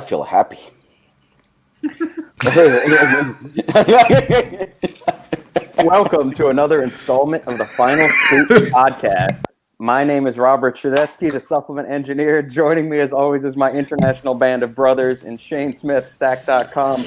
I feel happy. Welcome to another installment of the Final Scoop podcast. My name is Robert Schinetsky, the supplement engineer. Joining me, as always, is my international band of brothers in Shane Smith, Stack.com,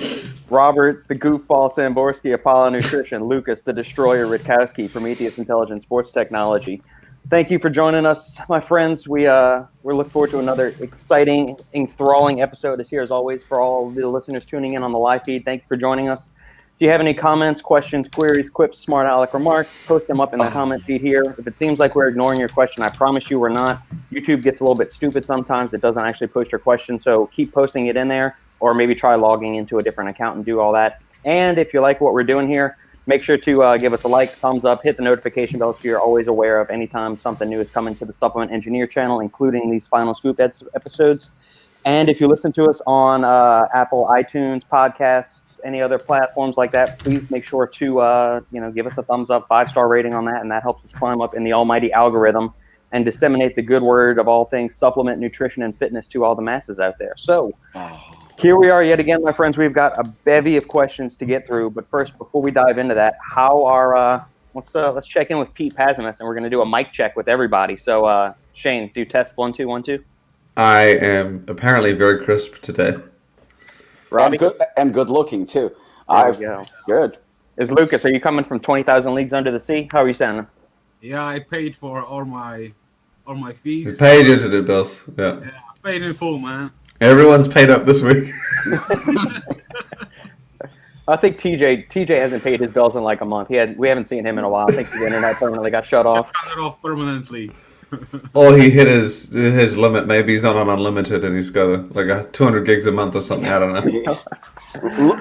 Robert, the goofball Samborsky, Apollon Nutrition, Lukasz, the destroyer, Rytkowski, Prometeus Intelligent Sports Technology. Thank you for joining us, my friends. We look forward to another exciting, enthralling episode. Is here as always for all the listeners tuning in on the live feed. Thank you for joining us. If you have any comments, questions, queries, quips, smart aleck remarks, post them up in the comment feed here. If it seems like we're ignoring your question, I promise you we're not. YouTube gets a little bit stupid sometimes. It doesn't actually post your question, so keep posting it in there, or maybe try logging into a different account and do all that. And if you like what we're doing here, make sure to give us a like, thumbs up, hit the notification bell so you're always aware of anytime something new is coming to the Supplement Engineer channel, including these Final Scoop episodes. And if you listen to us on Apple, iTunes, podcasts, any other platforms like that, please make sure to give us a thumbs up, 5-star rating on that, and that helps us climb up in the almighty algorithm and disseminate the good word of all things supplement, nutrition, and fitness to all the masses out there. So here we are yet again, my friends. We've got a bevy of questions to get through, but first, before we dive into that, how are let's check in with Pete Pasimus, and we're going to do a mic check with everybody. So Shane, do test 1 2 1 2. I am apparently very crisp today. Robbie? And good looking too. There we go. Good. Is Lukasz, are you coming from 20,000 leagues under the sea? How are you sounding? Yeah, I paid for all my fees. You paid into the bills. Yeah. Yeah, I paid in full, man. Everyone's paid up this week. I think TJ hasn't paid his bills in like a month. We haven't seen him in a while. I think the internet permanently got shut off. Cut it off permanently. Or he hit his limit. Maybe he's not on unlimited and he's got like 200 gigs a month or something. I don't know.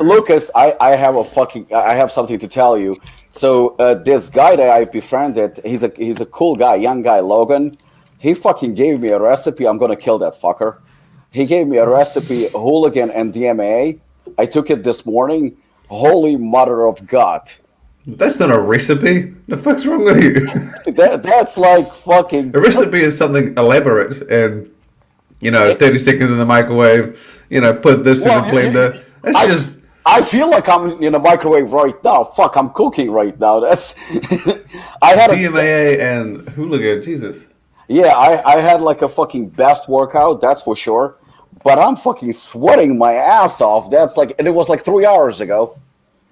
Lukasz, I have something to tell you. So this guy that I befriended, he's a cool guy, young guy, Logan. He fucking gave me a recipe. I'm gonna kill that fucker. He gave me a recipe, hooligan and DMA. I took it this morning. Holy mother of God. That's not a recipe. The fuck's wrong with you? That's like fucking... A recipe is something elaborate and, 30 seconds in the microwave, put this in the blender. That's I feel like I'm in a microwave right now. Fuck, I'm cooking right now. That's... I had DMAA and hooligan, Jesus. Yeah, I had like a fucking best workout, that's for sure. But I'm fucking sweating my ass off. And it was like 3 hours ago.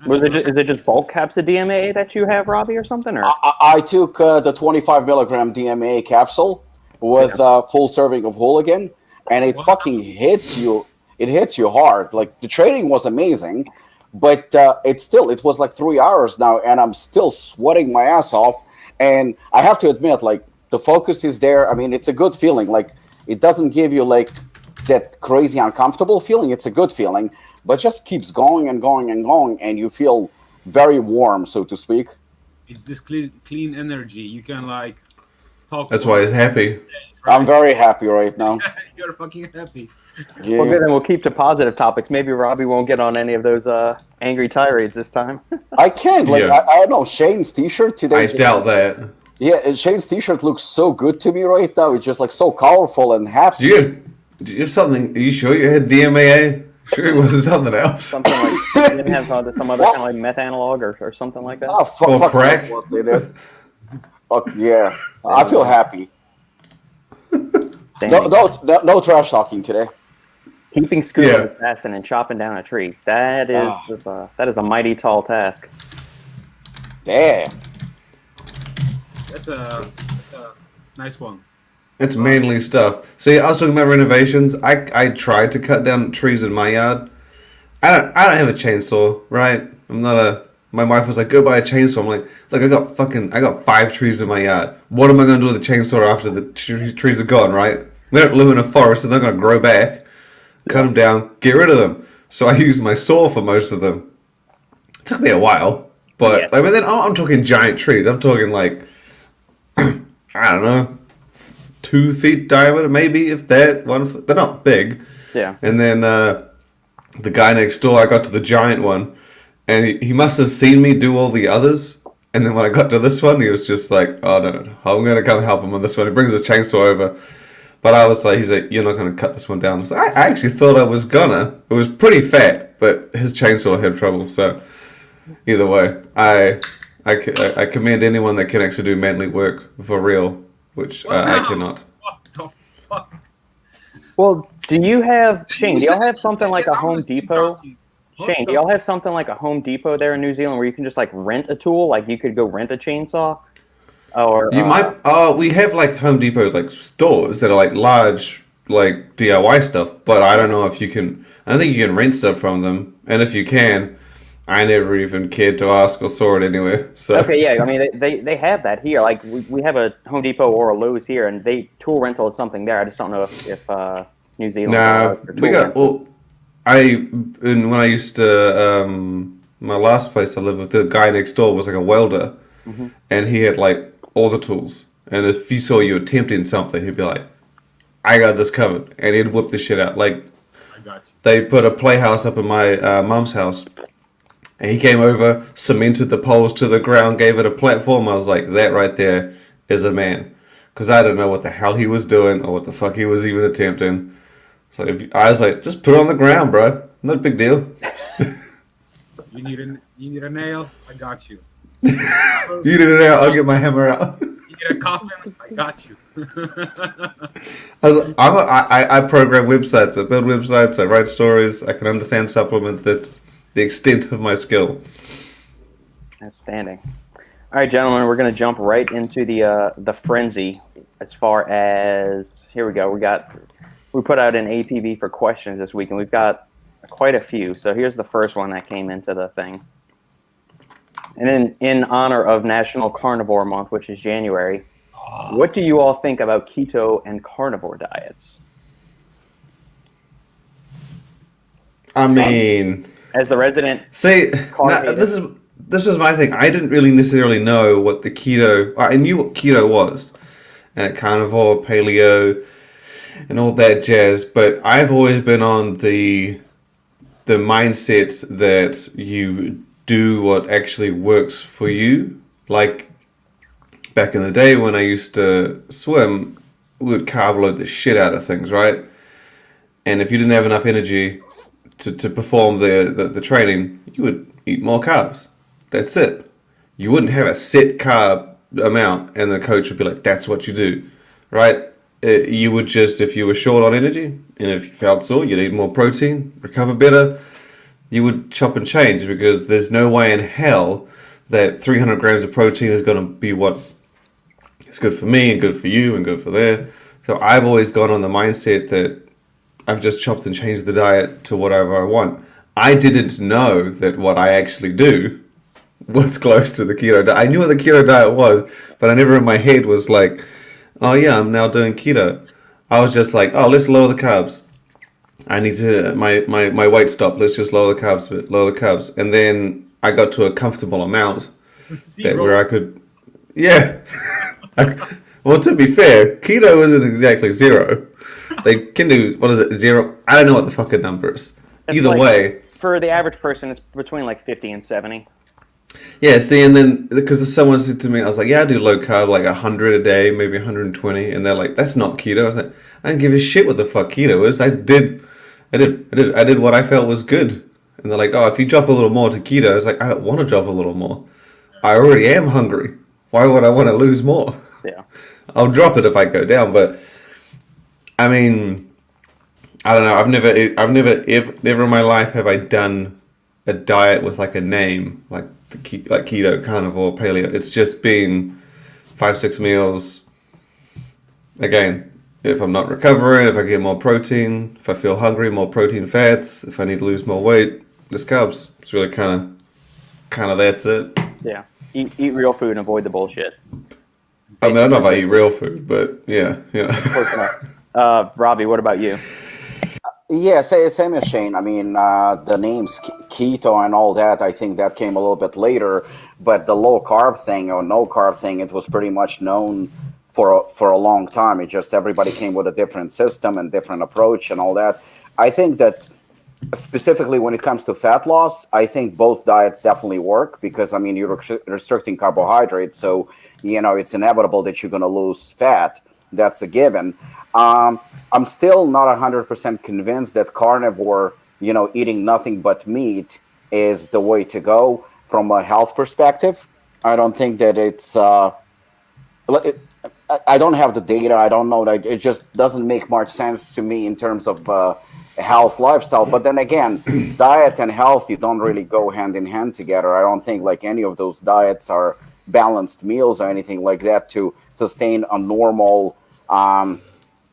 Is it just bulk caps of DMA that you have, Robbie, or something? Or I took the 25 milligram DMA capsule with full serving of hooligan, and it fucking hits you. It hits you hard. Like the training was amazing, but it was like 3 hours now, and I'm still sweating my ass off. And I have to admit, like the focus is there. I mean, it's a good feeling. Like it doesn't give you like that crazy uncomfortable feeling. It's a good feeling, but just keeps going and going and going, and you feel very warm, so to speak. It's this clean energy. You can like talk. That's why he's happy. Days, right? I'm very happy right now. You're fucking happy. Yeah. Well, good, then we'll keep to positive topics. Maybe Robbie won't get on any of those angry tirades this time. I can't. Like Yeah. I don't know. Shane's T-shirt today. I doubt that. Yeah, Shane's T-shirt looks so good to me right now. It's just like so colorful and happy. Do you have something? Are you sure you had DMAA? Sure it wasn't something else? Something like you didn't have some other kind of like meth analog or something like that. Oh, Or fuck crack? what's in it. Yeah, I feel happy. No trash talking today. Keeping scuba assassin and chopping down a tree. That is a mighty tall task. Damn. That's a nice one. It's mainly stuff. See, I was talking about renovations. I tried to cut down trees in my yard. I don't have a chainsaw, right? My wife was like, go buy a chainsaw. I'm like, look, I got 5 trees in my yard. What am I going to do with the chainsaw after the trees are gone, right? We don't live in a forest, so they're going to grow back. Cut them down, get rid of them. So I used my saw for most of them. It took me a while, but I'm talking giant trees. I'm talking like, I don't know, 2 feet diameter, maybe, if that. 1 foot. They're not big. Yeah. And then the guy next door, I got to the giant one, and he must have seen me do all the others. And then when I got to this one, he was just like, oh, no. I'm going to come help him on this one. He brings his chainsaw over. But I was like, he's like, you're not going to cut this one down. I was like, I actually thought I was gonna. It was pretty fat, but his chainsaw had trouble. So either way, I commend anyone that can actually do manly work for real, which I cannot. What the fuck? Well, do you have, Shane, do y'all have something like a Home Depot? Shane, do y'all have something like a Home Depot there in New Zealand where you can just like rent a tool? Like you could go rent a chainsaw? Or You might. We have like Home Depot like stores that are like large like DIY stuff, but I don't know if you can. I don't think you can rent stuff from them, and if you can, I never even cared to ask or saw it anywhere. So Okay, yeah, I mean they have that here. Like we have a Home Depot or a Lowe's here, and tool rental is something there. I just don't know if New Zealand. nah, we got. Well, when I used to my last place I lived with, the guy next door was like a welder, and he had like all the tools. And if he saw you attempting something, he'd be like, "I got this covered," and he'd whip the shit out. Like I got you. they put a playhouse up in my mum's house. And he came over, cemented the poles to the ground, gave it a platform. I was like, that right there is a man. Because I didn't know what the hell he was doing or what the fuck he was even attempting. So I was like, just put it on the ground, bro. Not a big deal. You need a nail? I got you. You did it out. I'll get my hammer out. You need a coffin? I got you. I program websites. I build websites. I write stories. I can understand supplements. That's the extent of my skill. Outstanding. All right, gentlemen, we're going to jump right into the frenzy. As far as here we go, we put out an APB for questions this week, and we've got quite a few. So here's the first one that came into the thing. And in honor of National Carnivore Month, which is January, what do you all think about keto and carnivore diets? I mean, As the resident, see, this is my thing. I didn't really necessarily know what the keto. I knew what keto was, and carnivore, paleo, and all that jazz. But I've always been on the mindset that you do what actually works for you. Like back in the day when I used to swim, we would carb load the shit out of things, right? And if you didn't have enough energy to perform the training, you would eat more carbs. That's it. You wouldn't have a set carb amount and the coach would be like, that's what you do, right? You would just, if you were short on energy and if you felt sore, you'd eat more protein, recover better. You would chop and change because there's no way in hell that 300 grams of protein is going to be what is good for me and good for you and good for there. So I've always gone on the mindset that I've just chopped and changed the diet to whatever I want. I didn't know that what I actually do was close to the keto diet. I knew what the keto diet was, but I never in my head was like, oh yeah, I'm now doing keto. I was just like, oh, let's lower the carbs. I need to, my weight stopped. Let's just lower the carbs a bit, lower the carbs. And then I got to a comfortable amount where I could, yeah. Well, to be fair, keto isn't exactly zero. They can do, what is it, 0? I don't know what the fucking number is. It's Either like, way. for the average person, it's between like 50 and 70. Yeah, see, and then, because someone said to me, I was like, yeah, I do low carb, like 100 a day, maybe 120. And they're like, that's not keto. I was like, I don't give a shit what the fuck keto is. I did what I felt was good. And they're like, oh, if you drop a little more to keto, I was like, I don't want to drop a little more. I already am hungry. Why would I want to lose more? Yeah. I'll drop it if I go down, but I mean, I don't know. I've never in my life have I done a diet with like a name like like keto, carnivore, paleo. It's just been 5-6 meals. Again, if I'm not recovering, if I get more protein, if I feel hungry, more protein, fats. If I need to lose more weight, less carbs. It's really kind of that's it. Yeah. Eat real food and avoid the bullshit. I mean, I don't know if I eat real food, but yeah. Robbie, what about you? Yeah, same as Shane. I mean, the names keto and all that, I think that came a little bit later. But the low carb thing or no carb thing, it was pretty much known for a long time. It just everybody came with a different system and different approach and all that. I think that specifically when it comes to fat loss, I think both diets definitely work because, I mean, you're restricting carbohydrates. So, you know, it's inevitable that you're going to lose fat. That's a given. I'm still not 100% convinced that carnivore, eating nothing but meat is the way to go from a health perspective. I don't think that it's. I don't have the data. I don't know that it just doesn't make much sense to me in terms of health lifestyle. But then again, diet and health, you don't really go hand in hand together. I don't think like any of those diets are balanced meals or anything like that to sustain a normal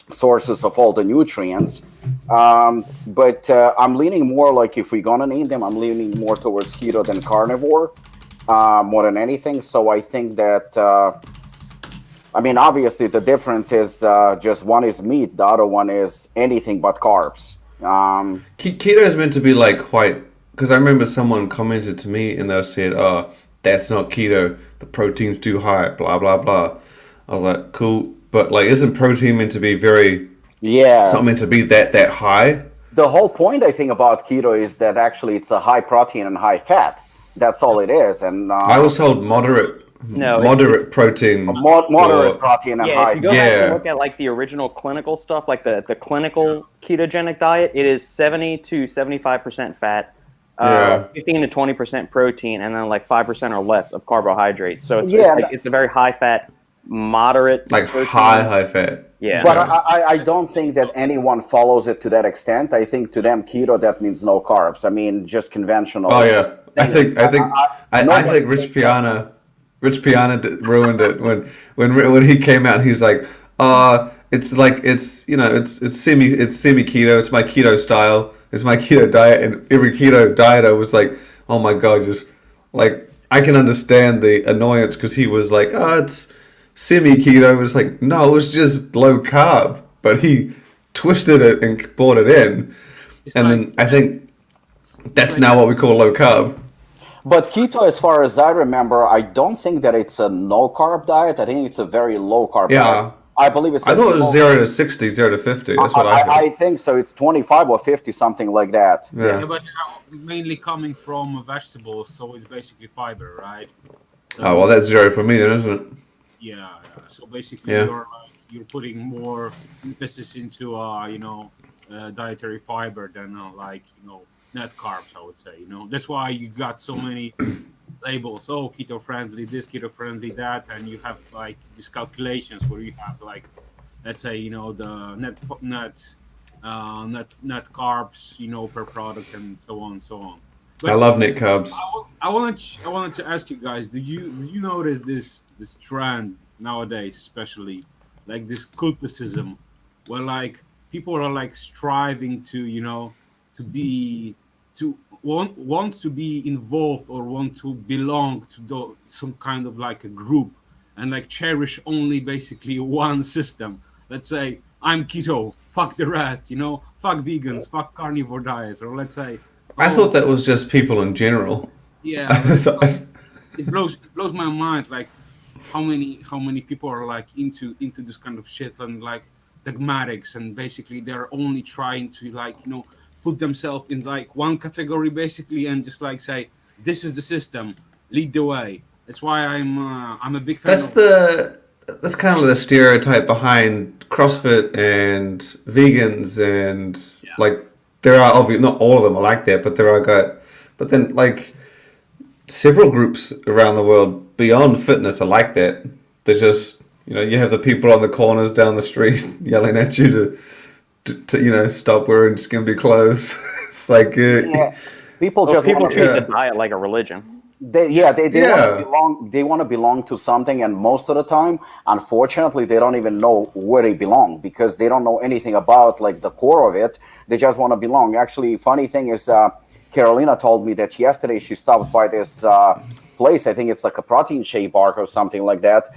sources of all the nutrients. But I'm leaning more like if we're gonna name them, I'm leaning more towards keto than carnivore more than anything. So I think that obviously the difference is just one is meat, the other one is anything but carbs. Keto is meant to be like quite, because I remember someone commented to me and they said, "Oh, that's not keto. The protein's too high." Blah blah blah. I was like, cool, but like, isn't protein meant to be it's not meant to be that high? The whole point I think about keto is that actually it's a high protein and high fat. That's all it is. And I was told moderate protein. Moderate protein and high if you go back and look at like the original clinical stuff, like the clinical ketogenic diet, it is 70 to 75% fat, 15 to 20% protein, and then like 5% or less of carbohydrates. So it's a very high fat, moderate, like protein. high fat. Yeah, but I don't think that anyone follows it to that extent. I think to them keto that means no carbs. I mean, just conventional. Oh yeah, I think Rich Piana ruined it when he came out. He's like, it's like it's semi keto. It's my keto style. It's my keto diet. And every keto diet, I was like, oh my god, just like I can understand the annoyance because he was like, it's semi keto. It was like, no, it was just low carb. But he twisted it and brought it in, then I think that's now what we call low carb. But keto, as far as I remember, I don't think that it's a no-carb diet. I think it's a very low-carb diet. I believe it's... I thought it was 0 to 60, 0 to 50. That's what I thought. I think so. It's 25 or 50, something like that. Yeah, but mainly coming from vegetables, so it's basically fiber, right? Oh, well, that's 0 for me then, isn't it? Yeah. So basically, you're putting more emphasis into, dietary fiber than, net carbs, I would say. That's why you got so many labels. Oh, keto friendly this, keto friendly that, and you have like these calculations where you have like, let's say, the net carbs, per product, and so on and so on. But I love net carbs. I wanted to ask you guys: Did you notice this trend nowadays, especially like this culticism, where like people are like striving to want to be involved or want to belong to some kind of like a group and like cherish only basically one system. Let's say I'm keto, fuck the rest, fuck vegans, fuck carnivore diets, or let's say I thought that was just people in general. Yeah, it blows my mind like how many people are like into this kind of shit and like dogmatics, and basically they're only trying to like put themselves in like one category basically and just like say this is the system, lead the way. That's why I'm a big fan. That's kind of the stereotype behind CrossFit and vegans and like there are obviously not all of them are like that, but but then like several groups around the world beyond fitness are like that. They're just you have the people on the corners down the street yelling at you to stop wearing skimpy clothes. It's like people treat the diet like a religion. They want to belong. They want to belong to something, and most of the time, unfortunately, they don't even know where they belong because they don't know anything about like the core of it. They just want to belong. Actually, funny thing is, Carolina told me that yesterday she stopped by this place. I think it's like a protein shake bar or something like that.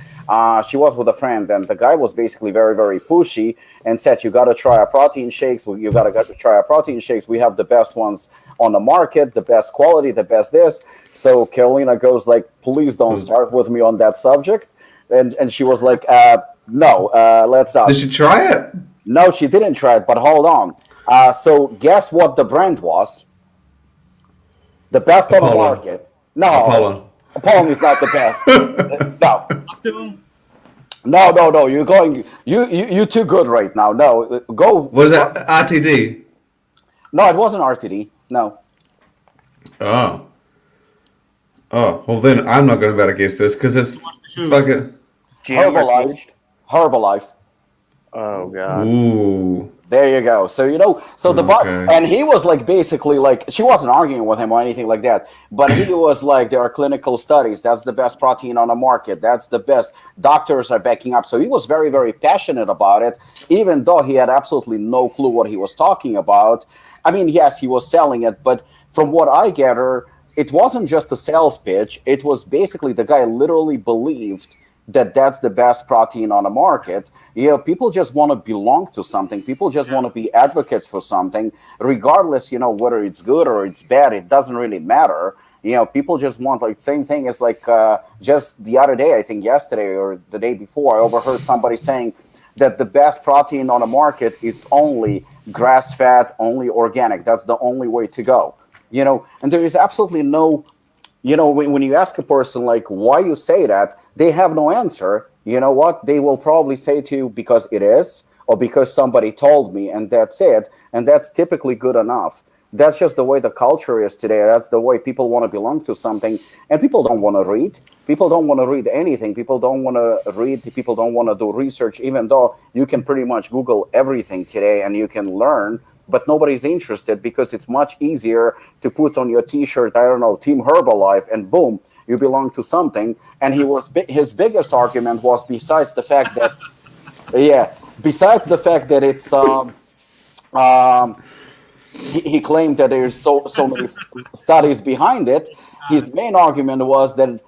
She was with a friend, and the guy was basically very, very pushy and said, "You got to try our protein shakes. You got to try our protein shakes. We have the best ones on the market, the best quality, the best this." So Carolina goes like, "Please don't start with me on that subject." And she was like, "No, let's not." Did she try it? No, she didn't try it. But hold on. So guess what the brand was? The best on the market. No, Apollon. Apollon is not the best. No. No. You're going. You too good right now. No, go. Was that RTD? No, it wasn't RTD. No. Oh. Oh, well then I'm not going to bet against this because it's What's the shoes? fucking. GM or Herbalife. Caged? Herbalife. Oh god. Ooh. There you go. So the bar, Okay. and he was like basically like she wasn't arguing with him or anything like that, but he was like there are clinical studies. That's the best protein on the market. That's the best. Doctors are backing up. So he was very very passionate about it, even though he had absolutely no clue what he was talking about. I mean, yes, he was selling it, but from what I gather, it wasn't just a sales pitch. It was basically the guy literally believed that that's the best protein on the market. People just want to belong to something. People just want to be advocates for something, regardless, whether it's good or it's bad. It doesn't really matter. People just want, like, same thing as like just the other day, I think yesterday or the day before, I overheard somebody saying that the best protein on the market is only grass-fed, only organic. That's the only way to go. And there is absolutely no, when you ask a person like why you say that, they have no answer. You know what? They will probably say to you because it is, or because somebody told me, and that's it. And that's typically good enough. That's just the way the culture is today. That's the way people want to belong to something. And people don't want to read. People don't want to read anything. People don't want to read. People don't want to do research, even though you can pretty much Google everything today and you can learn. But nobody's interested because it's much easier to put on your T-shirt, I don't know, Team Herbalife, and boom, you belong to something. And his biggest argument was besides the fact that, it's he claimed that there's so many studies behind it. His main argument was that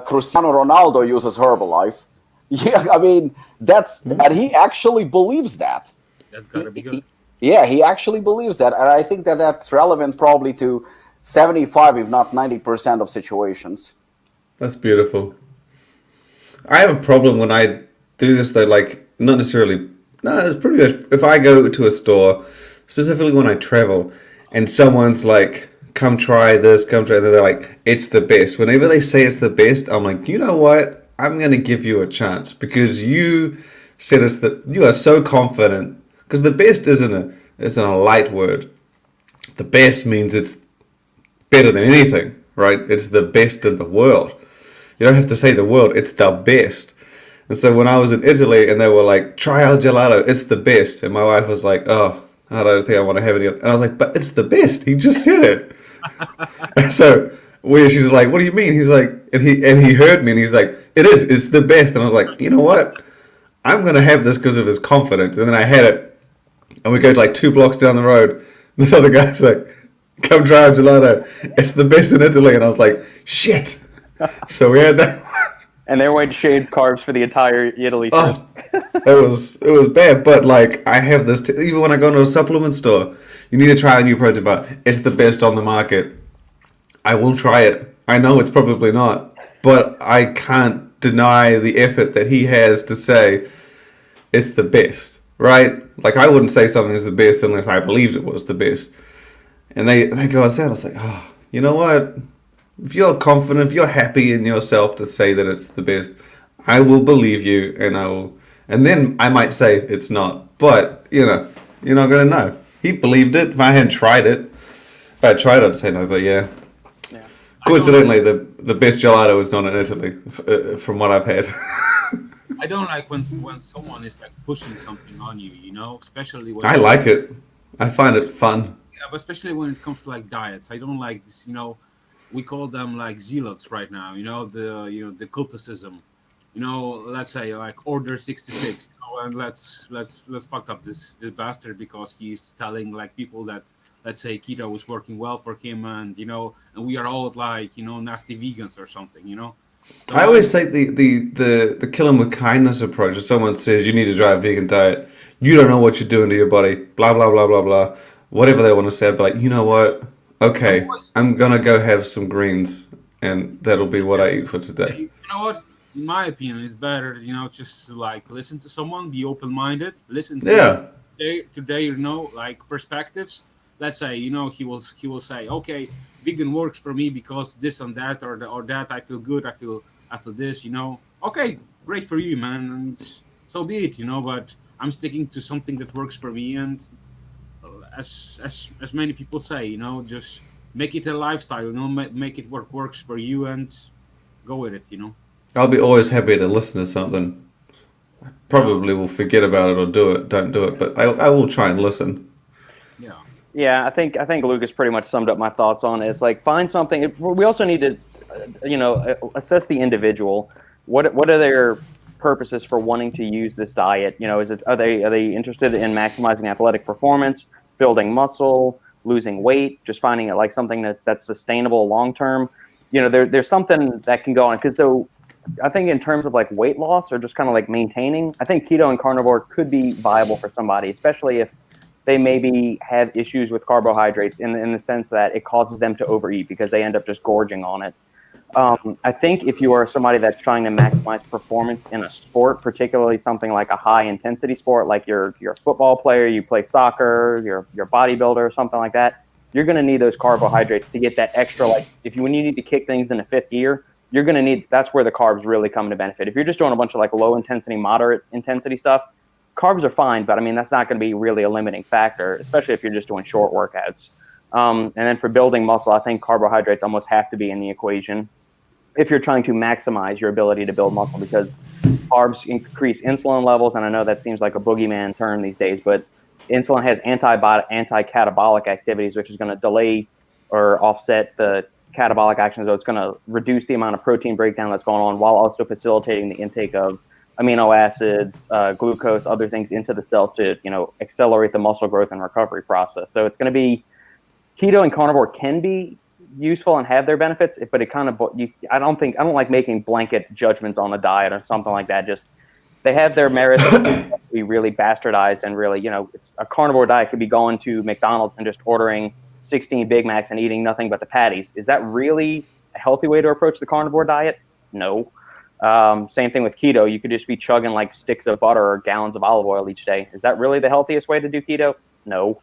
Cristiano Ronaldo uses Herbalife. Yeah, I mean and he actually believes that. That's gotta be good. Yeah, he actually believes that, and I think that that's relevant probably to 75, if not 90% of situations. That's beautiful. I have a problem when I do this though, like not necessarily. No, it's pretty much if I go to a store, specifically when I travel, and someone's like, "Come try this, come try that," they're like, "It's the best." Whenever they say it's the best, I'm like, you know what? I'm gonna give you a chance because you said it's the. You are so confident because the best isn't a light word. The best means it's better than anything, right? It's the best in the world. You don't have to say the world, it's the best. And so when I was in Italy and they were like, try our gelato, it's the best. And my wife was like, oh, I don't think I want to have any of it. And I was like, but it's the best. He just said it. And so she's like, what do you mean? He's like, and he heard me and he's like, it's the best. And I was like, you know what? I'm going to have this because of his confidence. And then I had it. And we go like 2 blocks down the road. This other guy's like, come try our gelato. It's the best in Italy. And I was like, shit. So we had that. And they're waiting to shave carbs for the entire Italy trip. It was bad. But like, I have this, even when I go into a supplement store, you need to try a new protein bar. It's the best on the market. I will try it. I know it's probably not. But I can't deny the effort that he has to say it's the best. Right? Like, I wouldn't say something is the best unless I believed it was the best. And they go and say it. I was like, oh, you know what? If you're confident, if you're happy in yourself to say that it's the best, I will believe you, and then I might say it's not. But, you're not going to know. He believed it. If I hadn't tried it, if I had tried it, I'd say no, but yeah. Coincidentally, the best gelato is not in Italy, from what I've had. I don't like when someone is like pushing something on you, especially when I like it. I find it fun. Yeah, but especially when it comes to like diets. I don't like this, we call them like zealots right now, the culticism. Let's say like Order 66, and let's fuck up this bastard because he's telling like people that, let's say, keto was working well for him, and and we are all like nasty vegans or something, So I always take the kill 'em with kindness approach. If someone says you need to try a vegan diet, you don't know what you're doing to your body, blah blah blah blah blah, whatever they want to say. But like, you know what? Okay, I'm gonna go have some greens, and that'll be what I eat for today. You know what? In my opinion, it's better, just like listen to someone, be open-minded, listen to their like perspectives. Let's say he will say, okay, vegan works for me because this and that or that. I feel good. I feel this. Okay, great for you, man, and so be it, But I'm sticking to something that works for me, and as many people say, just make it a lifestyle, make it works for you, and go with it. I'll be always happy to listen to something. Probably will forget about it or don't do it, but I will try and listen. Yeah. Yeah, I think Lucas pretty much summed up my thoughts on it. It's like find something. We also need to, assess the individual. What are their purposes for wanting to use this diet? Are they interested in maximizing athletic performance, building muscle, losing weight, just finding it like something that's sustainable long term? There's something that can go on because I think in terms of like weight loss or just kind of like maintaining, I think keto and carnivore could be viable for somebody, especially if they maybe have issues with carbohydrates in the sense that it causes them to overeat because they end up just gorging on it. I think if you are somebody that's trying to maximize performance in a sport, particularly something like a high intensity sport, like you're a football player, you play soccer, you're a bodybuilder, something like that, you're going to need those carbohydrates to get that extra, like when you need to kick things into fifth gear, you're going to need, that's where the carbs really come to benefit. If you're just doing a bunch of like low intensity, moderate intensity stuff, carbs are fine, but I mean, that's not going to be really a limiting factor, especially if you're just doing short workouts. And then for building muscle, I think carbohydrates almost have to be in the equation if you're trying to maximize your ability to build muscle, because carbs increase insulin levels. And I know that seems like a boogeyman term these days, but insulin has anti-catabolic activities, which is going to delay or offset the catabolic action. So it's going to reduce the amount of protein breakdown that's going on while also facilitating the intake of amino acids, glucose, other things into the cells to, accelerate the muscle growth and recovery process. So it's going to be keto and carnivore can be useful and have their benefits, but it kind of, I don't like making blanket judgments on a diet or something like that. Just they have their merits. Be really bastardized and really, it's a carnivore diet could be going to McDonald's and just ordering 16 Big Macs and eating nothing but the patties. Is that really a healthy way to approach the carnivore diet? No. Same thing with keto. You could just be chugging like sticks of butter or gallons of olive oil each day. Is that really the healthiest way to do keto? No.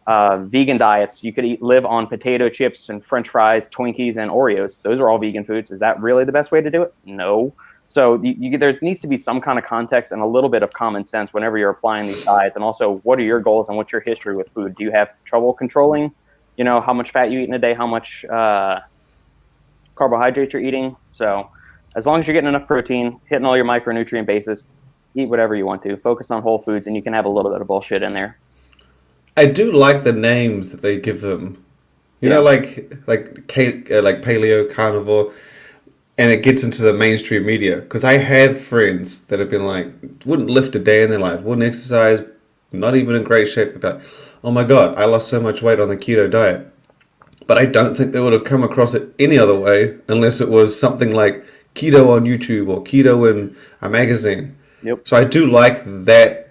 Vegan diets, you could live on potato chips and French fries, Twinkies, and Oreos. Those are all vegan foods. Is that really the best way to do it? No. So there needs to be some kind of context and a little bit of common sense whenever you're applying these diets. And also, what are your goals and what's your history with food? Do you have trouble controlling, how much fat you eat in a day, how much carbohydrates you're eating? So as long as you're getting enough protein, hitting all your micronutrient bases, eat whatever you want to. Focus on whole foods, and you can have a little bit of bullshit in there. I do like the names that they give them. Like paleo, carnivore, and it gets into the mainstream media. Because I have friends that have been like, wouldn't lift a day in their life, wouldn't exercise, not even in great shape. They're like, oh my god, I lost so much weight on the keto diet. But I don't think they would have come across it any other way unless it was something like keto on YouTube or keto in a magazine. Yep. So I do like that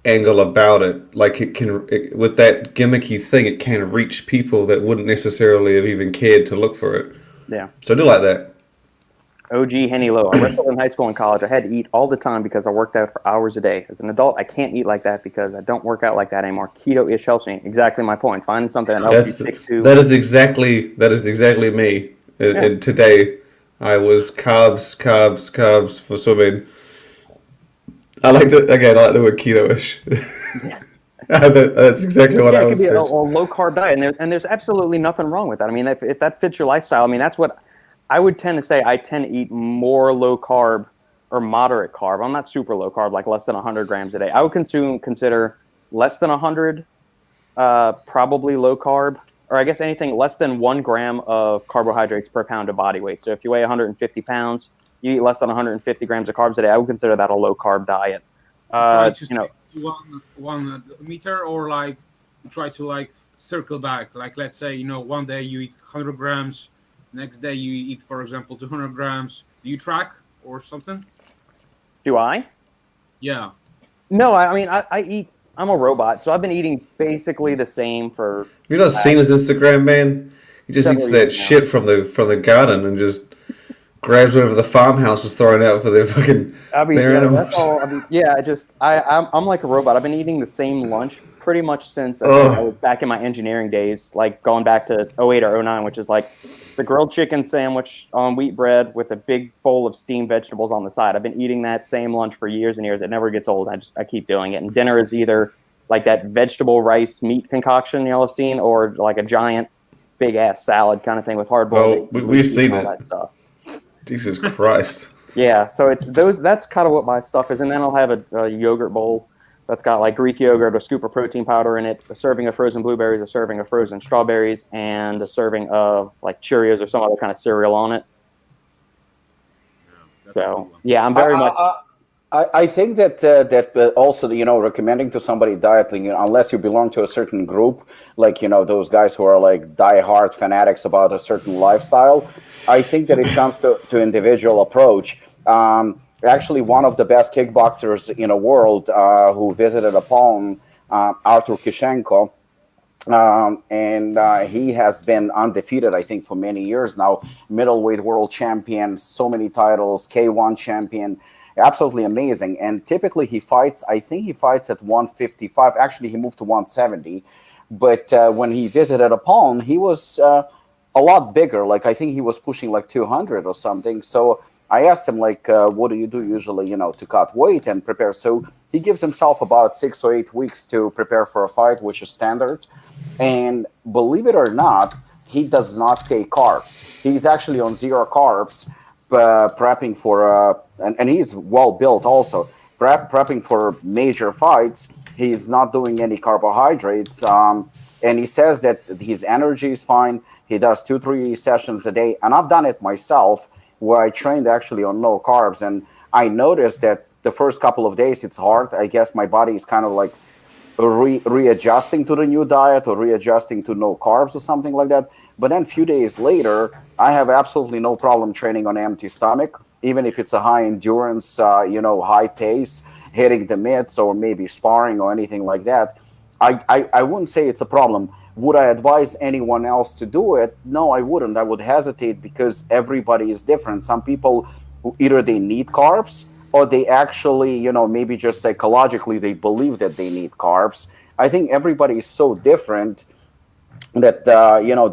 angle about it. Like with that gimmicky thing, it can reach people that wouldn't necessarily have even cared to look for it. Yeah. So I do like that. OG Henny Low. I wrestled in high school and college. I had to eat all the time because I worked out for hours a day. As an adult, I can't eat like that because I don't work out like that anymore. Keto-ish helps me. Exactly my point. Finding something that helps you stick to. That is exactly me. And today, I was carbs for swimming. I like the word keto-ish. That's exactly what I was saying. It could be a low-carb diet, and there's absolutely nothing wrong with that. I mean, if that fits your lifestyle, I mean, that's what I would tend to say. I tend to eat more low-carb or moderate carb. I'm not super low-carb, like less than 100 grams a day. I would consider less than 100 probably low-carb, or I guess anything less than 1 gram of carbohydrates per pound of body weight. So if you weigh 150 pounds, you eat less than 150 grams of carbs a day. I would consider that a low-carb diet. One meter, or like try to circle back. Like let's say one day you eat 100 grams, next day you eat, for example, 200 grams. Do you track or something? Do I? Yeah. No, I mean I eat. I'm a robot, so I've been eating basically the same for. Have you not seen his Instagram, man? He just eats that shit from the garden and just grabs whatever the farmhouse is throwing out for their fucking their animals. That's all. I'm like a robot. I've been eating the same lunch pretty much since I was back in my engineering days, like going back to 08 or 09, which is like the grilled chicken sandwich on wheat bread with a big bowl of steamed vegetables on the side. I've been eating that same lunch for years and years. It never gets old. I keep doing it. And dinner is either like that vegetable rice meat concoction y'all have seen, or like a giant big ass salad kind of thing with hard boiled. Oh, we've seen all it. that stuff. Jesus Christ. Yeah, so it's those. That's kind of what my stuff is, and then I'll have a yogurt bowl that's got like Greek yogurt, a scoop of protein powder in it, a serving of frozen blueberries, a serving of frozen strawberries, and a serving of like Cheerios or some other kind of cereal on it. So yeah, I'm very much. I think that also, recommending to somebody dieting, unless you belong to a certain group, like, those guys who are like diehard fanatics about a certain lifestyle, I think that it comes to individual approach. Actually, one of the best kickboxers in the world who visited Apollon, Artur Kishenko, and he has been undefeated, I think, for many years now. Middleweight world champion, so many titles, K1 champion. Absolutely amazing. And typically he fights, I think he fights at 155. Actually, he moved to 170. But when he visited Apollon, he was a lot bigger. Like, I think he was pushing like 200 or something. So I asked him, like, what do you do usually, to cut weight and prepare? So he gives himself about 6 or 8 weeks to prepare for a fight, which is standard. And believe it or not, he does not take carbs. He's actually on 0 carbs. Prepping for and he's well built also, prepping for major fights. He's not doing any carbohydrates, and he says that his energy is fine. He does 2-3 sessions a day, and I've done it myself, where I trained actually on no carbs, and I noticed that the first couple of days it's hard. I guess my body is kind of like readjusting to the new diet, or readjusting to no carbs or something like that. But then a few days later, I have absolutely no problem training on an empty stomach, even if it's a high endurance, high pace, hitting the mitts or maybe sparring or anything like that. I wouldn't say it's a problem. Would I advise anyone else to do it? No, I wouldn't. I would hesitate, because everybody is different. Some people, either they need carbs, or they actually, maybe just psychologically they believe that they need carbs. I think everybody is so different that,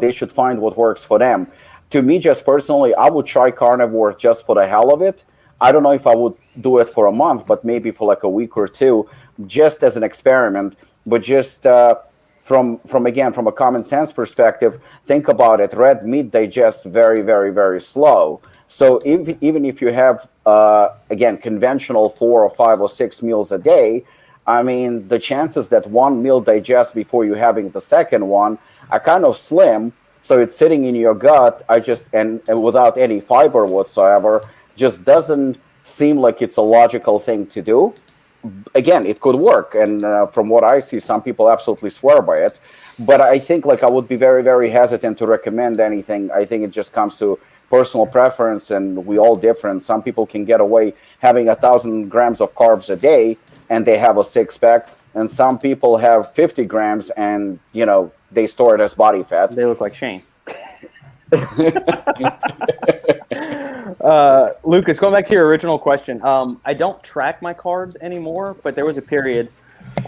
they should find what works for them. To me, just personally, I would try carnivore just for the hell of it. I don't know if I would do it for a month, but maybe for like a week or two, just as an experiment. But just from a common sense perspective, think about it. Red meat digests very, very, very slow. So even if you have, conventional 4 or 5 or 6 meals a day, I mean, the chances that one meal digests before you having the second one are kind of slim. So it's sitting in your gut. And without any fiber whatsoever, just doesn't seem like it's a logical thing to do. Again, it could work, and from what I see, some people absolutely swear by it. But I think, like, I would be very, very hesitant to recommend anything. I think it just comes to personal preference, and we all different. Some people can get away having 1,000 grams of carbs a day, and they have a 6-pack, and some people have 50 grams, and they store it as body fat. They look like Shane. Lukasz, going back to your original question, I don't track my carbs anymore, but there was a period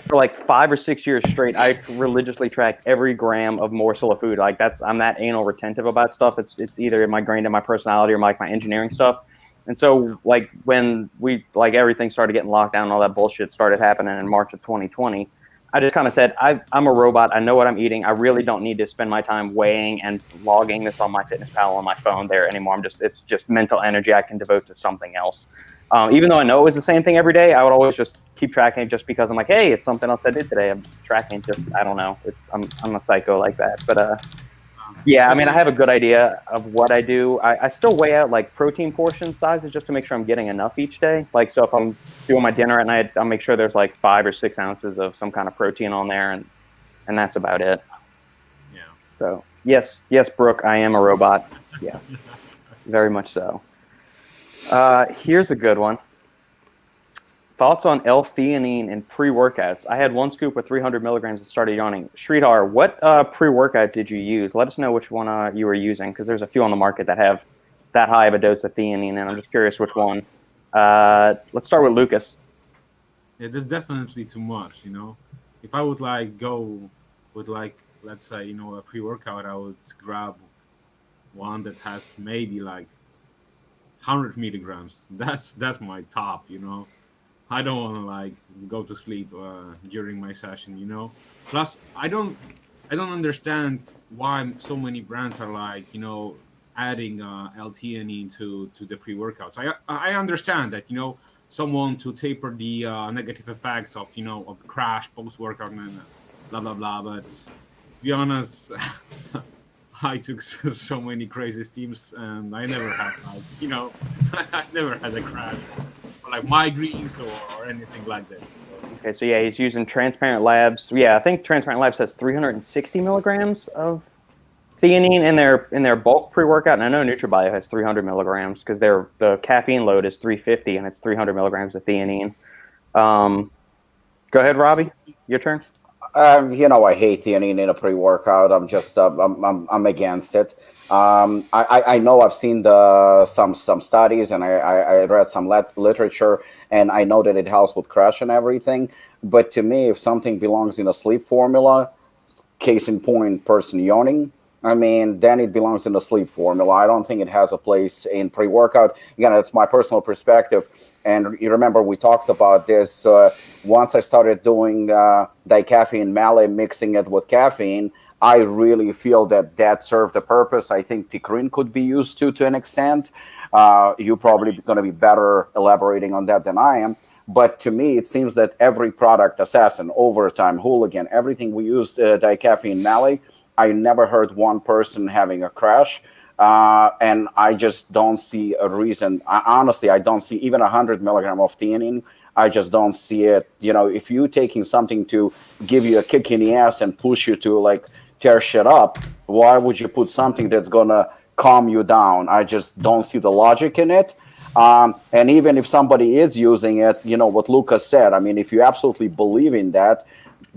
for like 5 or 6 years straight. I religiously tracked every gram of morsel of food. Like, I'm that anal retentive about stuff. It's either ingrained in my personality or my engineering stuff. And so, like, when everything started getting locked down and all that bullshit started happening in March of 2020, I just kind of said, I'm a robot. I know what I'm eating. I really don't need to spend my time weighing and logging this on MyFitnessPal on my phone there anymore. It's just mental energy I can devote to something else. Even though I know it was the same thing every day, I would always just keep tracking it, just because I'm like, hey, it's something else I did today. I'm tracking just, I don't know. I'm a psycho like that. But yeah, I mean, I have a good idea of what I do. I still weigh out like protein portion sizes just to make sure I'm getting enough each day. Like, so if I'm doing my dinner at night, I'll make sure there's like 5 or 6 ounces of some kind of protein on there, and that's about it. Yeah. So yes, Brooke, I am a robot. Yeah, very much so. Here's a good one. Thoughts on L-theanine in pre-workouts? I had 1 scoop of 300 milligrams and started yawning. Sridhar, what pre-workout did you use? Let us know which one you were using, because there's a few on the market that have that high of a dose of theanine, and I'm just curious which one. Let's start with Lukasz. Yeah, that's definitely too much, if I would like go with like, let's say, a pre-workout, I would grab one that has maybe like 100 milligrams. That's my top. I don't want to like go to sleep during my session. Plus, I don't understand why so many brands are like adding L-theanine to the pre-workouts. I understand that someone to taper the negative effects of the crash post-workout and blah blah blah. But to be honest, I took so many crazy steams and I never had I never had a crash or like migraines or anything like that. Okay, so yeah, he's using Transparent Labs. Yeah, I think Transparent Labs has 360 milligrams of theanine in their bulk pre-workout, and I know NutriBio has 300 milligrams because the caffeine load is 350 and it's 300 milligrams of theanine. Go ahead, Robbie. Your turn. I hate theanine in a pre-workout. I'm just I'm against it. I know I've seen some studies and I read some literature, and I know that it helps with crash and everything. But to me, if something belongs in a sleep formula, case in point, person yawning, I mean, then it belongs in the sleep formula. I don't think it has a place in pre-workout. Again, that's my personal perspective. And you remember we talked about this once I started doing dicaffeine malate, mixing it with caffeine. I really feel that served a purpose. I think Ticrin could be used to an extent. You're probably going to be better elaborating on that than I am. But to me, it seems that every product, Assassin, Overtime, Hooligan, everything we used dicaffeine malate, I never heard one person having a crash. And I just don't see a reason. Honestly, I don't see even 100 milligram of theanine. I just don't see it. If you're taking something to give you a kick in the ass and push you to like tear shit up, why would you put something that's going to calm you down? I just don't see the logic in it. And even if somebody is using it, what Lukasz said, I mean, if you absolutely believe in that,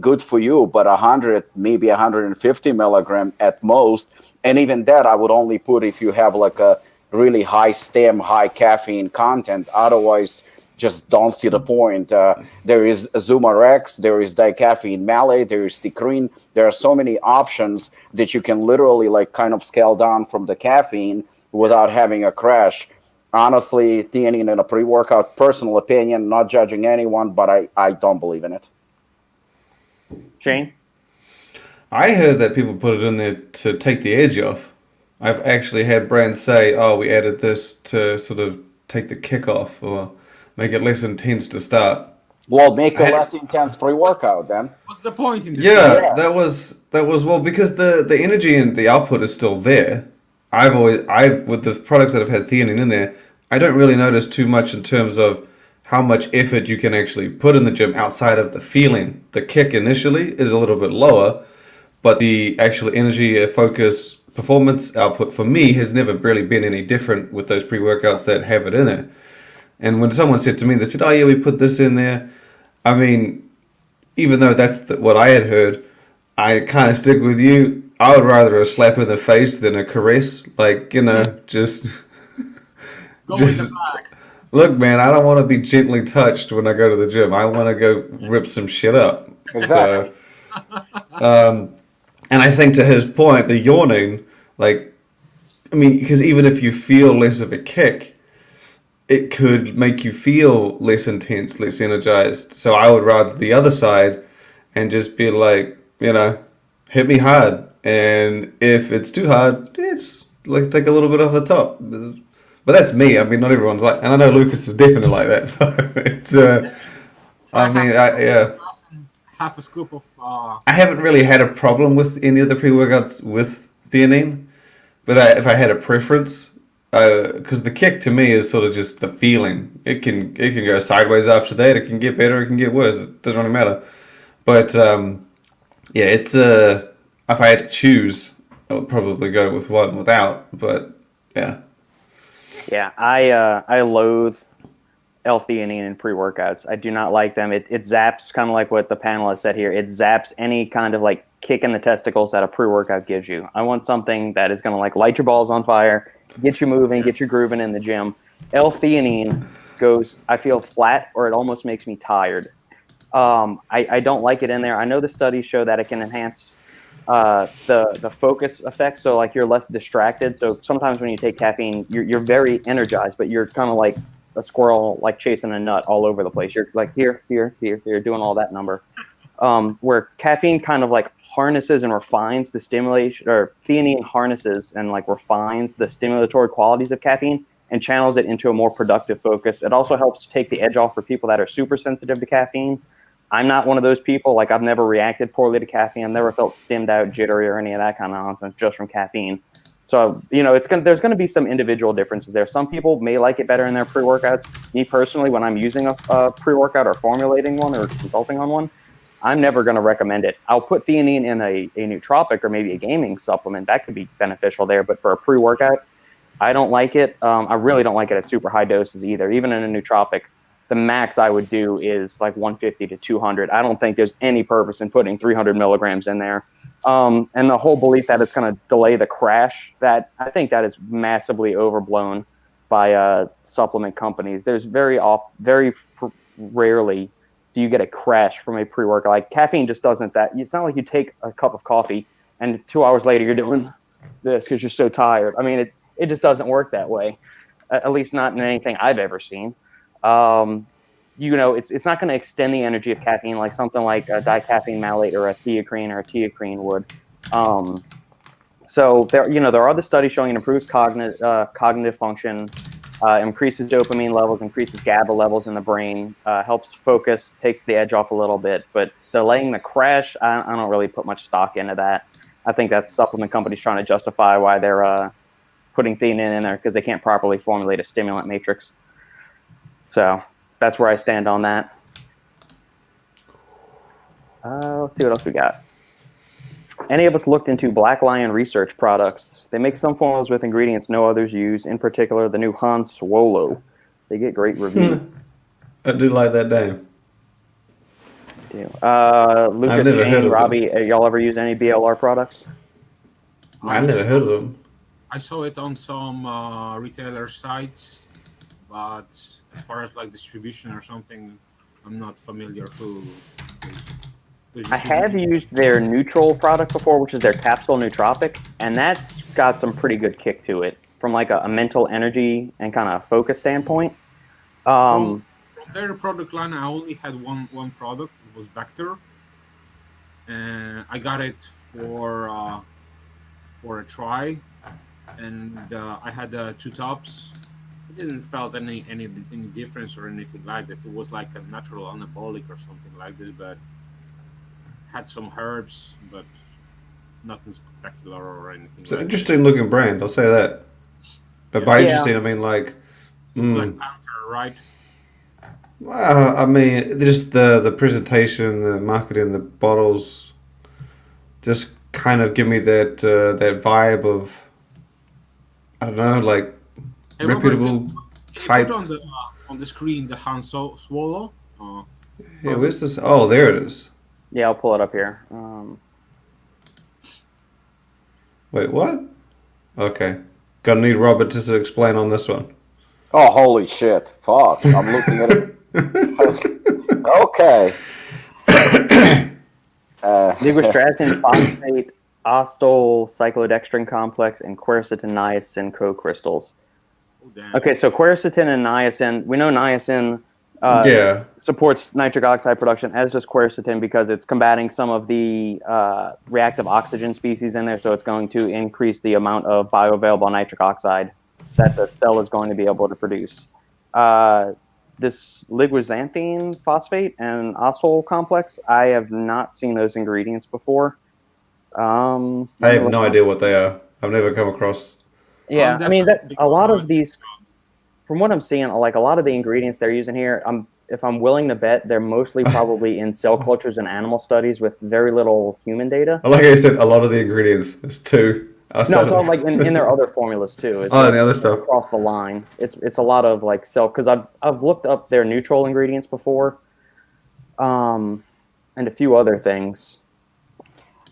good for you, but 100, maybe 150 milligram at most. And even that, I would only put if you have like a really high stem, high caffeine content. Otherwise, just don't see the point. There is Zuma Rex, there is dicaffeine malate, there is Ticrin. There are so many options that you can literally like kind of scale down from the caffeine without having a crash. Honestly, theanine in a pre-workout, personal opinion, not judging anyone, but I don't believe in it. Shane? I heard that people put it in there to take the edge off. I've actually had brands say, oh, we added this to sort of take the kick off or make it less intense to start. Well, make a less intense pre-workout then. What's the point in this? Yeah, that was well because the energy and the output is still there. I've with the products that have had theanine in there, I don't really notice too much in terms of how much effort you can actually put in the gym outside of the feeling. The kick initially is a little bit lower, but the actual energy, focus, performance output for me has never really been any different with those pre-workouts that have it in there. And when someone said to me, they said, oh yeah, we put this in there. I mean, even though that's what I had heard, I kind of stick with you. I would rather a slap in the face than a caress. Like, just... Go in the back. Look, man, I don't want to be gently touched when I go to the gym. I want to go rip some shit up. Exactly. So, and I think to his point, the yawning, because even if you feel less of a kick, it could make you feel less intense, less energized. So I would rather the other side and just be like, hit me hard. And if it's too hard, just take a little bit off the top. But that's me. I mean, not everyone's like, and I know Lukasz is definitely like that. So it's, half a scoop of. I haven't really had a problem with any of the pre-workouts with theanine, but if I had a preference, because the kick to me is sort of just the feeling. It can go sideways after that. It can get better. It can get worse. It doesn't really matter. But it's if I had to choose, I would probably go with one without. But yeah. Yeah, I loathe L-theanine in pre-workouts. I do not like them. It zaps, kind of like what the panelist said here. It zaps any kind of like kick in the testicles that a pre-workout gives you. I want something that is going to light your balls on fire, get you moving, get you grooving in the gym. L-theanine goes, I feel flat, or it almost makes me tired. I don't like it in there. I know the studies show that it can enhance the focus effect, so like you're less distracted. So sometimes when you take caffeine, you're very energized, but you're kind of like a squirrel like chasing a nut all over the place. You're like here, doing all that number. Where caffeine kind of like harnesses and refines the stimulation, or theanine harnesses and like refines the stimulatory qualities of caffeine and channels it into a more productive focus. It also helps take the edge off for people that are super sensitive to caffeine. I'm not one of those people. Like, I've never reacted poorly to caffeine. I've never felt stimmed out, jittery, or any of that kind of nonsense just from caffeine. So, there's going to be some individual differences there. Some people may like it better in their pre-workouts. Me personally, when I'm using a pre-workout or formulating one or consulting on one, I'm never going to recommend it. I'll put theanine in a nootropic or maybe a gaming supplement. That could be beneficial there. But for a pre-workout, I don't like it. I really don't like it at super high doses either. Even in a nootropic, the max I would do is like 150 to 200. I don't think there's any purpose in putting 300 milligrams in there. And the whole belief that it's going to delay the crash, that I think that is massively overblown by supplement companies. There's very rarely do you get a crash from a pre-workout. Like, caffeine just doesn't that. It's not like you take a cup of coffee and 2 hours later you're doing this because you're so tired. I mean, it just doesn't work that way, at least not in anything I've ever seen. It's not going to extend the energy of caffeine like something like a dicaffeine malate or a theacrine would. So there are the studies showing it improves cognitive function, increases dopamine levels, increases GABA levels in the brain, helps focus, takes the edge off a little bit. But delaying the crash, I don't really put much stock into that. I think that's supplement companies trying to justify why they're putting theanine in there, because they can't properly formulate a stimulant matrix. So that's where I stand on that. Let's see what else we got. Any of us looked into Black Lion Research products? They make some formulas with ingredients no others use, in particular the new Han Swolo. They get great reviews. I do like that name. Lukasz, Shane, Robbie, y'all ever use any BLR products? I've never heard of them. I saw it on some retailer sites, but as far as like distribution or something, I'm not familiar who. I have used their neutral product before, which is their capsule nootropic, and that's got some pretty good kick to it from like a mental energy and kind of focus standpoint. From their product line, I only had one product. It was Vector, and I got it for a try, and I had 2 tops. I didn't felt any difference or anything like that. It was like a natural anabolic or something like this, but had some herbs, but nothing spectacular or anything. It's an interesting looking brand, I'll say that. But by interesting, I mean like Black Panther, right? Well, I mean, just the presentation, the marketing, the bottles, just kind of give me that that vibe of, I don't know, like Hey, reputable type. Put on the screen the Han Swallow. Yeah, where's this? Oh, there it is. Yeah, I'll pull it up here. Wait, what? Okay, gonna need Robert just to explain on this one. Oh, holy shit! Fuck, I'm looking at it. Okay. Nigrostracin, phosphate, ostol, cyclodextrin complex, and quercetin, niacin co-crystals. Okay, so quercetin and niacin. We know niacin supports nitric oxide production, as does quercetin, because it's combating some of the reactive oxygen species in there. So it's going to increase the amount of bioavailable nitric oxide that the cell is going to be able to produce. This lignoxanthine phosphate and ostol complex, I have not seen those ingredients before. I have no idea what they are. I've never come across. Yeah, I mean, a lot of these, from what I'm seeing, like a lot of the ingredients they're using here, if I'm willing to bet, they're mostly probably in cell cultures and animal studies with very little human data. Like I said, a lot of the ingredients. There's 2. No, it's all like in their other formulas too. It's and the other stuff across the line. It's a lot of like cell, because I've looked up their neutral ingredients before, and a few other things.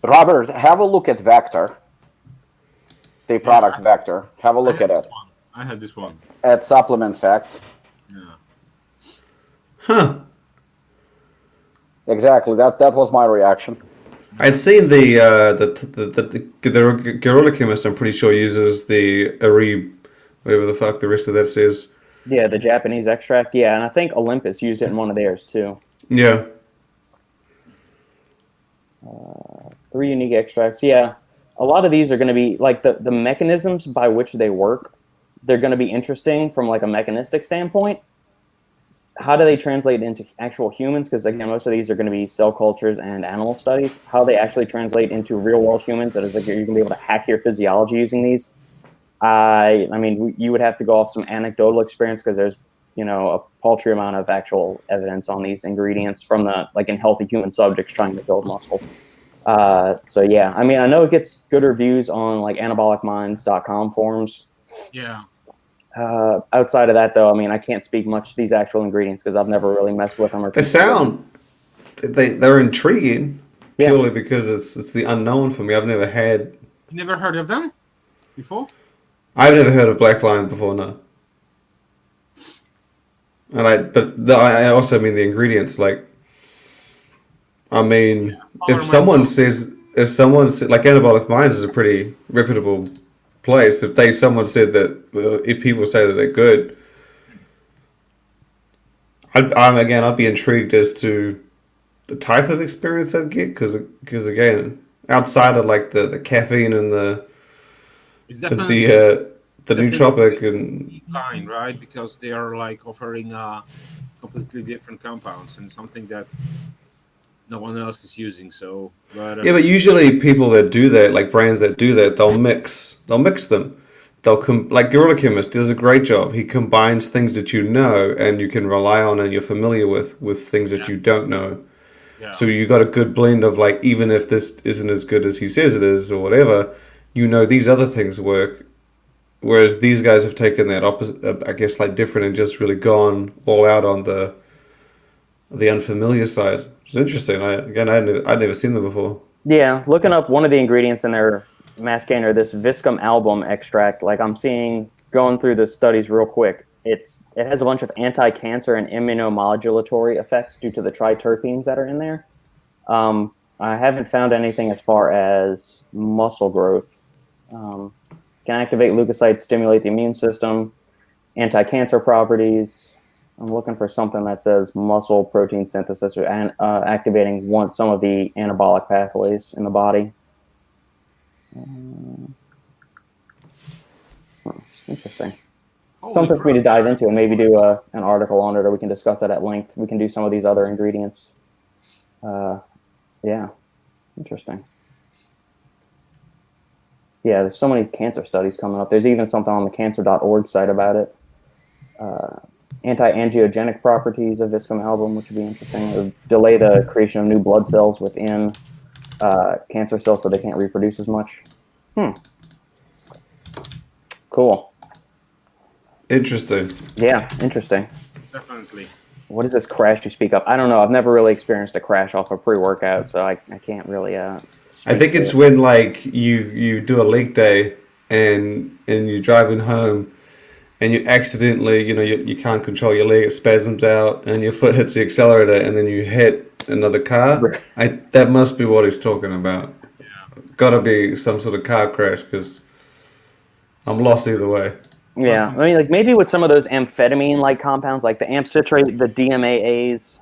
Robert, have a look at Vector. The product Vector. Have a look at it. I had this one. At Supplement Facts. Yeah. Huh. Exactly. That was my reaction. I'd seen the Gorilla Chemist. I'm pretty sure uses the Arib, whatever the fuck the rest of that says. Yeah, the Japanese extract. Yeah, and I think Olympus used it in one of theirs too. Yeah. 3 unique extracts. Yeah, a lot of these are going to be like the mechanisms by which they work. They're going to be interesting from like a mechanistic standpoint. How do they translate into actual humans? Because again, most of these are going to be cell cultures and animal studies. How they actually translate into real world humans, that is, like, you're going to be able to hack your physiology using these. I mean, you would have to go off some anecdotal experience because there's, a paltry amount of actual evidence on these ingredients from in healthy human subjects trying to build muscle. So yeah, I mean, I know it gets good reviews on like anabolicminds.com forums. Yeah. Outside of that, though, I mean, I can't speak much to these actual ingredients because I've never really messed with them. They're intriguing purely because it's the unknown for me. I've never had. You never heard of them before? I've never heard of Black Lion before, no. And I also mean the ingredients. Like, I mean, if someone says like Anabolic Minds is a pretty reputable place. If someone said that, if people say that they're good, I'd be intrigued as to the type of experience I'd get because again, outside of like the caffeine and the nootropic and line, right? Because they are like offering completely different compounds and something that no one else is using. So, but usually people that do that, like brands that do that, they'll mix them. Like Gorilla Chemist does a great job. He combines things that you know and you can rely on and you're familiar with things that you don't know. Yeah. So you got a good blend of like, even if this isn't as good as he says it is or whatever, these other things work. Whereas these guys have taken that opposite, I guess, like different and just really gone all out on the unfamiliar side. It's interesting. I'd never seen them before. Yeah, looking up one of the ingredients in their mass gainer, this Viscum album extract. Like I'm seeing, going through the studies real quick. It has a bunch of anti-cancer and immunomodulatory effects due to the triterpenes that are in there. I haven't found anything as far as muscle growth. Can activate leukocytes, stimulate the immune system, anti-cancer properties. I'm looking for something that says muscle protein synthesis or activating some of the anabolic pathways in the body. Interesting. Something for me to dive into and maybe do an article on it, or we can discuss it at length. We can do some of these other ingredients. Yeah, interesting. Yeah, there's so many cancer studies coming up. There's even something on the cancer.org site about it. Anti-angiogenic properties of Viscum album, which would be interesting. It would delay the creation of new blood cells within cancer cells so they can't reproduce as much. Cool. Interesting. Yeah, interesting. Definitely. What is this crash you speak of? I don't know. I've never really experienced a crash off a pre-workout, so I can't really... I think it's when like you do a leg day and you're driving home and you accidentally, you can't control your leg, it spasms out and your foot hits the accelerator and then you hit another car. That must be what he's talking about. Yeah. Gotta be some sort of car crash because I'm lost either way. Yeah, I mean, like maybe with some of those amphetamine-like compounds, like the amp citrate, the DMAAs,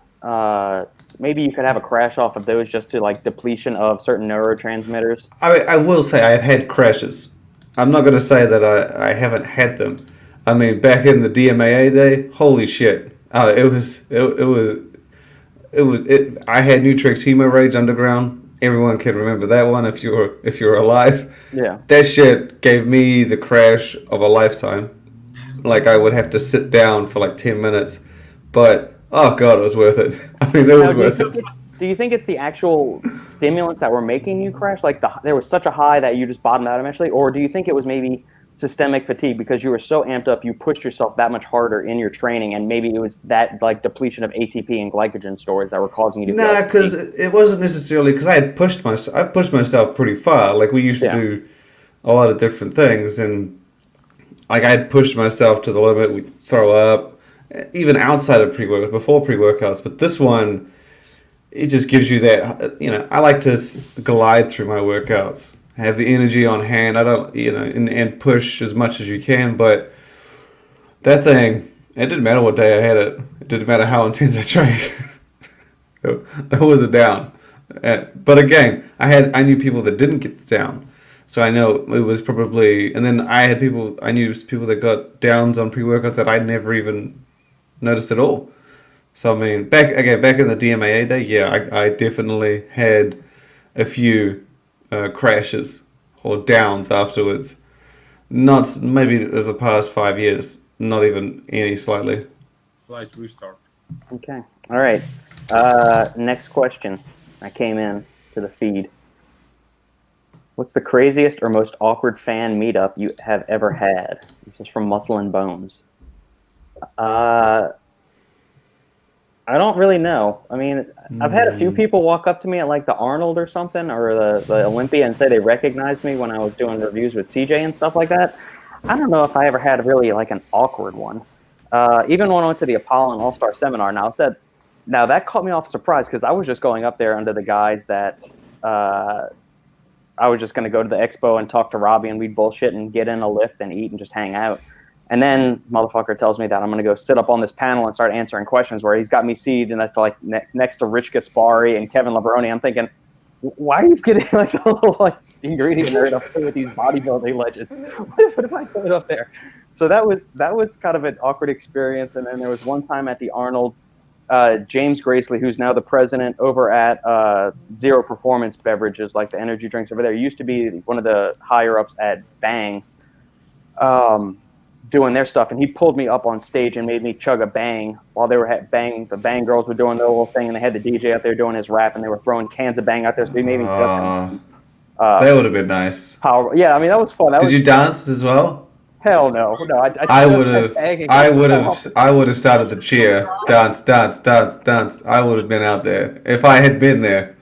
maybe you could have a crash off of those just to like depletion of certain neurotransmitters. I will say I have had crashes. I'm not going to say that I haven't had them. I mean, back in the DMAA day, holy shit! I had Nutrix Hemo Rage Underground. Everyone can remember that one if you're alive. Yeah. That shit gave me the crash of a lifetime. Like I would have to sit down for like 10 minutes, but oh god, it was worth it. I mean, it was worth it. Do you think it's the actual stimulants that were making you crash? Like there was such a high that you just bottomed out eventually, or do you think it was maybe systemic fatigue because you were so amped up, you pushed yourself that much harder in your training, and maybe it was that like depletion of ATP and glycogen stores that were causing you to? Nah, because it wasn't necessarily because I pushed myself pretty far. Like we used to do a lot of different things, and like I had pushed myself to the limit. We'd throw up, even outside of pre-workout, before pre-workouts. But this one, it just gives you that, I like to glide through my workouts, have the energy on hand. I don't, and push as much as you can. But that thing, it didn't matter what day I had it. It didn't matter how intense I trained. That was a down. But again, I knew people that didn't get the down. So I know it was probably, and then I knew people that got downs on pre-workouts that I never even noticed at all. So I mean, back in the DMAA day, yeah, I definitely had a few crashes or downs afterwards. Not maybe the past 5 years, not even any slightly. Slight restart. Okay. All right. Next question. I came in to the feed. What's the craziest or most awkward fan meetup you have ever had? This is from Muscle and Bones. I don't really know. I mean, I've had a few people walk up to me at like the Arnold or something, or the Olympia, and say they recognized me when I was doing reviews with CJ and stuff like that. I don't know if I ever had really like an awkward one. Even when I went to the Apollon All-Star Seminar, now that caught me off surprise because I was just going up there under the guise that I was just going to go to the expo and talk to Robbie, and we'd bullshit and get in a lift and eat and just hang out. And then motherfucker tells me that I'm going to go sit up on this panel and start answering questions where he's got me seated and that's like next to Rytkowski and Kevin Lebroni. I'm thinking, why are you getting like a little like ingredient nerd up there with these bodybuilding legends? What am I doing up there? So that was kind of an awkward experience. And then there was one time at the Arnold, James Gracely, who's now the president over at Zero Performance Beverages, like the energy drinks over there, used to be one of the higher ups at Bang. Doing their stuff, and he pulled me up on stage and made me chug a Bang while they were at Bang. The Bang girls were doing their little thing, and they had the DJ out there doing his rap, and they were throwing cans of Bang out there. So he made me chug. That would have been nice. Yeah, I mean that was fun. Did you dance as well? Hell no. I would have started the cheer. Dance. I would have been out there if I had been there.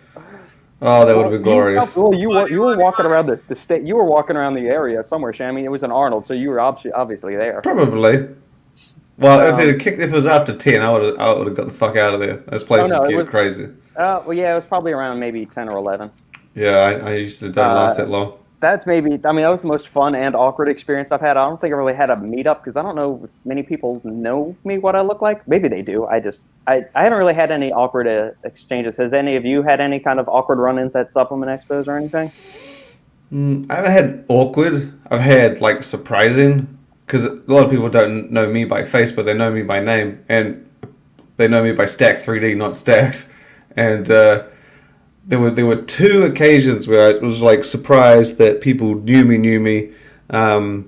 Oh, that would have been glorious. Well, you were walking around the state. You were walking around the area somewhere, Shane. I mean, it was in Arnold, so you were obviously there. Probably. Well, if it was after 10, I would have got the fuck out of there. Those places get crazy. Well, yeah, it was probably around maybe 10 or 11. Yeah, I used to don't last that long. That was the most fun and awkward experience I've had. I don't think I really had a meetup because I don't know if many people know me what I look like. Maybe they do. I haven't really had any awkward exchanges. Has any of you had any kind of awkward run-ins at supplement expos or anything? I haven't had awkward. I've had like surprising because a lot of people don't know me by face, but they know me by name, and they know me by Stacked 3D, not Stacked. And there were two occasions where I was like surprised that people knew me. There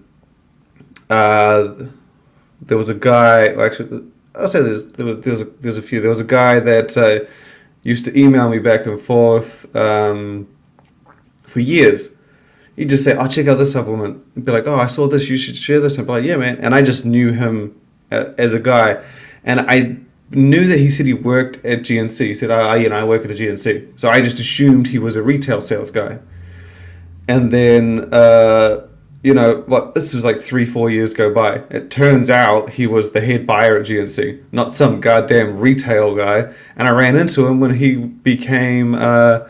was a guy. Actually, I'll say there's a few. There was a guy that used to email me back and forth for years. He'd just say, "Oh, check out this supplement." He'd be like, "Oh, I saw this. You should share this." I'd be like, "Yeah, man." And I just knew him as a guy, and I knew that he said he worked at GNC. He said, I work at a GNC. So I just assumed he was a retail sales guy. And then, this was like 3-4 years go by. It turns out he was the head buyer at GNC, not some goddamn retail guy. And I ran into him when he became, I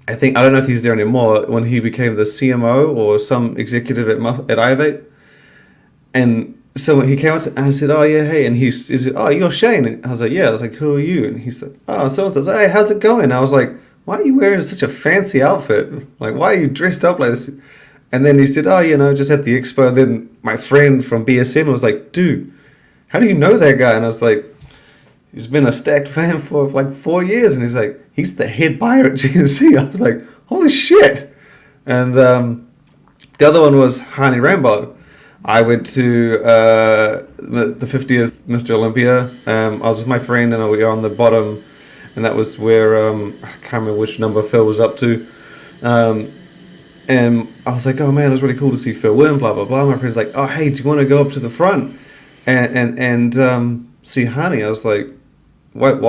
don't know if he's there anymore, when he became the CMO or some executive at Ivate. And so he came up to, I said, "Oh yeah, hey," and he said, "Oh, you're Shane." And I was like, "Yeah." I was like, "Who are you?" And he said, "Oh, so and so." "Hey, how's it going?" I was like, "Why are you wearing such a fancy outfit? Like, why are you dressed up like this?" And then he said, "Oh, just at the expo." And then my friend from BSN was like, "Dude, how do you know that guy?" And I was like, "He's been a Stacked fan for like 4 years." And he's like, "He's the head buyer at GNC." I was like, "Holy shit!" And the other one was Hani Rambod. I went to the 50th Mr. Olympia. I was with my friend, and we were on the bottom, and that was where I can't remember which number Phil was up to. And I was like, "Oh man, it was really cool to see Phil win." Blah blah blah. My friend's like, "Oh hey, do you want to go up to the front and see Hani?" I was like, "What?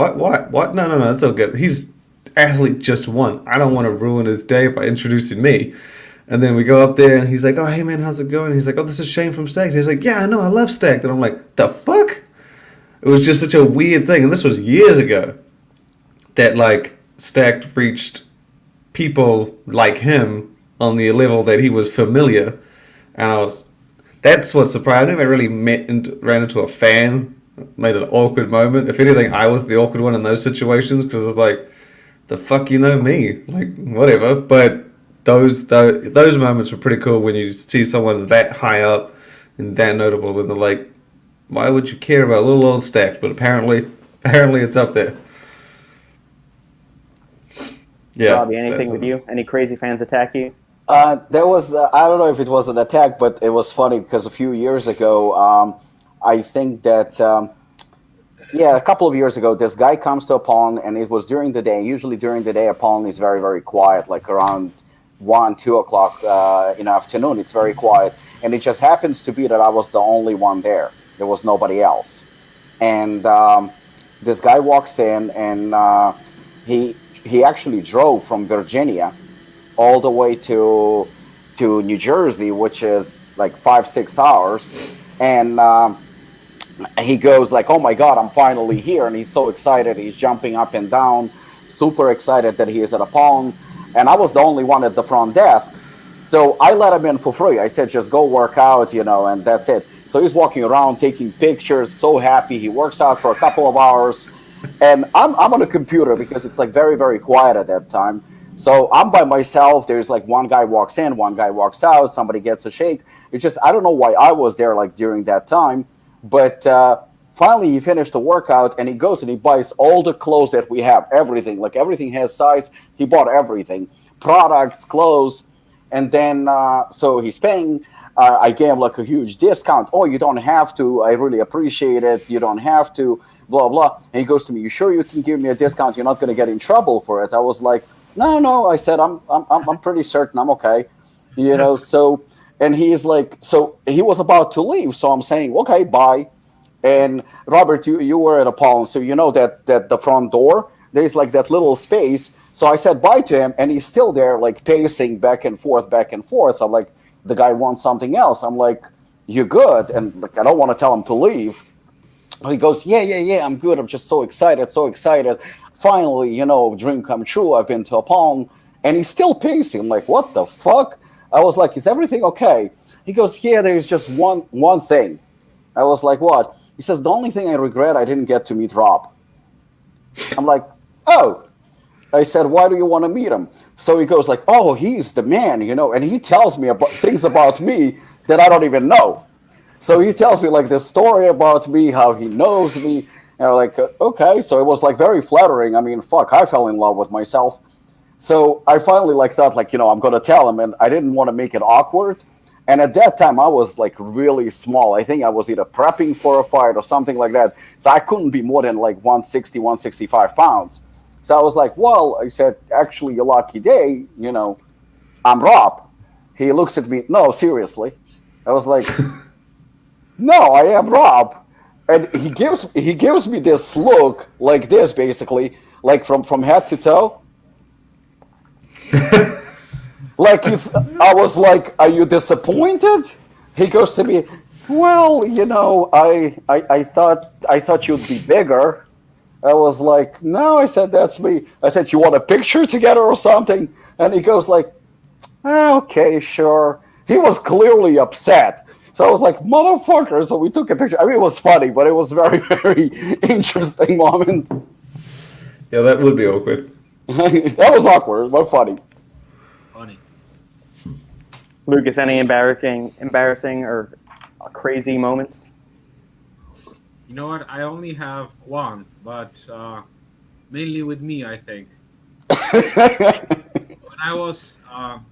No, it's all good. He's athlete just won. I don't want to ruin his day by introducing me." And then we go up there, and he's like, "Oh, hey, man, how's it going?" He's like, "Oh, this is Shane from Stacked." He's like, "Yeah, I know, I love Stacked." And I'm like, "The fuck?" It was just such a weird thing. And this was years ago. that like Stacked reached people like him on the level that he was familiar, and that's what surprised me. I really ran into a fan, made an awkward moment. If anything, I was the awkward one in those situations because I was like, the fuck you know me, like whatever. But those moments were pretty cool when you see someone that high up and that notable, and they're like, why would you care about little old Stacked? But apparently it's up there. Yeah. Robbie, anything with you? Any crazy fans attack you? There was, I don't know if it was an attack, but it was funny because a few years ago, I think that, a couple of years ago, this guy comes to Apollon, and it was during the day. Usually during the day, Apollon is very, very quiet, like around 1, 2 o'clock in the afternoon. It's very quiet. And it just happens to be that I was the only one there. There was nobody else. And this guy walks in, and he actually drove from Virginia all the way to New Jersey, which is like 5-6 hours. And he goes like, oh my God, I'm finally here. And he's so excited. He's jumping up and down, super excited that he is at Apollon. And I was the only one at the front desk. So I let him in for free. I said, just go work out, and that's it. So he's walking around taking pictures, so happy. He works out for a couple of hours. And I'm on a computer because it's like very, very quiet at that time. So I'm by myself. There's like one guy walks in, one guy walks out, somebody gets a shake. It's just, I don't know why I was there like during that time. But finally he finished the workout, and he goes and he buys all the clothes that we have, everything. Like everything has size. He bought everything, products, clothes. And then, so he's paying. I gave him like a huge discount. Oh, you don't have to. I really appreciate it. You don't have to. Blah, blah. And he goes to me, you sure you can give me a discount? You're not going to get in trouble for it. I was like, no. I said, I'm pretty certain I'm okay. So, and he's like, so he was about to leave. So I'm saying, okay, bye. And Robert, you were at Apollon. So you know that the front door, there's like that little space. So I said bye to him, and he's still there, like pacing back and forth. I'm like, the guy wants something else. I'm like, you good? And like, I don't want to tell him to leave. He goes, yeah, I'm good. I'm just so excited. Finally, dream come true. I've been to Apollon, and he's still pacing. I'm like, what the fuck? I was like, is everything okay? He goes, yeah, there's just one thing. I was like, what? He says, the only thing I regret, I didn't get to meet Rob. I'm like, oh. I said, why do you want to meet him? So he goes like, oh, he's the man, and he tells me about things about me that I don't even know. So he tells me like this story about me, how he knows me. And I'm like, okay. So it was like very flattering. I mean, fuck, I fell in love with myself. So I finally like thought like, I'm going to tell him, and I didn't want to make it awkward. And at that time I was like really small. I think I was either prepping for a fight or something like that. So I couldn't be more than like 160, 165 pounds. So I was like, well, I said, actually, a lucky day, I'm Rob. He looks at me, no, seriously. I was like, no, I am Rob. And he gives me this look like this, basically, like from head to toe. Like I was like, are you disappointed? He goes to me, well, I thought you'd be bigger. I was like, no, I said, that's me. I said, you want a picture together or something? And he goes like, okay, sure. He was clearly upset. So I was like, motherfucker. So we took a picture. I mean, it was funny, but it was very, very interesting moment. Yeah, that would be awkward. That was awkward, but funny. Funny. Lucas, any embarrassing or crazy moments? You know what? I only have one, but mainly with me, I think. When I was...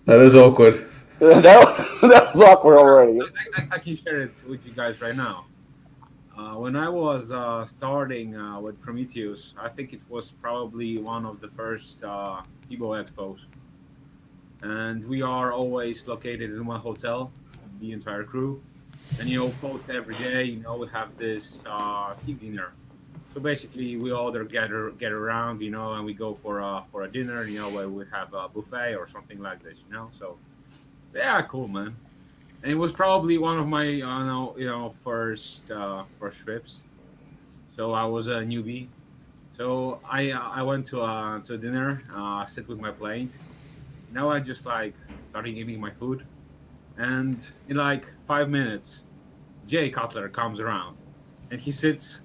that is awkward. that was awkward already. I can share it with you guys right now. When I was starting with Prometeus, I think it was probably one of the first PeakO2 expos. And we are always located in one hotel, the entire crew. And, post every day, we have this team dinner. So basically, we all get around, and we go for a dinner, where we have a buffet or something like this, So, yeah, cool, man. And it was probably one of my, first trips. So I was a newbie. So I went to dinner, sit with my plate. Now I just like started eating my food, and in like 5 minutes, Jay Cutler comes around, and he sits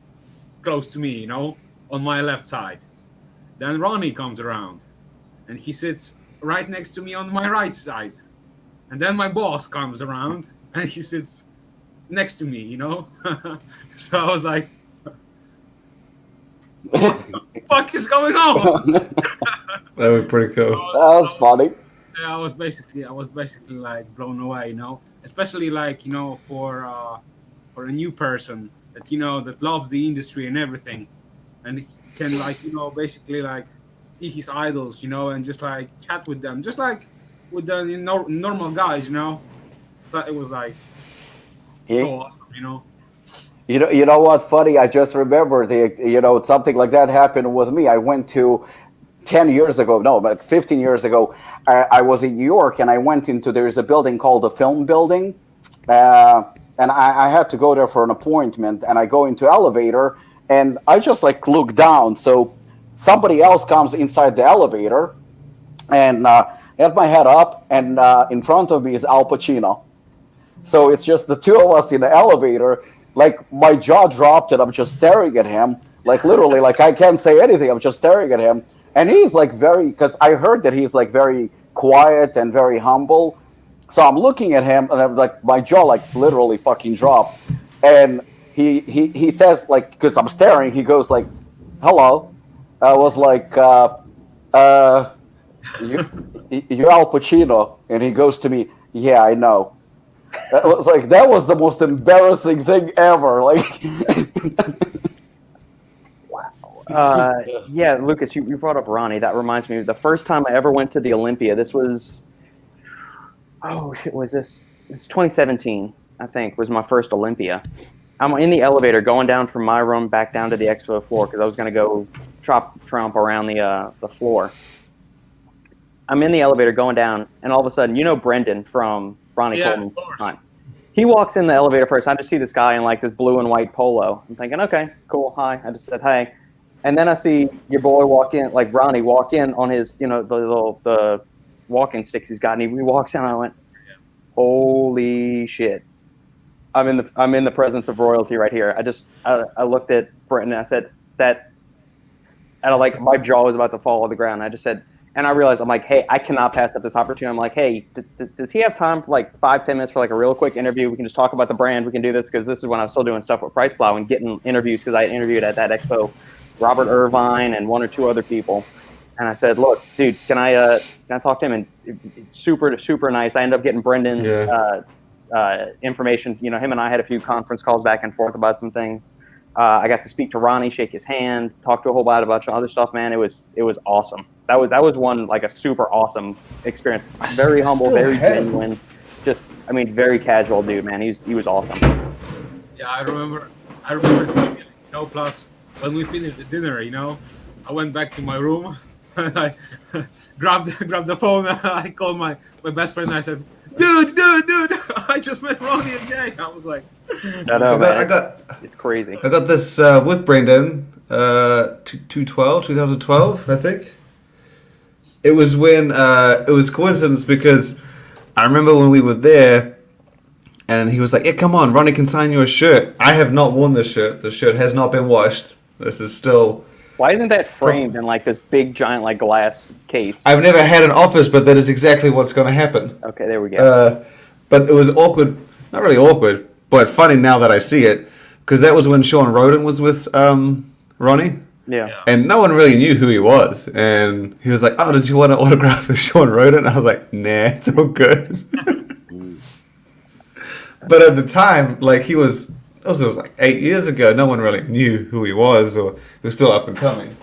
close to me, on my left side. Then Ronnie comes around, and he sits right next to me on my right side. And then my boss comes around, and he sits next to me, So I was like, what the fuck is going on? That would be pretty cool. That was funny. I was basically like blown away, especially like, for a new person that, that loves the industry and everything. And he can like, basically like see his idols, and just like chat with them, just like with the normal guys, It was like so awesome, You know what? Funny. I just remembered. Something like that happened with me. I went to 10 years ago. No, but 15 years ago. I was in New York, and I went into. There is a building called the Film Building, and I had to go there for an appointment. And I go into elevator, and I just like look down. So somebody else comes inside the elevator, and I have my head up, and in front of me is Al Pacino. So it's just the two of us in the elevator. Like my jaw dropped, and I'm just staring at him. Like literally, like I can't say anything. I'm just staring at him, and he's like because I heard that he's like very quiet and very humble. So I'm looking at him, and I'm like my jaw like literally fucking dropped. And he says like because I'm staring, he goes like, "Hello." I was like, "You're Al Pacino," and he goes to me, "Yeah, I know." That was the most embarrassing thing ever. Like, yeah, Lukasz, you brought up Ronnie. That reminds me of the first time I ever went to the Olympia. This was, was this? It's 2017, I think, was my first Olympia. I'm in the elevator going down from my room back down to the expo floor because I was going to go tromp around the floor. I'm in the elevator going down, and all of a sudden, Brendan from Ronnie Coleman's time. He walks in the elevator first. I just see this guy in like this blue and white polo. I'm thinking, okay, cool, hi. I just said hey, and then I see your boy walk in, like Ronnie walk in on his, the walking sticks he's got, and he walks in. And I went, holy shit! I'm in the presence of royalty right here. I looked at Brendan and I said that, and like my jaw was about to fall on the ground. I just said. And I realized, I'm like, hey, I cannot pass up this opportunity. I'm like, hey, does he have time for like 5-10 minutes for like a real quick interview? We can just talk about the brand. We can do this because this is when I was still doing stuff with Price Plow and getting interviews because I interviewed at that expo Robert Irvine and one or two other people. And I said, look, dude, can I talk to him? And it's super nice. I ended up getting Brendan's information. Him and I had a few conference calls back and forth about some things. I got to speak to Ronnie, shake his hand, talk to a whole lot about other stuff. Man, it was awesome. That was one like a super awesome experience. Very humble, very genuine. Just very casual dude, man. He was awesome. Yeah, I remember. Plus when we finished the dinner, I went back to my room and I grabbed the phone. I called my best friend. And I said, dude, I just met Ronnie and Jay. I was like, it's crazy. I got this with Brendan, 2012, I think. It was when it was coincidence because I remember when we were there, and he was like, "Yeah, come on, Ronnie can sign you a shirt." I have not worn this shirt. The shirt has not been washed. This is still. Why isn't that framed in like this big giant like glass case? I've never had an office, but that is exactly what's going to happen. Okay, there we go. But it was awkward. Not really awkward, but funny now that I see it, because that was when Sean Roden was with Ronnie. Yeah. And no one really knew who he was. And he was like, "Oh, did you want to autograph with Sean Roden?" I was like, "Nah, it's all good." But at the time, like it was like 8 years ago, no one really knew who he was, or he was still up and coming.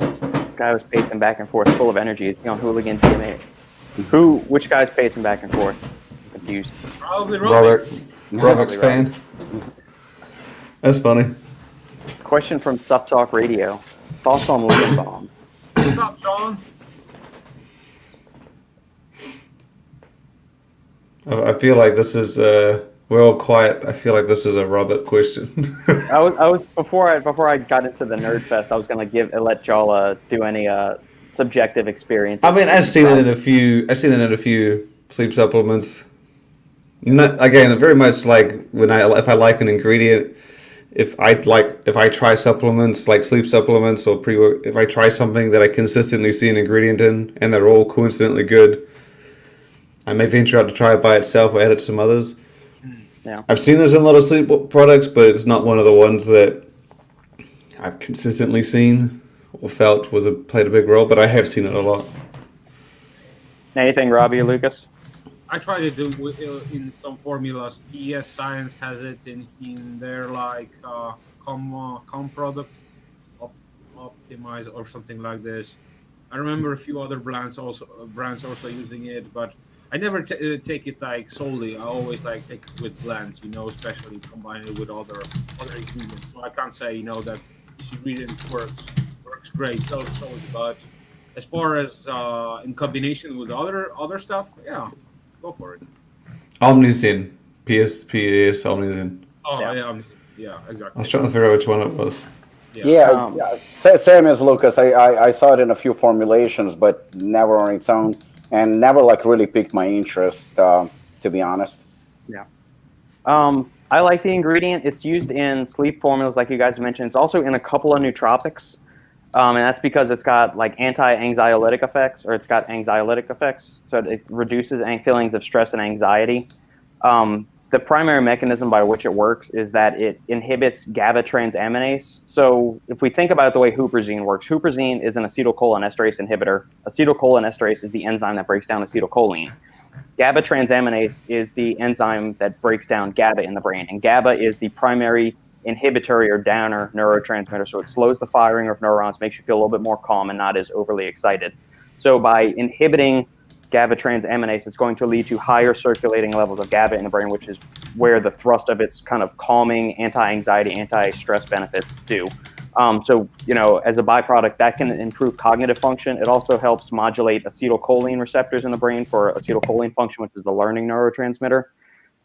This guy was pacing back and forth, full of energy. Is he on Hooligan DMA? Which guy's pacing back and forth? I'm confused. Probably Robert's fan. That's funny. Question from Stuff Talk Radio. Thoughts on Balm? What's up, Sean? I feel like this is We're all quiet. I feel like this is a Robert question. I was before I got into the nerd fest. I was gonna let y'all do any subjective experiences. I mean, I've seen it in a few. I've seen it in a few sleep supplements. Again, very much like if I like an ingredient, if I try supplements like sleep supplements or if I try something that I consistently see an ingredient in and they're all coincidentally good, I may venture out to try it by itself or add it to some others. Yeah. I've seen this in a lot of sleep products, but it's not one of the ones that I've consistently seen or felt played a big role. But I have seen it a lot. Anything, Robbie or Lucas? I try to do in some formulas. PS Science has it in their like com product optimize or something like this. I remember a few other brands also using it, but I never take it like solely. I always like take it with blends, especially combine it with other ingredients. So I can't say that this ingredient works great. So but as far as in combination with other stuff, yeah, go for it. Omnizen, PSPS Omnizen. Oh Yeah. yeah, exactly. I was trying to figure out which one it was. Yeah, same as Lucas. I saw it in a few formulations, but never on its own, and never like really piqued my interest, to be honest. Yeah. I like the ingredient. It's used in sleep formulas, like you guys mentioned. It's also in a couple of nootropics, and that's because it's got like anti-anxiolytic effects, or it's got anxiolytic effects. So it reduces feelings of stress and anxiety. The primary mechanism by which it works is that it inhibits GABA transaminase. So if we think about the way huperzine works, huperzine is an acetylcholinesterase inhibitor. Acetylcholinesterase is the enzyme that breaks down acetylcholine. GABA transaminase is the enzyme that breaks down GABA in the brain. And GABA is the primary inhibitory or downer neurotransmitter. So it slows the firing of neurons, makes you feel a little bit more calm and not as overly excited. So by inhibiting GABA transaminase, it's going to lead to higher circulating levels of GABA in the brain, which is where the thrust of its kind of calming, anti-anxiety, anti-stress benefits do. So, as a byproduct, that can improve cognitive function. It also helps modulate acetylcholine receptors in the brain for acetylcholine function, which is the learning neurotransmitter.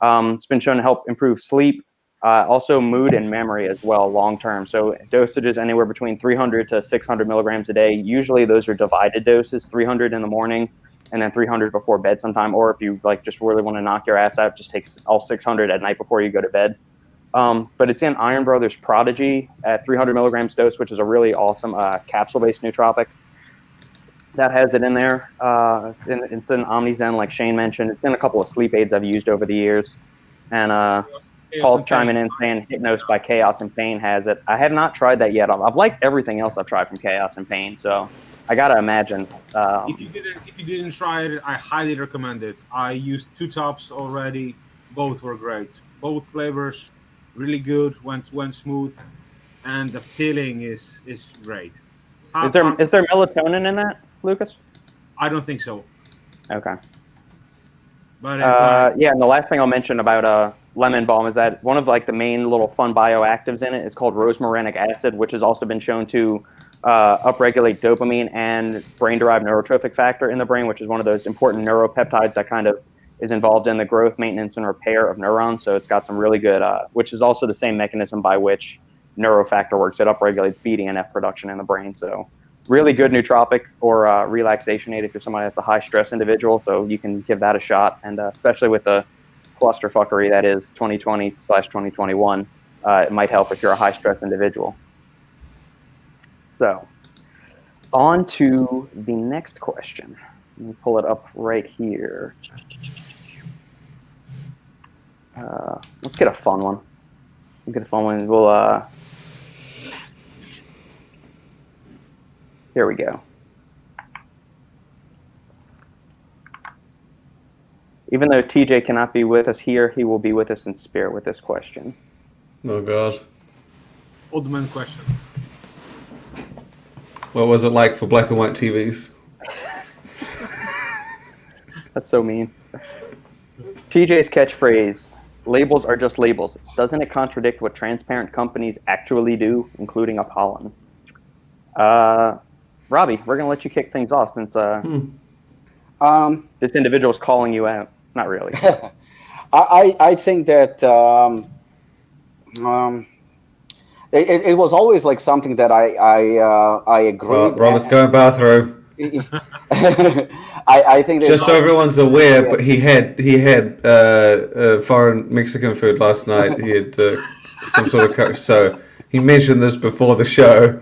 It's been shown to help improve sleep, also mood and memory as well, long-term. So dosages anywhere between 300 to 600 milligrams a day. Usually those are divided doses, 300 in the morning, and then 300 before bed sometime. Or if you just really want to knock your ass out, just take all 600 at night before you go to bed. But it's in Iron Brothers Prodigy at 300 milligrams dose, which is a really awesome capsule-based nootropic. That has it in there. It's in Omnizen, like Shane mentioned. It's in a couple of sleep aids I've used over the years. And Paul chiming in saying Hypnos by Chaos and Pain has it. I have not tried that yet. I've liked everything else I've tried from Chaos and Pain, so I gotta imagine. If you didn't try it, I highly recommend it. I used 2 tops already. Both were great. Both flavors really good. Went smooth, and the feeling is great. Is there melatonin in that, Lucas? I don't think so. Okay. But and the last thing I'll mention about lemon balm is that one of the main little fun bioactives in it is called rosmarinic acid, which has also been shown to upregulate dopamine and brain-derived neurotrophic factor in the brain, which is one of those important neuropeptides that kind of is involved in the growth, maintenance, and repair of neurons. So it's got some really good, which is also the same mechanism by which neurofactor works. It upregulates BDNF production in the brain. So really good nootropic or relaxation aid if you're somebody that's a high-stress individual. So you can give that a shot. And especially with the clusterfuckery that is 2020/2021, it might help if you're a high-stress individual. So on to the next question. Let me pull it up right here. Let's get a fun one. Here we go. Even though TJ cannot be with us here, he will be with us in spirit with this question. Oh, God. Old man question. What was it like for black and white TVs? That's so mean. TJ's catchphrase, labels are just labels. Doesn't it contradict what transparent companies actually do, including Apollon? Robbie, we're going to let you kick things off since this individual is calling you out. Not really. I think that it was always like something that I agreed. Robert's going bathroom. I think that Just so everyone's aware, but he had foreign Mexican food last night. He had some sort of so he mentioned this before the show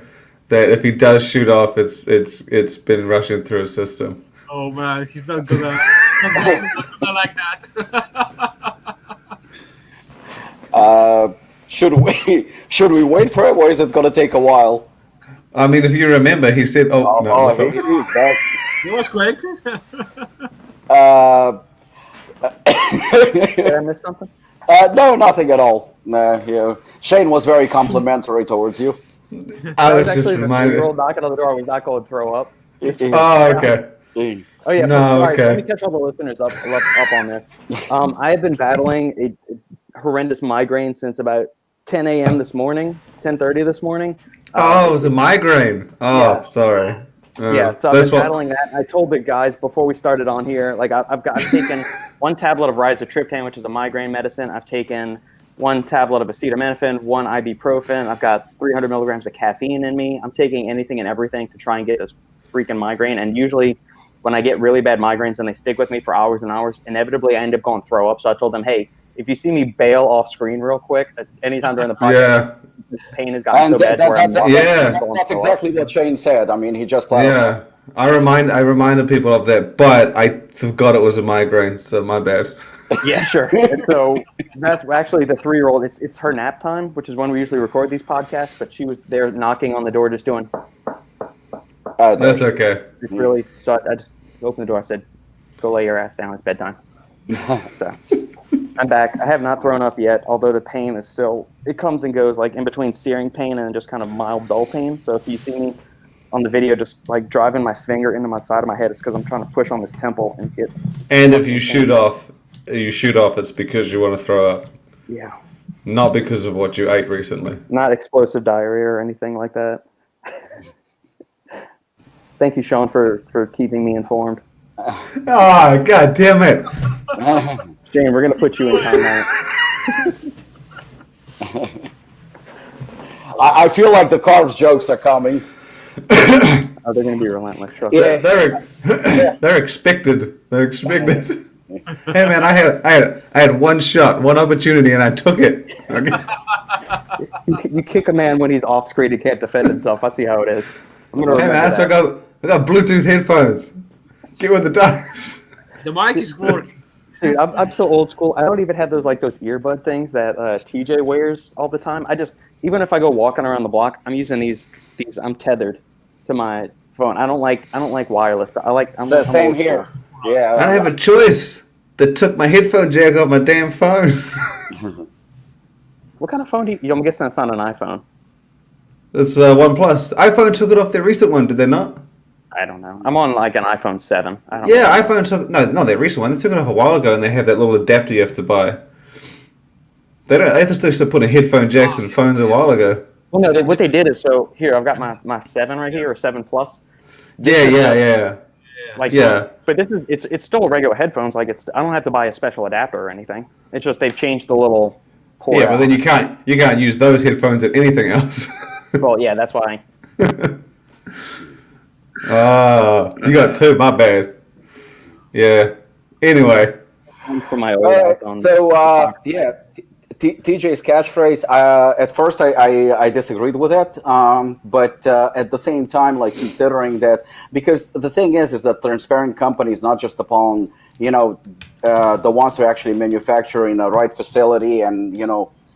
that if he does shoot off, it's been rushing through his system. Oh man, he's not gonna like that. Should we wait for it, or is it gonna take a while? I mean, if you remember, he said, He's back. It was quick. Did I miss something? No, nothing at all. Shane was very complimentary towards you. I was actually just the reminded. 3-year-old knocking on the door. I was not going to throw up. Oh, okay. Oh yeah. No, all right, okay. so let me catch all the listeners up on this. I have been battling a horrendous migraine since about 10 a.m. this morning, 10:30 this morning. Oh, it was a migraine. Oh, Yeah. sorry. Yeah, so I've been battling that. I told the guys before we started on here, like I've taken one tablet of rizatriptan, which is a migraine medicine. I've taken one tablet of acetaminophen, one ibuprofen. I've got 300 milligrams of caffeine in me. I'm taking anything and everything to try and get this freaking migraine. And usually when I get really bad migraines and they stick with me for hours and hours, inevitably I end up going throw up. So I told them, hey, if you see me bail off screen real quick, anytime during the podcast, this pain has gotten so bad. That's exactly what Shane said. I mean, he just clarified. Yeah, I reminded people of that, but I forgot it was a migraine, so my bad. Yeah, sure. And so that's actually the 3-year-old. It's her nap time, which is when we usually record these podcasts. But she was there knocking on the door, just doing. That's okay. It's really. So I just opened the door. I said, "Go lay your ass down. It's bedtime." So I'm back. I have not thrown up yet, although the pain is still. It comes and goes, like in between searing pain and just kind of mild dull pain. So if you see me on the video just like driving my finger into my side of my head, it's because I'm trying to push on this temple and get. And if you shoot off, it's because you want to throw up. Yeah. Not because of what you ate recently. Not explosive diarrhea or anything like that. Thank you, Sean, for keeping me informed. Oh, God damn it. Shane, we're going to put you in timeout. I feel like the carbs jokes are coming. Oh, they're going to be relentless. Trust me. They're expected. They're expected. Hey man, I had one shot, one opportunity, and I took it. Okay. You kick a man when he's off screen, he can't defend himself. I see how it is. I'm gonna Hey man, so I got Bluetooth headphones. Get with the times. The mic is working. Dude, I'm so old school. I don't even have those earbud things that TJ wears all the time. Even if I go walking around the block, I'm using these. I'm tethered to my phone. I don't like wireless. I'm the same here. Yeah, I don't have a choice. They took my headphone jack off my damn phone. What kind of phone do you? I'm guessing that's not an iPhone. It's OnePlus. iPhone took it off their recent one, did they not? I don't know. I'm on like an iPhone 7. iPhone took not their recent one. They took it off a while ago, and they have that little adapter you have to buy. They don't. They just used to put in headphone jacks in phones a while ago. Well, no. What they did is here. I've got my 7 right here, or 7 Plus. Yeah. But this is it's still regular headphones. Like I don't have to buy a special adapter or anything. It's just they've changed the little port. Yeah, but then you can't use those headphones at anything else. Well, yeah, that's why. You got 2. My bad. Yeah. Anyway. For my old TJ's catchphrase. At first, I disagreed with it, but at the same time, like considering that, because the thing is that transparent companies, not just Apollon, the ones who are actually manufacturing a right facility and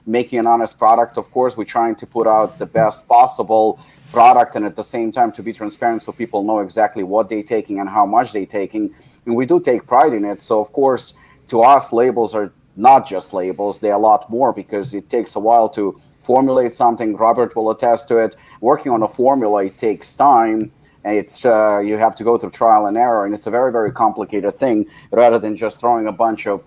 making an honest product. Of course, we're trying to put out the best possible product, and at the same time to be transparent so people know exactly what they're taking and how much they're taking. And we do take pride in it. So of course, to us, labels are not just labels. They're a lot more, because it takes a while to formulate something. Robert will attest to it. Working on a formula, it takes time. And it's you have to go through trial and error, and it's a very, very complicated thing, rather than just throwing a bunch of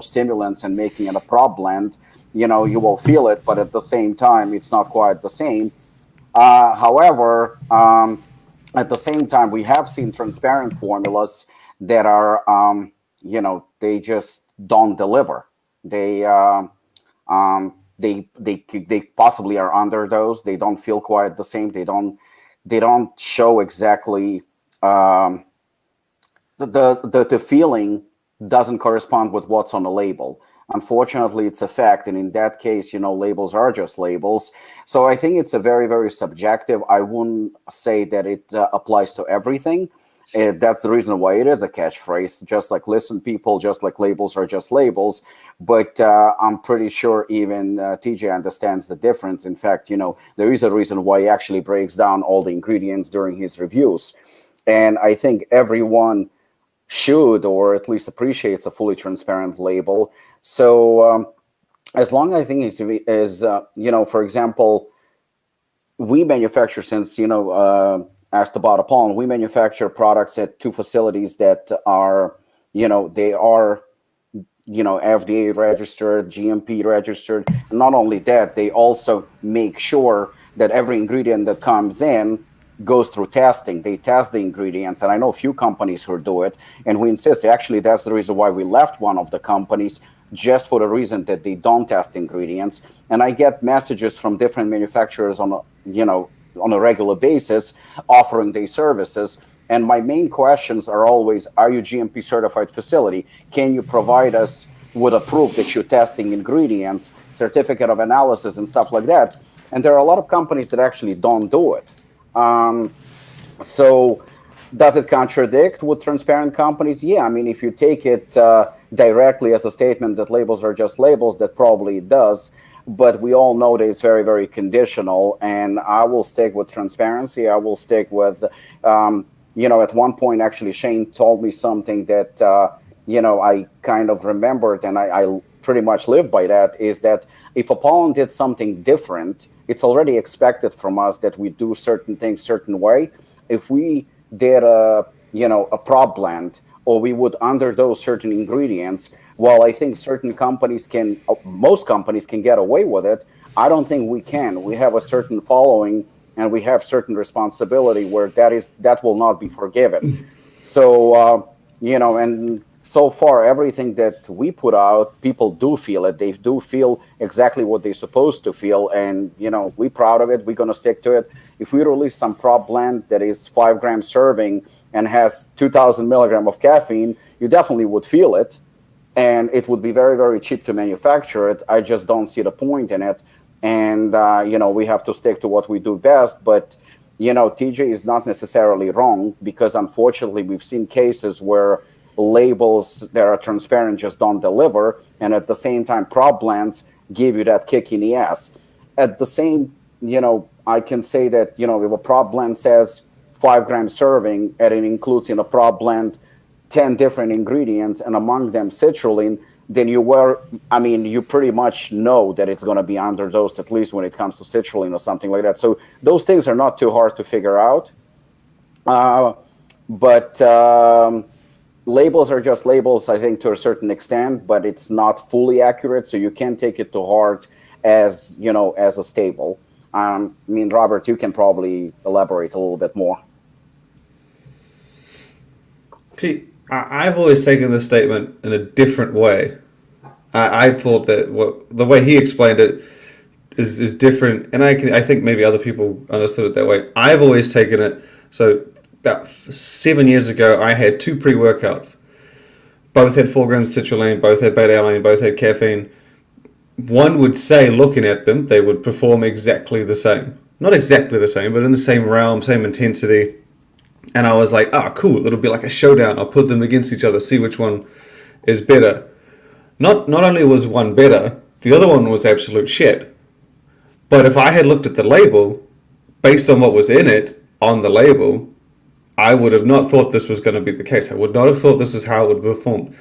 stimulants and making it a prop blend. You will feel it, but at the same time, it's not quite the same. However, at the same time, we have seen transparent formulas that are they just don't deliver. They possibly are underdosed. They don't feel quite the same. They don't show exactly the feeling doesn't correspond with what's on the label. Unfortunately, it's a fact, and in that case, labels are just labels. So I think it's a very, very subjective. I wouldn't say that it applies to everything. That's the reason why it is a catchphrase. Just like listen, people, just like labels are just labels. But I'm pretty sure even TJ understands the difference. In fact, there is a reason why he actually breaks down all the ingredients during his reviews. And I think everyone should, or at least appreciates, a fully transparent label. So as long as I think is for example, we manufacture, since asked about Apollon, we manufacture products at 2 facilities that are they are FDA registered, GMP registered. And not only that, they also make sure that every ingredient that comes in goes through testing. They test the ingredients, and I know a few companies who do it, and we insist. Actually, that's the reason why we left one of the companies, just for the reason that they don't test ingredients. And I get messages from different manufacturers on a regular basis offering their services. And my main questions are always, are you GMP certified facility? Can you provide us with a proof that you're testing ingredients, certificate of analysis, and stuff like that? And there are a lot of companies that actually don't do it. So does it contradict with transparent companies? Yeah, I mean, if you take it directly as a statement that labels are just labels, that probably does. But we all know that it's very, very conditional, and I will stick with transparency. I will stick with, at one point, actually, Shane told me something that, I kind of remembered, and I pretty much live by that, is that if Apollon did something different, it's already expected from us that we do certain things certain way. If we did a prop blend, or we would underdose certain ingredients, while I think most companies can get away with it, I don't think we can. We have a certain following, and we have certain responsibility where that will not be forgiven. So, and so far, everything that we put out, people do feel it. They do feel exactly what they're supposed to feel. And, we're proud of it. We're going to stick to it. If we release some prop blend that is 5 gram serving and has 2,000 milligram of caffeine, you definitely would feel it. And it would be very, very cheap to manufacture it. I just don't see the point in it. And, we have to stick to what we do best. But, TJ is not necessarily wrong, because unfortunately we've seen cases where labels that are transparent just don't deliver, and at the same time prop blends give you that kick in the ass. At the same, I can say that if a prop blend says 5 gram serving, and it includes in a prop blend 10 different ingredients, and among them citrulline, then you pretty much know that it's going to be underdosed, at least when it comes to citrulline or something like that. So those things are not too hard to figure out. But labels are just labels, I think, to a certain extent, but it's not fully accurate, so you can't take it to heart as a staple. Robert, you can probably elaborate a little bit more. See, I've always taken this statement in a different way. I thought that the way he explained it is different, and I think maybe other people understood it that way. I've always taken it, so about 7 years ago, I had 2 pre-workouts. Both had 4 grams of citrulline, both had beta-alanine, both had caffeine. One would say, looking at them, they would perform exactly the same. Not exactly the same, but in the same realm, same intensity. And I was like, cool, it'll be like a showdown. I'll put them against each other, see which one is better. Not only was one better, the other one was absolute shit. But if I had looked at the label, based on what was in it, on the label, I would have not thought this was going to be the case. I would not have thought this is how it would perform.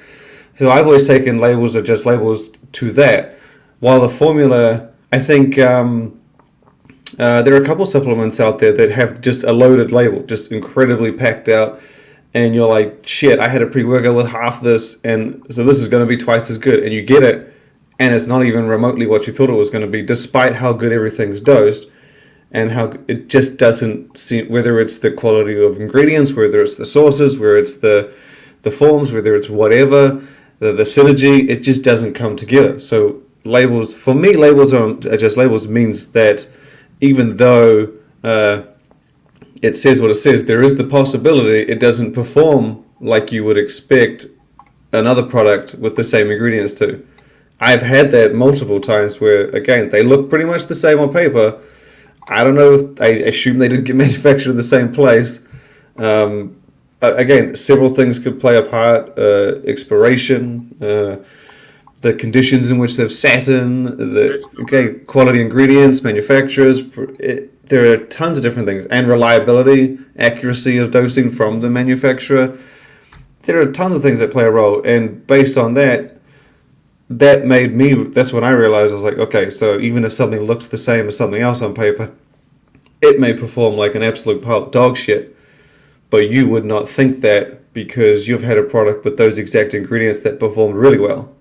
So I've always taken labels are just labels to that. While the formula, I think there are a couple supplements out there that have just a loaded label, just incredibly packed out. And you're like, shit, I had a pre-workout with half this, and so this is going to be twice as good. And you get it, and it's not even remotely what you thought it was going to be, despite how good everything's dosed. And how it just doesn't seem, whether it's the quality of ingredients, whether it's the sources, whether it's the the forms, whether it's whatever, the synergy, it just doesn't come together. So labels, for me, labels are just labels means that even though it says what it says, there is the possibility it doesn't perform like you would expect another product with the same ingredients to. I've had that multiple times where, again, they look pretty much the same on paper. I don't know if I assume they didn't get manufactured in the same place. Again, several things could play a part. Expiration, the conditions in which they've sat in, quality ingredients, manufacturers. There are tons of different things. And reliability, accuracy of dosing from the manufacturer. There are tons of things that play a role. And based on that made me, that's when I realized, I was like, okay, so even if something looks the same as something else on paper, it may perform like an absolute pile of dog shit, but you would not think that because you've had a product with those exact ingredients that performed really well.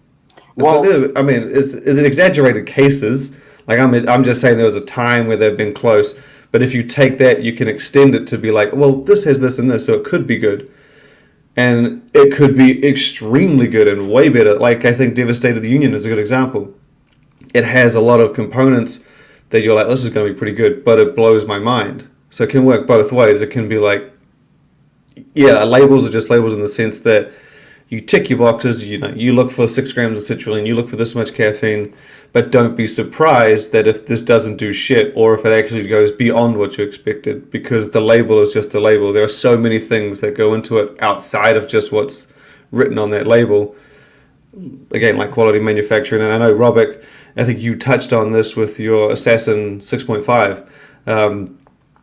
Well, so I mean, it's in exaggerated cases. Like, I'm just saying there was a time where they've been close, but if you take that, you can extend it to be like, well, this has this and this, so it could be good. And it could be extremely good and way better. Like, I think Devastated the Union is a good example. It has a lot of components that you're like, this is going to be pretty good, but it blows my mind. So it can work both ways. It can be like, yeah, labels are just labels in the sense that you tick your boxes, you know, you look for 6 grams of citrulline, you look for this much caffeine, but don't be surprised that if this doesn't do shit or if it actually goes beyond what you expected, because the label is just a label. There are so many things that go into it outside of just what's written on that label. Again, like quality manufacturing, and I know, Robic, I think you touched on this with your Assassin 6.5.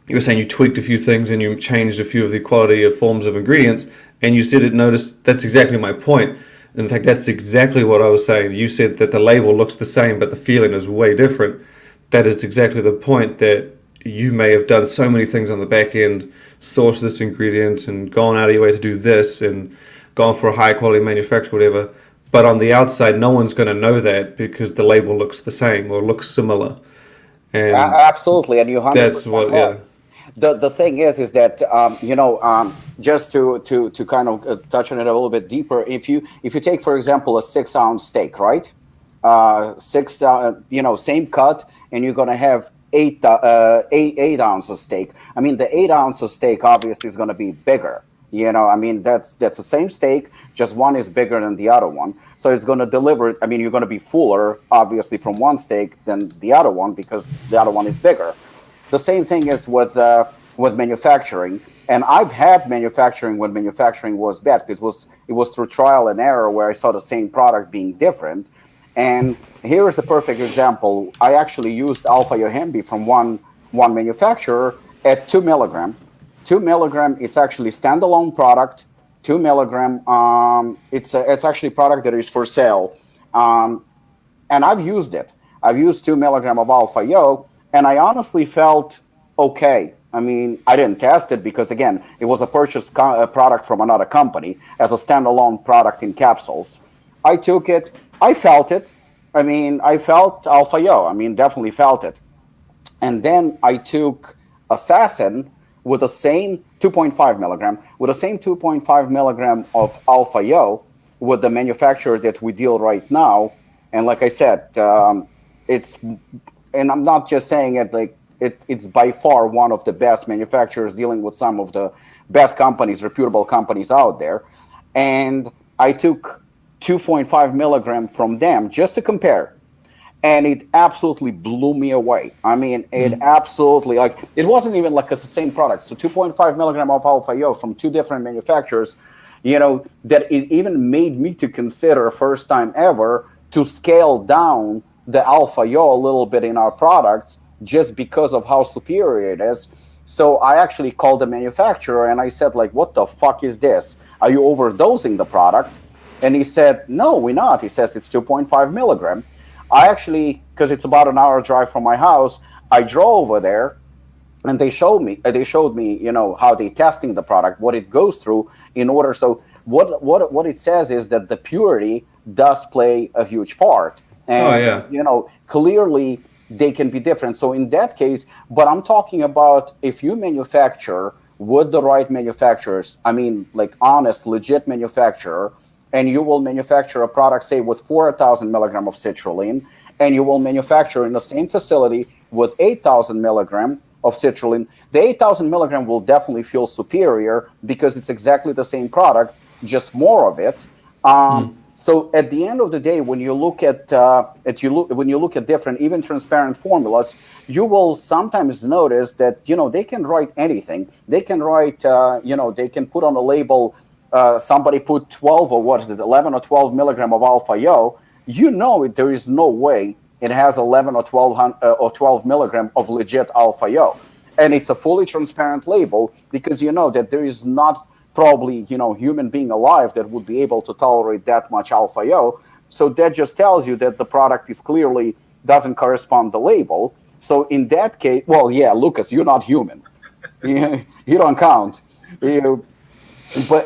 You were saying you tweaked a few things and you changed a few of the quality of forms of ingredients, and you said it noticed. That's exactly my point. In fact, that's exactly what I was saying. You said that the label looks the same, but the feeling is way different. That is exactly the point, that you may have done so many things on the back end, sourced this ingredient and gone out of your way to do this and gone for a high quality manufacturer, whatever. But on the outside, no one's going to know that because the label looks the same or looks similar. And absolutely, and you 100%. That's what, yeah. The thing is that just to kind of touch on it a little bit deeper, if you take, for example, a 6-ounce steak, right? Same cut, and you're gonna have 8 ounces steak. I mean, the 8 ounces steak obviously is gonna be bigger. I mean, that's the same steak, just one is bigger than the other one. So it's going to deliver, I mean, you're going to be fuller, obviously, from one steak than the other one because the other one is bigger. The same thing is with manufacturing. And I've had manufacturing when manufacturing was bad, because it was through trial and error where I saw the same product being different. And here is a perfect example. I actually used Alpha Yohimbe from one manufacturer at 2 milligram. 2 milligram, it's actually standalone product. 2 milligram, it's actually a product that is for sale. And I've used it. I've used 2 milligram of Alpha Yo, and I honestly felt okay. I mean, I didn't test it because, again, it was a purchased product from another company as a standalone product in capsules. I took it. I felt it. I mean, I felt Alpha Yo. I mean, definitely felt it. And then I took Assassin with the same 2.5 milligram, with the same 2.5 milligram of Alpha Yo with the manufacturer that we deal right now. And like I said, and I'm not just saying it, like it's by far one of the best manufacturers dealing with some of the best companies, reputable companies out there. And I took 2.5 milligram from them just to compare. And it absolutely blew me away. I mean, it absolutely, like, it wasn't even like it's the same product. So 2.5 milligram of Alpha Yo from 2 different manufacturers, that it even made me to consider, first time ever, to scale down the Alpha Yo a little bit in our products just because of how superior it is. So I actually called the manufacturer and I said, like, what the fuck is this? Are you overdosing the product? And he said, no, we're not. He says it's 2.5 milligram. I actually, because it's about an hour drive from my house, I drove over there, and they showed me, how they testing the product, what it goes through in order. So what it says is that the purity does play a huge part, and clearly they can be different. So in that case, but I'm talking about if you manufacture with the right manufacturers, I mean, like honest, legit manufacturer, and you will manufacture a product, say, with 4,000 milligram of citrulline, and you will manufacture in the same facility with 8,000 milligram of citrulline, the 8,000 milligram will definitely feel superior because it's exactly the same product, just more of it. So at the end of the day, when you look at different, even transparent formulas, you will sometimes notice that they can write anything. They can write they can put on a label. Somebody put 12 or 11 or 12 milligram of alpha yo. There is no way it has 11 or 12 milligram of legit alpha yo, and it's a fully transparent label because that there is not probably human being alive that would be able to tolerate that much alpha yo. So that just tells you that the product is clearly doesn't correspond to the label. So in that case, well, yeah, Lukasz, you're not human. You don't count. But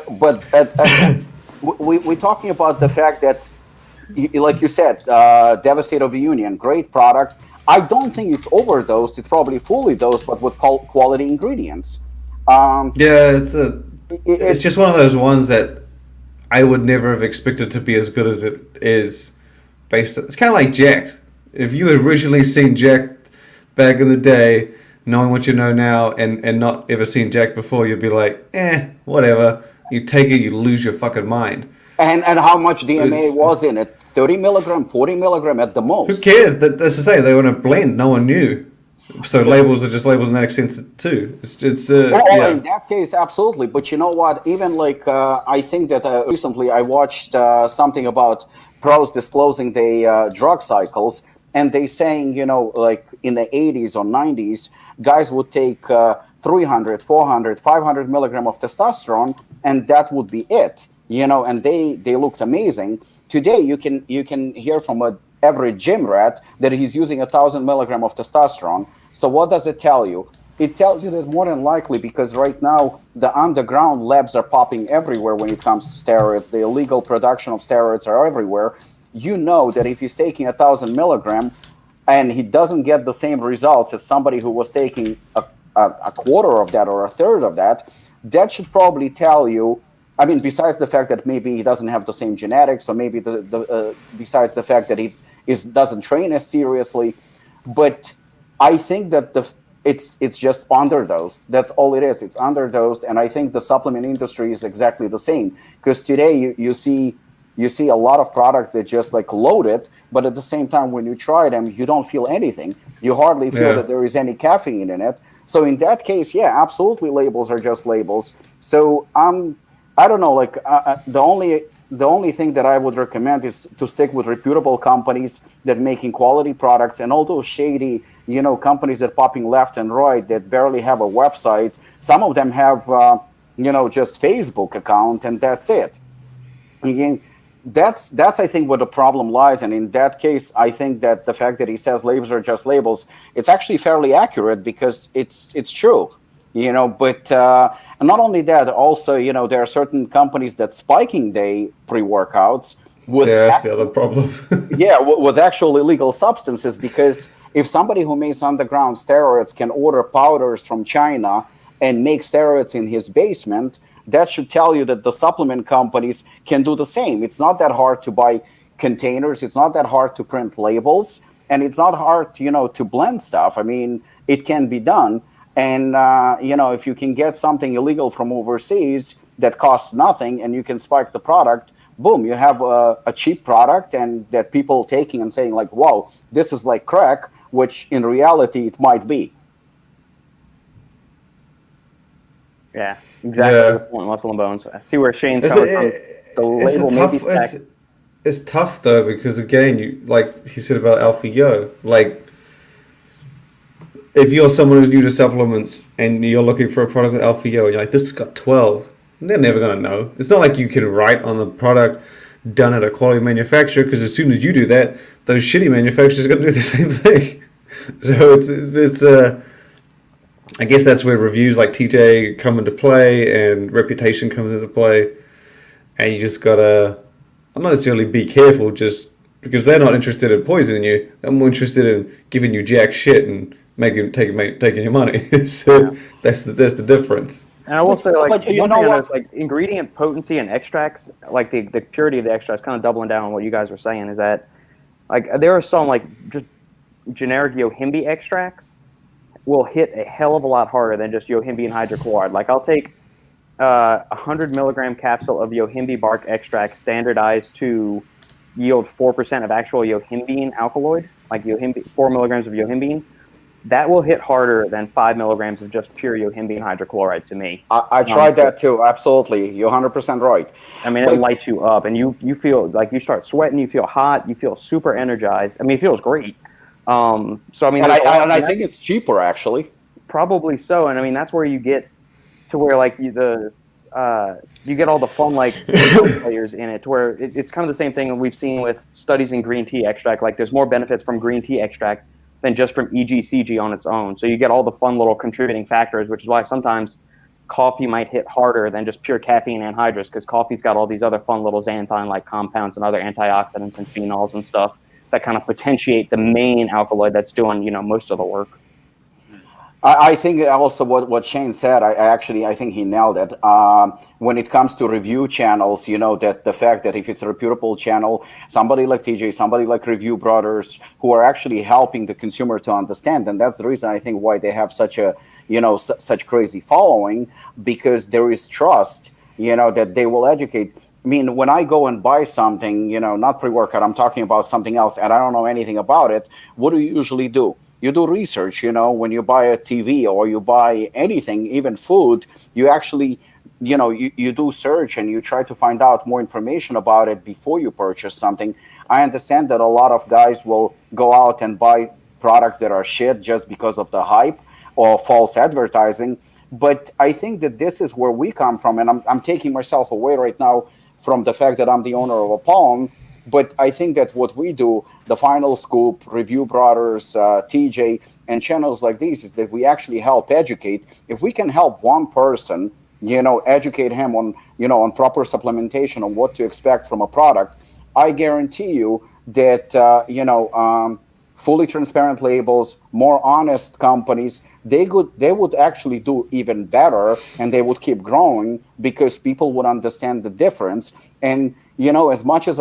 we're talking about the fact that, like you said, Devastator of the Union, great product. I don't think it's overdosed. It's probably fully dosed, but with quality ingredients. It's just one of those ones that I would never have expected to be as good as it is. It's kind of like Jacked. If you had originally seen Jacked back in the day, knowing what you know now, and not ever seen Jacked before, you'd be like, whatever. You take it, you lose your fucking mind. And how much DMA was in it? 30 milligram, 40 milligram at the most. Who cares? That's to say, they were in a blend. No one knew. So labels are just labels in that extent too. In that case, absolutely. But you know what? Even like I think that recently I watched something about pros disclosing the drug cycles, and they saying like in the 80s or 90s, guys would take 300, 400, 500 milligram of testosterone, and that would be it. And they looked amazing. Today, you can hear from every gym rat that he's using 1,000 milligram of testosterone. So what does it tell you? It tells you that more than likely, because right now the underground labs are popping everywhere when it comes to steroids. The illegal production of steroids are everywhere. That if he's taking 1,000 milligram and he doesn't get the same results as somebody who was taking a quarter of that or a third of that, that should probably tell you. I mean, besides the fact that maybe he doesn't have the same genetics, or maybe besides the fact that he doesn't train as seriously, but I think that it's just underdosed. That's all it is. It's underdosed, and I think the supplement industry is exactly the same. Because today you see a lot of products that just like loaded, but at the same time when you try them, you don't feel anything. You hardly feel that there is any caffeine in it. So in that case, yeah, absolutely, labels are just labels. So I don't know. Like the only thing that I would recommend is to stick with reputable companies that making quality products, and all those shady, companies that popping left and right that barely have a website. Some of them have, just Facebook account, and that's it. Again, that's I think where the problem lies. And in that case, I think that the fact that he says labels are just labels, it's actually fairly accurate because it's true. But not only that, also, there are certain companies that spiking their pre-workouts with that's the other problem. with actual illegal substances, because if somebody who makes underground steroids can order powders from China and make steroids in his basement, that should tell you that the supplement companies can do the same. It's not that hard to buy containers. It's not that hard to print labels, and it's not hard, to blend stuff. I mean, it can be done. And, if you can get something illegal from overseas that costs nothing and you can spike the product, boom, you have a cheap product, and that people taking and saying like, wow, this is like crack, which in reality it might be. Yeah, exactly. The point, muscle and bones. I see where Shane's coming from. The label maybe it's tough though, because again, you like he said about Alpha Yo, like, if you're someone who's new to supplements and you're looking for a product with Alpha Yo, and you're like, this has got 12, they're never going to know. It's not like you can write on the product done at a quality manufacturer, because as soon as you do that, those shitty manufacturers are going to do the same thing. So it's I guess that's where reviews like TJ come into play and reputation comes into play. And you just got to, not necessarily be careful, just because they're not interested in poisoning you. They're more interested in giving you jack shit and taking your money. So that's the difference. And I will say, like, But you one know thing I what? noticed, like, ingredient potency and extracts, like the purity of the extracts, kind of doubling down on what you guys were saying, is that, like, there are some, like, just generic Yohimbe extracts will hit a hell of a lot harder than just Yohimbe and hydrochloride. Like, I'll take a 100 milligram capsule of Yohimbe bark extract standardized to yield 4% of actual yohimbine alkaloid, like 4 milligrams of yohimbine. That will hit harder than 5 milligrams of just pure yohimbine hydrochloride to me. I tried that too. Absolutely. You're 100% right. I mean, it lights you up, and you feel like you start sweating, you feel hot, you feel super energized. I mean, it feels great. So, I mean, I think it's cheaper, actually. Probably so. And I mean, that's where you get to where, like, you get all the fun, like, players in it, to where it's kind of the same thing that we've seen with studies in green tea extract. Like, there's more benefits from green tea extract than just from EGCG on its own. So you get all the fun little contributing factors, which is why sometimes coffee might hit harder than just pure caffeine anhydrous, because coffee's got all these other fun little xanthine-like compounds and other antioxidants and phenols and stuff that kind of potentiate the main alkaloid that's doing, most of the work. I think also what Shane said, I think he nailed it. When it comes to review channels, that the fact that if it's a reputable channel, somebody like TJ, somebody like Review Brothers, who are actually helping the consumer to understand, and that's the reason I think why they have such a, such crazy following, because there is trust, that they will educate. I mean, when I go and buy something, not pre-workout, I'm talking about something else, and I don't know anything about it, what do you usually do? You do research, when you buy a TV or you buy anything, even food, you actually, you do search and you try to find out more information about it before you purchase something. I understand that a lot of guys will go out and buy products that are shit just because of the hype or false advertising. But I think that this is where we come from. And I'm taking myself away right now from the fact that I'm the owner of Apollon. But I think that what we do, the Final Scoop, Review Brothers, TJ, and channels like these, is that we actually help educate. If we can help one person, educate him on, on proper supplementation, on what to expect from a product, I guarantee you that, fully transparent labels, more honest companies, they would actually do even better, and they would keep growing because people would understand the difference. And as much as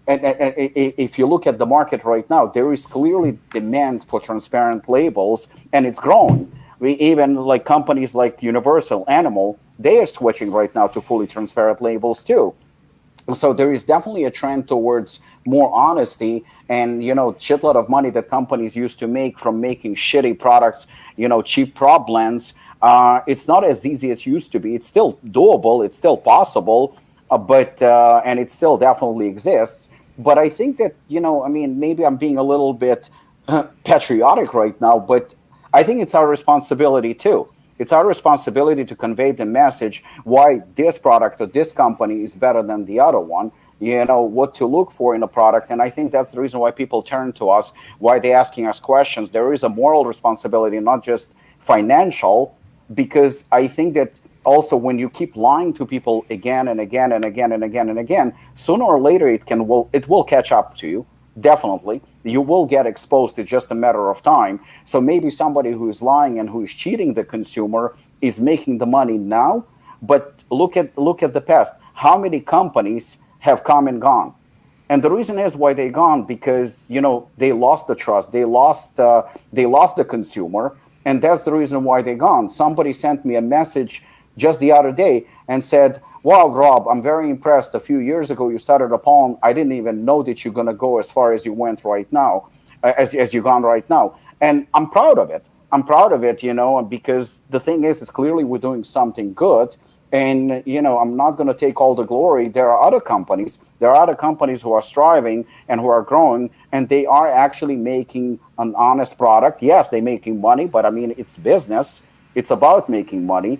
if you look at the market right now, there is clearly demand for transparent labels, and it's growing. Even like companies like Universal Animal, they are switching right now to fully transparent labels too. So there is definitely a trend towards more honesty, and shitload of money that companies used to make from making shitty products, cheap prop blends. It's not as easy as it used to be. It's still doable. It's still possible, but and it still definitely exists. But I think that maybe I'm being a little bit patriotic right now, but I think it's our responsibility too. It's our responsibility to convey the message why this product or this company is better than the other one, what to look for in a product. And I think that's the reason why people turn to us, why they're asking us questions. There is a moral responsibility, not just financial, because I think that also when you keep lying to people again and again and again and again and again, sooner or later it will catch up to you. Definitely. You will get exposed. It's just a matter of time. So maybe somebody who is lying and who is cheating the consumer is making the money now. But look at the past. How many companies have come and gone? And the reason is why they gone, because they lost the trust. They lost the consumer, and that's the reason why they gone. Somebody sent me a message just the other day and said, "Wow, Rob, I'm very impressed. A few years ago, you started Apollon. I didn't even know that you're going to go as far as you went right now, as you've gone right now." And I'm proud of it. I'm proud of it, because the thing is clearly we're doing something good. And, I'm not going to take all the glory. There are other companies. There are other companies who are striving and who are growing, and they are actually making an honest product. Yes, they're making money, but I mean, it's business. It's about making money.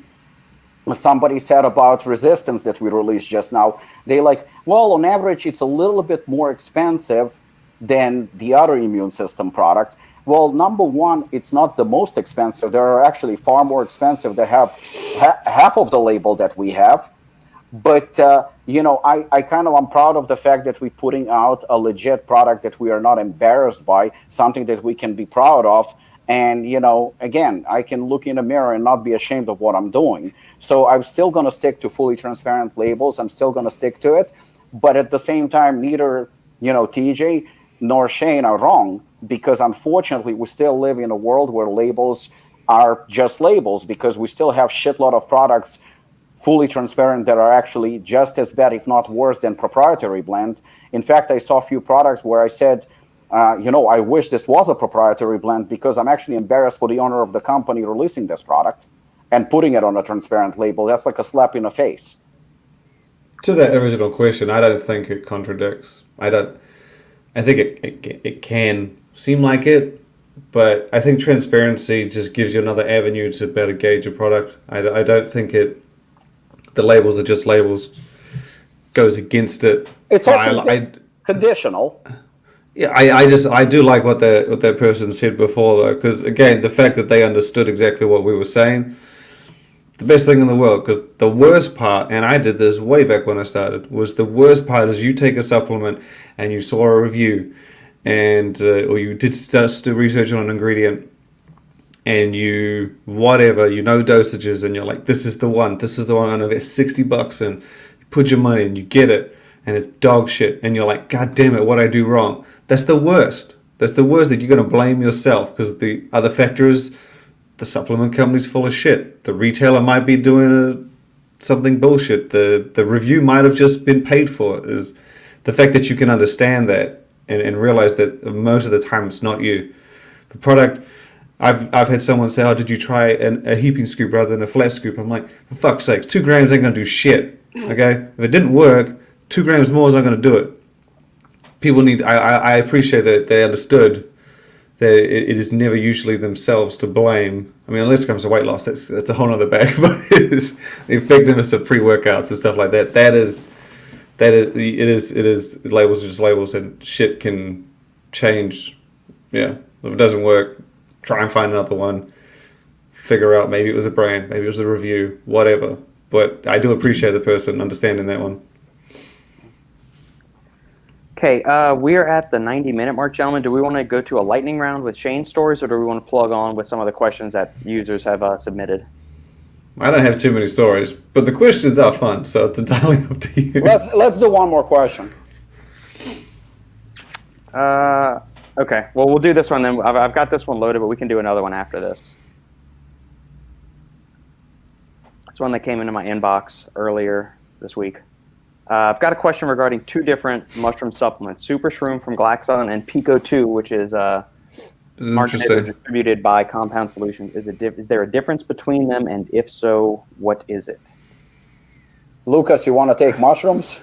Somebody said about resistance that we released just now, they well, on average, it's a little bit more expensive than the other immune system products. Well, number one, it's not the most expensive. There are actually far more expensive that have half of the label that we have. But, I'm proud of the fact that we're putting out a legit product that we are not embarrassed by, something that we can be proud of. And, again, I can look in the mirror and not be ashamed of what I'm doing. So I'm still going to stick to fully transparent labels. I'm still going to stick to it. But at the same time, neither, TJ nor Shane are wrong, because unfortunately, we still live in a world where labels are just labels, because we still have shitload of products fully transparent that are actually just as bad, if not worse, than proprietary blend. In fact, I saw a few products where I said, I wish this was a proprietary blend, because I'm actually embarrassed for the owner of the company releasing this product and putting it on a transparent label. That's like a slap in the face. To that original question, I don't think it contradicts. I think it can seem like it, but I think transparency just gives you another avenue to better gauge a product. I don't think the labels are just labels goes against it. It's all conditional. Yeah, I do like what that person said before, though, because again, the fact that they understood exactly what we were saying, the best thing in the world. Because the worst part, and I did this way back when I started, was the worst part is you take a supplement and you saw a review, and or you did do research on an ingredient, and you dosages, and you're like, this is the one, and invest $60 in, you put your money in, you get it, and it's dog shit, and you're like, God damn it, what'd I do wrong? That's the worst. That's the worst, that you're going to blame yourself, because the other factor is the supplement company's full of shit. The retailer might be doing something bullshit. The review might have just been paid for. Is the fact that you can understand that and realize that most of the time it's not you. The product, I've had someone say, oh, did you try a heaping scoop rather than a flat scoop? I'm like, for fuck's sakes, 2 grams ain't going to do shit. Okay? If it didn't work, 2 grams more is not going to do it. People need, I appreciate that they understood that it is never usually themselves to blame. I mean, unless it comes to weight loss, that's a whole other bag. But it is the effectiveness of pre-workouts and stuff like that. It is labels are just labels, and shit can change. Yeah, if it doesn't work, try and find another one. Figure out, maybe it was a brand, maybe it was a review, whatever. But I do appreciate the person understanding that one. Okay, we are at the 90-minute mark, gentlemen. Do we want to go to a lightning round with Shane stories, or do we want to plug on with some of the questions that users have submitted? I don't have too many stories, but the questions are fun, so it's entirely up to you. Let's do one more question. Okay, well, we'll do this one then. I've got this one loaded, but we can do another one after this. It's one that came into my inbox earlier this week. I've got a question regarding 2 different mushroom supplements, SuperShroom from Glaxon and PeakO2, which is marketed and distributed by Compound Solutions. Is there a difference between them, and if so, what is it? Lukasz, you want to take mushrooms?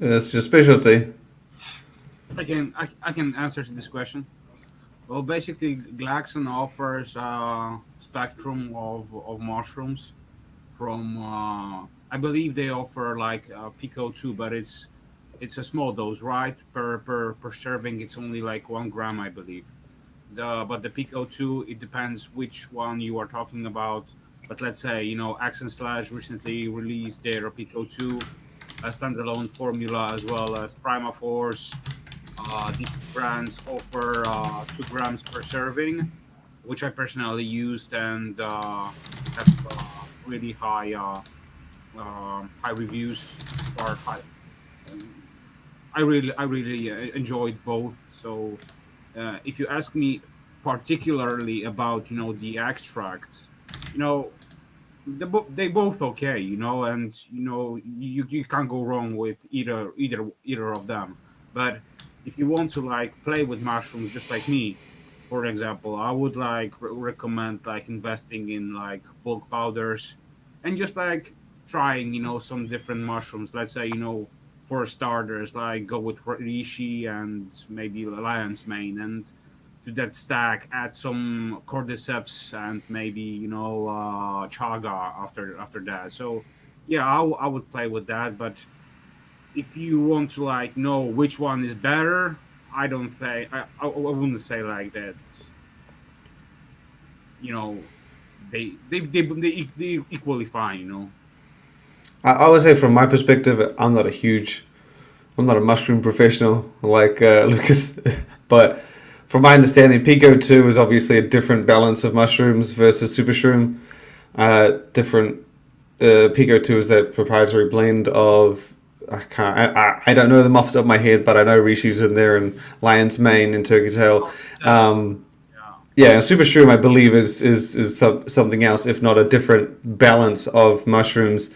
It's your specialty. I can answer to this question. Well, basically, Glaxon offers a spectrum of mushrooms from... I believe they offer like PeakO2, but it's a small dose, right? Per serving, it's only like 1 gram, I believe. But the PeakO2, it depends which one you are talking about. But let's say, Action Slash recently released their PeakO2 standalone formula, as well as Prima Force. These brands offer 2 grams per serving, which I personally used and have really high reviews for high. I really enjoyed both. So if you ask me particularly about the extracts, they both okay, and you can't go wrong with either of them. But if you want to like play with mushrooms just like me, for example, I would like recommend like investing in like bulk powders and just like trying, some different mushrooms. Let's say, for starters, like go with reishi and maybe lion's mane, and to that stack add some cordyceps and maybe chaga after that. So yeah, I would play with that. But if you want to like know which one is better, I wouldn't say like that. They equally fine. I would say from my perspective, I'm not a mushroom professional like Lukasz, but from my understanding, PeakO2 is obviously a different balance of mushrooms versus SuperShroom. Different. PeakO2 is that proprietary blend of. I don't know them off the top of my head, but I know Rishi's in there and lion's mane and turkey tail. Yeah, and SuperShroom, I believe, is something else, if not a different balance of mushrooms.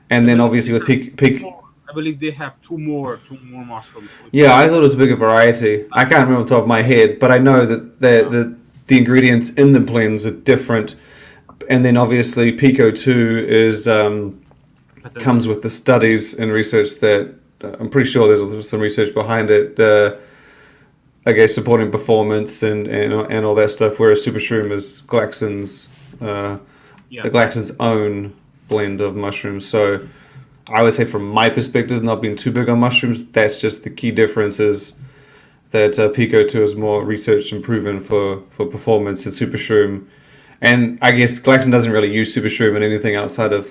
And then obviously with Peak. I believe they have two more mushrooms. Yeah, I thought it was a bigger variety. I can't remember off the top of my head, but I know that the ingredients in the blends are different. And then obviously PeakO2 is comes with the studies and research that I'm pretty sure there's some research behind it. Supporting performance and all that stuff. Whereas SuperShroom is Glaxon's Glaxon's own blend of mushrooms. So I would say from my perspective, not being too big on mushrooms, that's just the key difference is that PeakO2 is more researched and proven for performance than SuperShroom. And I guess Glaxon doesn't really use SuperShroom in anything outside of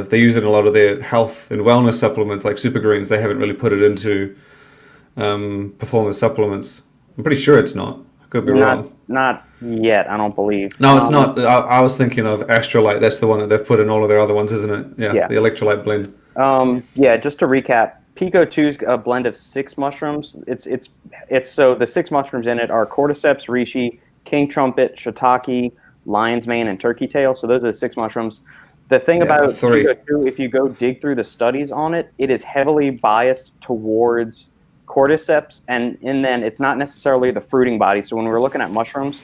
they use it in a lot of their health and wellness supplements like Super Greens. They haven't really put it into performance supplements. I'm pretty sure it's not. I could be wrong. Not yet, I don't believe. No, it's not. I was thinking of Astrolite. That's the one that they've put in all of their other ones, isn't it? Yeah. The electrolyte blend. Just to recap, PeakO2 is a blend of 6 mushrooms. It's so the 6 mushrooms in it are cordyceps, reishi, king trumpet, shiitake, lion's mane, and turkey tail. So those are the 6 mushrooms. The thing about PeakO2, if you go dig through the studies on it, it is heavily biased towards cordyceps, and then it's not necessarily the fruiting body. So when we were looking at mushrooms,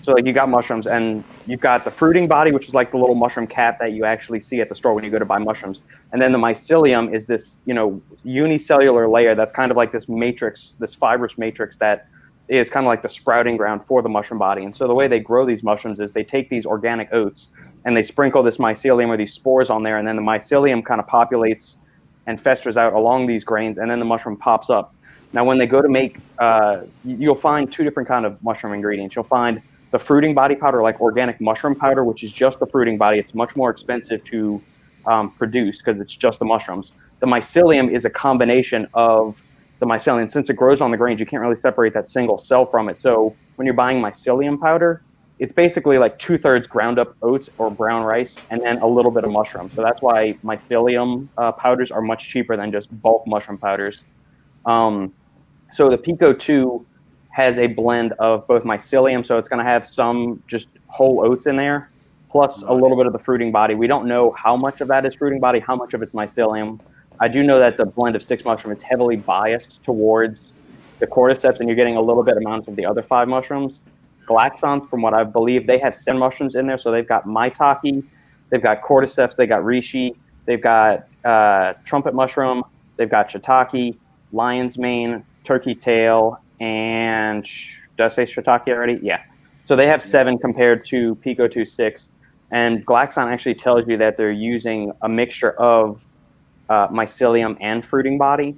so you got mushrooms and you've got the fruiting body, which is like the little mushroom cap that you actually see at the store when you go to buy mushrooms. And then the mycelium is this, unicellular layer that's kind of like this matrix, this fibrous matrix that is kind of like the sprouting ground for the mushroom body. And so the way they grow these mushrooms is they take these organic oats and they sprinkle this mycelium or these spores on there, and then the mycelium kind of populates and festers out along these grains, and then the mushroom pops up. Now, when they go to make, you'll find 2 different kind of mushroom ingredients. You'll find the fruiting body powder, like organic mushroom powder, which is just the fruiting body. It's much more expensive to produce because it's just the mushrooms. The mycelium is a combination of the mycelium. Since it grows on the grains, you can't really separate that single cell from it. So when you're buying mycelium powder, it's basically like 2/3 ground up oats or brown rice and then a little bit of mushroom. So that's why mycelium powders are much cheaper than just bulk mushroom powders. So the PeakO2 has a blend of both mycelium, so it's going to have some just whole oats in there, plus a little bit of the fruiting body. We don't know how much of that is fruiting body, how much of it's mycelium. I do know that the blend of 6 mushrooms is heavily biased towards the cordyceps, and you're getting a little bit amount of the other 5 mushrooms. Glaxons, from what I believe, they have 7 mushrooms in there, so they've got maitake, they've got cordyceps, they've got reishi, they've got trumpet mushroom, they've got shiitake, lion's mane, turkey tail, and did I say shiitake already? Yeah. So they have 7 compared to PeakO2 6, and Glaxon actually tells you that they're using a mixture of mycelium and fruiting body.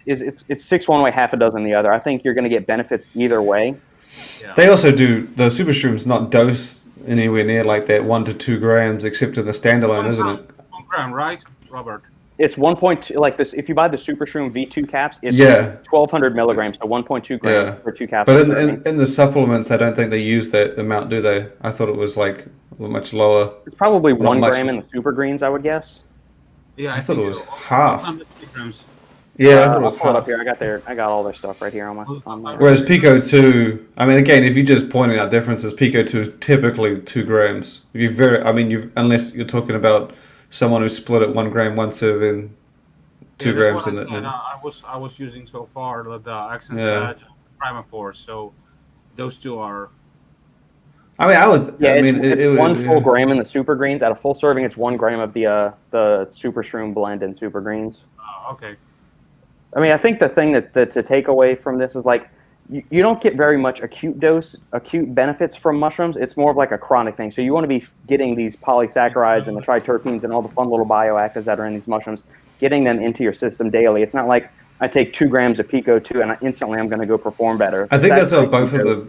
It's 6 one way, half a dozen the other. I think you're going to get benefits either way. Yeah. They also do the SuperShroom's not dosed anywhere near like that 1 to 2 grams, except in the standalone, isn't it? 1 gram, right, Robert? It's 1.2, like this. If you buy the SuperShroom V2 caps, it's 1,200 milligrams, so 1.2 grams for 2 caps. But in the supplements, I don't think they use that amount, do they? I thought it was like much lower. It's probably 1 gram in the Super Greens, I would guess. Yeah, I thought it was so. half. Grams. Yeah, I thought it was pull it half. up here. I got all their stuff right here on my. Whereas PeakO2, I mean, again, if you just pointing out differences, PeakO2 is typically 2 grams. Unless you're talking about someone who split it 1 gram, 1 serving, 2 grams in it. I was using so far the Accent Badge and Primaforce, so those 2 are. I mean, I would. Yeah, I mean, it's 1 full gram in the Super Greens. At a full serving, it's 1 gram of the SuperShroom blend in Super Greens. Oh, okay. I mean, I think the thing that to take away from this is like you don't get very much acute benefits from mushrooms. It's more of like a chronic thing. So you want to be getting these polysaccharides and the triterpenes and all the fun little bioactives that are in these mushrooms, getting them into your system daily. It's not like I take 2 grams of PeakO2 and instantly I'm going to go perform better. I think that's what both of the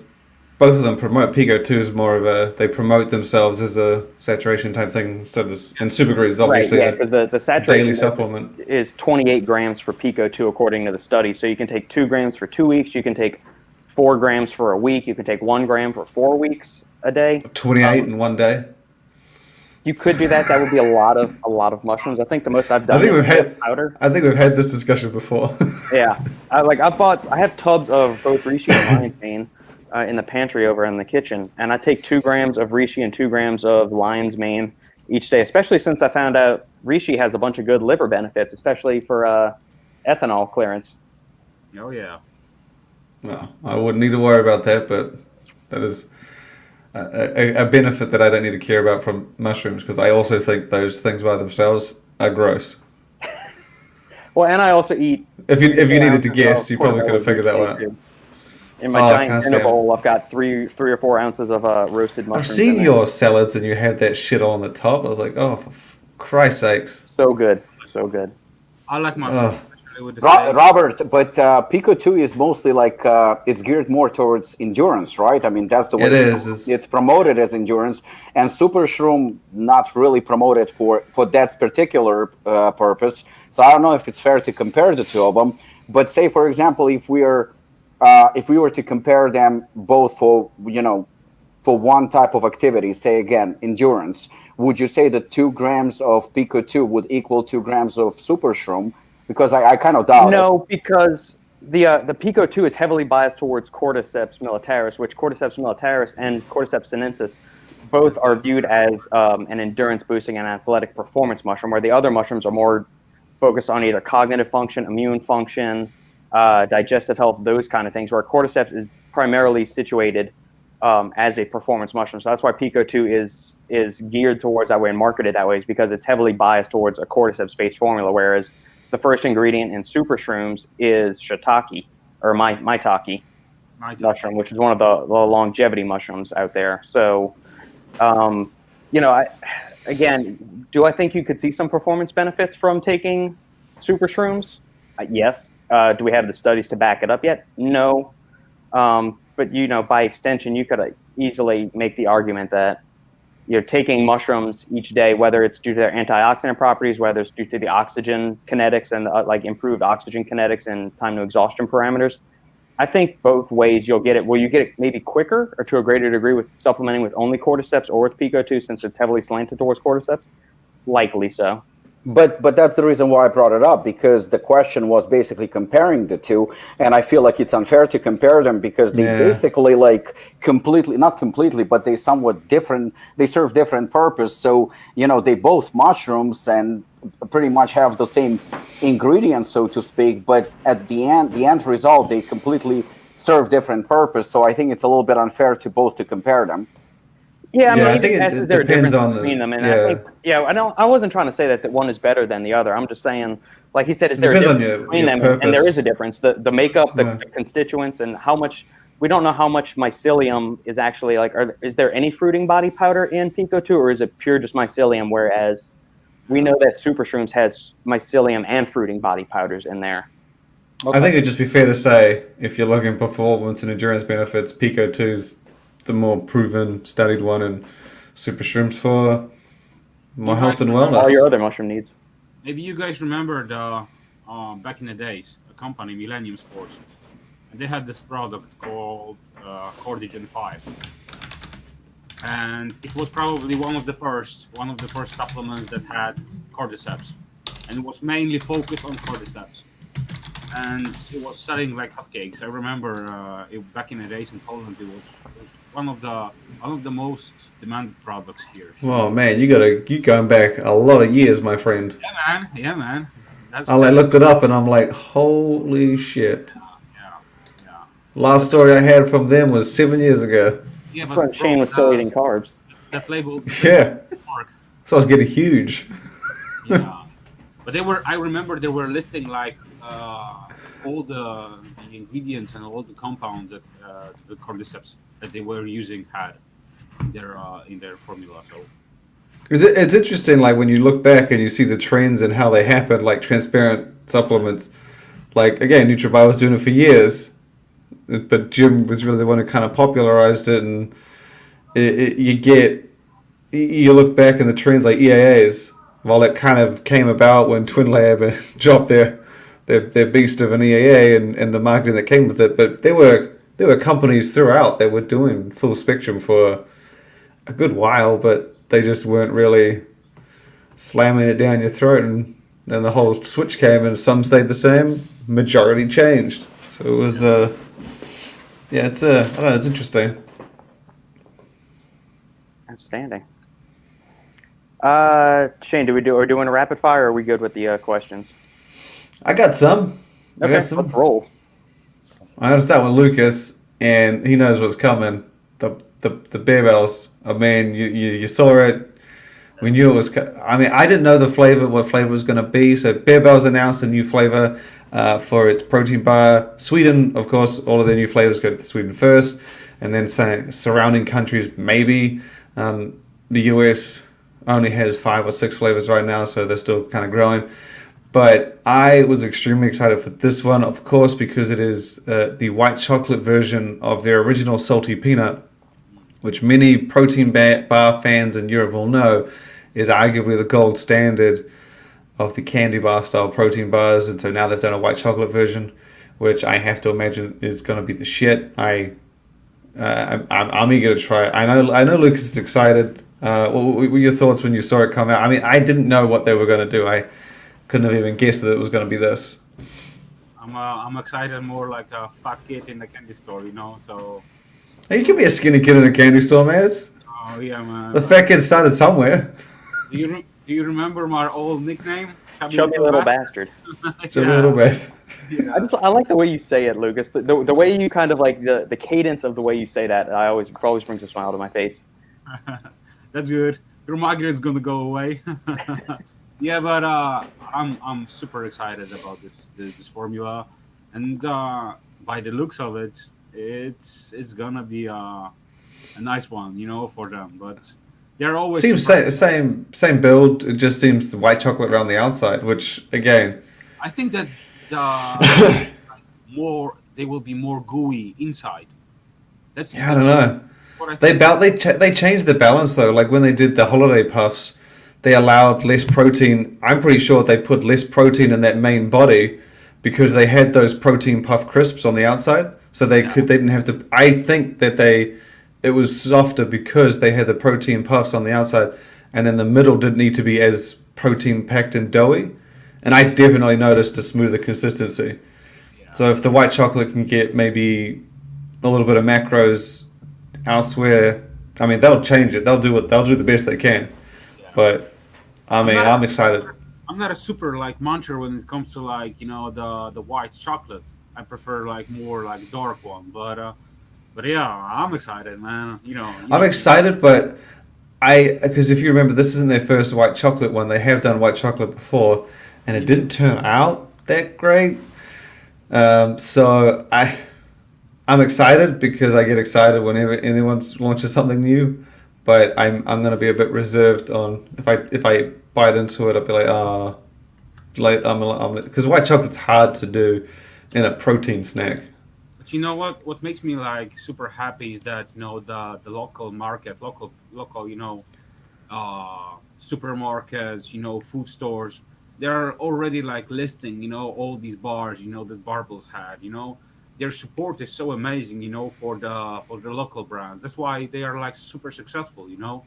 both of them promote. PeakO2 is more of a, they promote themselves as a saturation type thing, and SuperGreen is obviously right, yeah, because the saturation daily supplement. is 28 grams for PeakO2 according to the study. So you can take 2 grams for 2 weeks, you can take 4 grams for a week, you can take 1 gram for 4 weeks a day. 28 in one day. You could do that. That would be a lot of mushrooms. I think the most I've done is powder. I think we've had this discussion before. Yeah, I have tubs of both reishi and lion's mane in the pantry over in the kitchen, and I take 2 grams of reishi and 2 grams of lion's mane each day. Especially since I found out reishi has a bunch of good liver benefits, especially for ethanol clearance. Oh yeah. Well, I wouldn't need to worry about that, but that is a benefit that I don't need to care about from mushrooms, because I also think those things by themselves are gross. Well, and I also eat. If you needed to guess, you probably could have figured that one out. In my giant dinner bowl, I've got 3 or 4 ounces of roasted mushrooms. I've seen your salads and you have that shit on the top. I was like, oh, for Christ's sakes. So good. So good. I like mushrooms. Robert, but PeakO2 is mostly like it's geared more towards endurance, right? I mean, that's the way it's promoted as endurance, and SuperShroom not really promoted for that particular purpose. So I don't know if it's fair to compare the two of them. But say, for example, if we were to compare them both for one type of activity, say again endurance, would you say that 2 grams of PeakO2 would equal 2 grams of SuperShroom? Because I kind of doubt it. No, because the PeakO2 is heavily biased towards Cordyceps militaris, which Cordyceps militaris and Cordyceps sinensis both are viewed as an endurance-boosting and athletic performance mushroom, where the other mushrooms are more focused on either cognitive function, immune function, digestive health, those kind of things, where Cordyceps is primarily situated as a performance mushroom. So that's why PeakO2 is geared towards that way and marketed that way, is because it's heavily biased towards a Cordyceps-based formula, whereas the first ingredient in SuperShrooms is shiitake, or maitake mushroom, which is one of the longevity mushrooms out there. So, do I think you could see some performance benefits from taking SuperShrooms? Yes. Do we have the studies to back it up yet? No. But by extension, you could easily make the argument that you're taking mushrooms each day, whether it's due to their antioxidant properties, whether it's due to the oxygen kinetics and improved oxygen kinetics and time to exhaustion parameters. I think both ways you'll get it. Will you get it maybe quicker or to a greater degree with supplementing with only Cordyceps or with PeakO2, since it's heavily slanted towards Cordyceps? Likely so. But that's the reason why I brought it up, because the question was basically comparing the two, and I feel like it's unfair to compare them because they basically not completely, but they somewhat different. They serve different purpose. So they both mushrooms and pretty much have the same ingredients, so to speak. But at the end result, they completely serve different purpose. So I think it's a little bit unfair to compare them. Yeah, I think it depends on between them, and I think I wasn't trying to say that one is better than the other. I'm just saying, like he said, is there a difference between them? And there is a difference. The makeup, the constituents, and how much we don't know how much mycelium is actually is there any fruiting body powder in PeakO2, or is it pure just mycelium? Whereas we know that SuperShrooms has mycelium and fruiting body powders in there. Okay. I think it'd just be fair to say, if you're looking for performance and endurance benefits, PeakO2's the more proven, studied one, and SuperShrooms for more health and wellness. All your other mushroom needs. Maybe you guys remember the back in the days, a company, Millennium Sports, and they had this product called Cortigen 5, and it was probably one of the first supplements that had cordyceps, and it was mainly focused on cordyceps. And it was selling like hotcakes. I remember back in the days in Poland, it was one of the most demanded products here. So. Well, man, you going back a lot of years, my friend. Yeah, man. I looked it up and I'm like, holy shit. Yeah. Last story I had from them was 7 years ago. Yeah, that's when Shane was still eating carbs. That label. Yeah. So I was getting huge. Yeah, but I remember they were listing all the ingredients and all the compounds that the cordyceps that they were using had in their formula. So it's interesting, like when you look back and you see the trends and how they happen, like transparent supplements. Like again, NutriBio was doing it for years. but Jim was really the one who kind of popularized it, and you look back in the trends like EAAs. Well, it kind of came about when Twin Lab dropped their beast of an EAA and the marketing that came with it. But there were companies throughout that were doing full spectrum for a good while, but they just weren't really slamming it down your throat. And then the whole switch came, and some stayed the same, majority changed. So it was I don't know, it's interesting. Outstanding. Shane, are we doing a rapid fire, or are we good with the questions? I got some. Okay, let's roll. I'm gonna start with Lukasz, and he knows what's coming. The beer bells. I mean, you saw it. We knew it was. I mean, I didn't know what flavor was going to be. So Bear Bells announced a new flavor for its protein bar. Sweden, of course, all of their new flavors go to Sweden first, and then surrounding countries maybe. The US only has 5 or 6 flavors right now, so they're still kind of growing. But I was extremely excited for this one, of course, because it is the white chocolate version of their original salty peanut, which many protein bar fans in Europe will know is arguably the gold standard of the candy bar style protein bars. And so now they've done a white chocolate version, which I have to imagine is going to be the shit. I'm eager to try it. I know Lucas is excited. What were your thoughts when you saw it come out? I mean, I didn't know what they were going to do. I couldn't have even guessed that it was going to be this. I'm excited, more like a fat kid in the candy store, you know. So Hey, you can be a skinny kid in a candy store, man. oh yeah, man. The fat kid started somewhere. Do you remember my old nickname? Chubby little bastard. Chubby little bastard. Yeah. I like the way you say it, Lucas. The way you kind of like the cadence of the way you say that. Always brings a smile to my face. That's good. Your migraine's gonna go away. Yeah, but I'm super excited about this formula, and by the looks of it, it's gonna be a nice one, you know, for them. But they're always seems same build. It just seems the white chocolate around the outside, which again, I think that they will be more gooey inside. I don't know. They changed the balance though. Like when they did the holiday puffs, they allowed less protein. I'm pretty sure they put less protein in that main body because they had those protein puff crisps on the outside, so they didn't have to. I think that it was softer because they had the protein puffs on the outside, and then the middle didn't need to be as protein packed and doughy. And I definitely noticed a smoother consistency. Yeah. So if the white chocolate can get maybe a little bit of macros elsewhere, I mean they'll change it. They'll do the best they can. Yeah. But I mean, I'm excited. I'm not a super like muncher when it comes to like, you know, the white chocolate. I prefer like more like dark one. But yeah, I'm excited, man. I'm excited, but because if you remember, this isn't their first white chocolate one. They have done white chocolate before, and it didn't turn out that great. So I'm excited because I get excited whenever anyone launches something new. But I'm going to be a bit reserved on if I bite into it, I'll be like, because white chocolate's hard to do in a protein snack. But you know what? What makes me like super happy is that, you know, the local market, local, you know, supermarkets, you know, food stores, they're already like listing, you know, all these bars, you know, that Barbells had, you know. Their support is so amazing, you know, for the local brands. That's why they are like super successful, you know.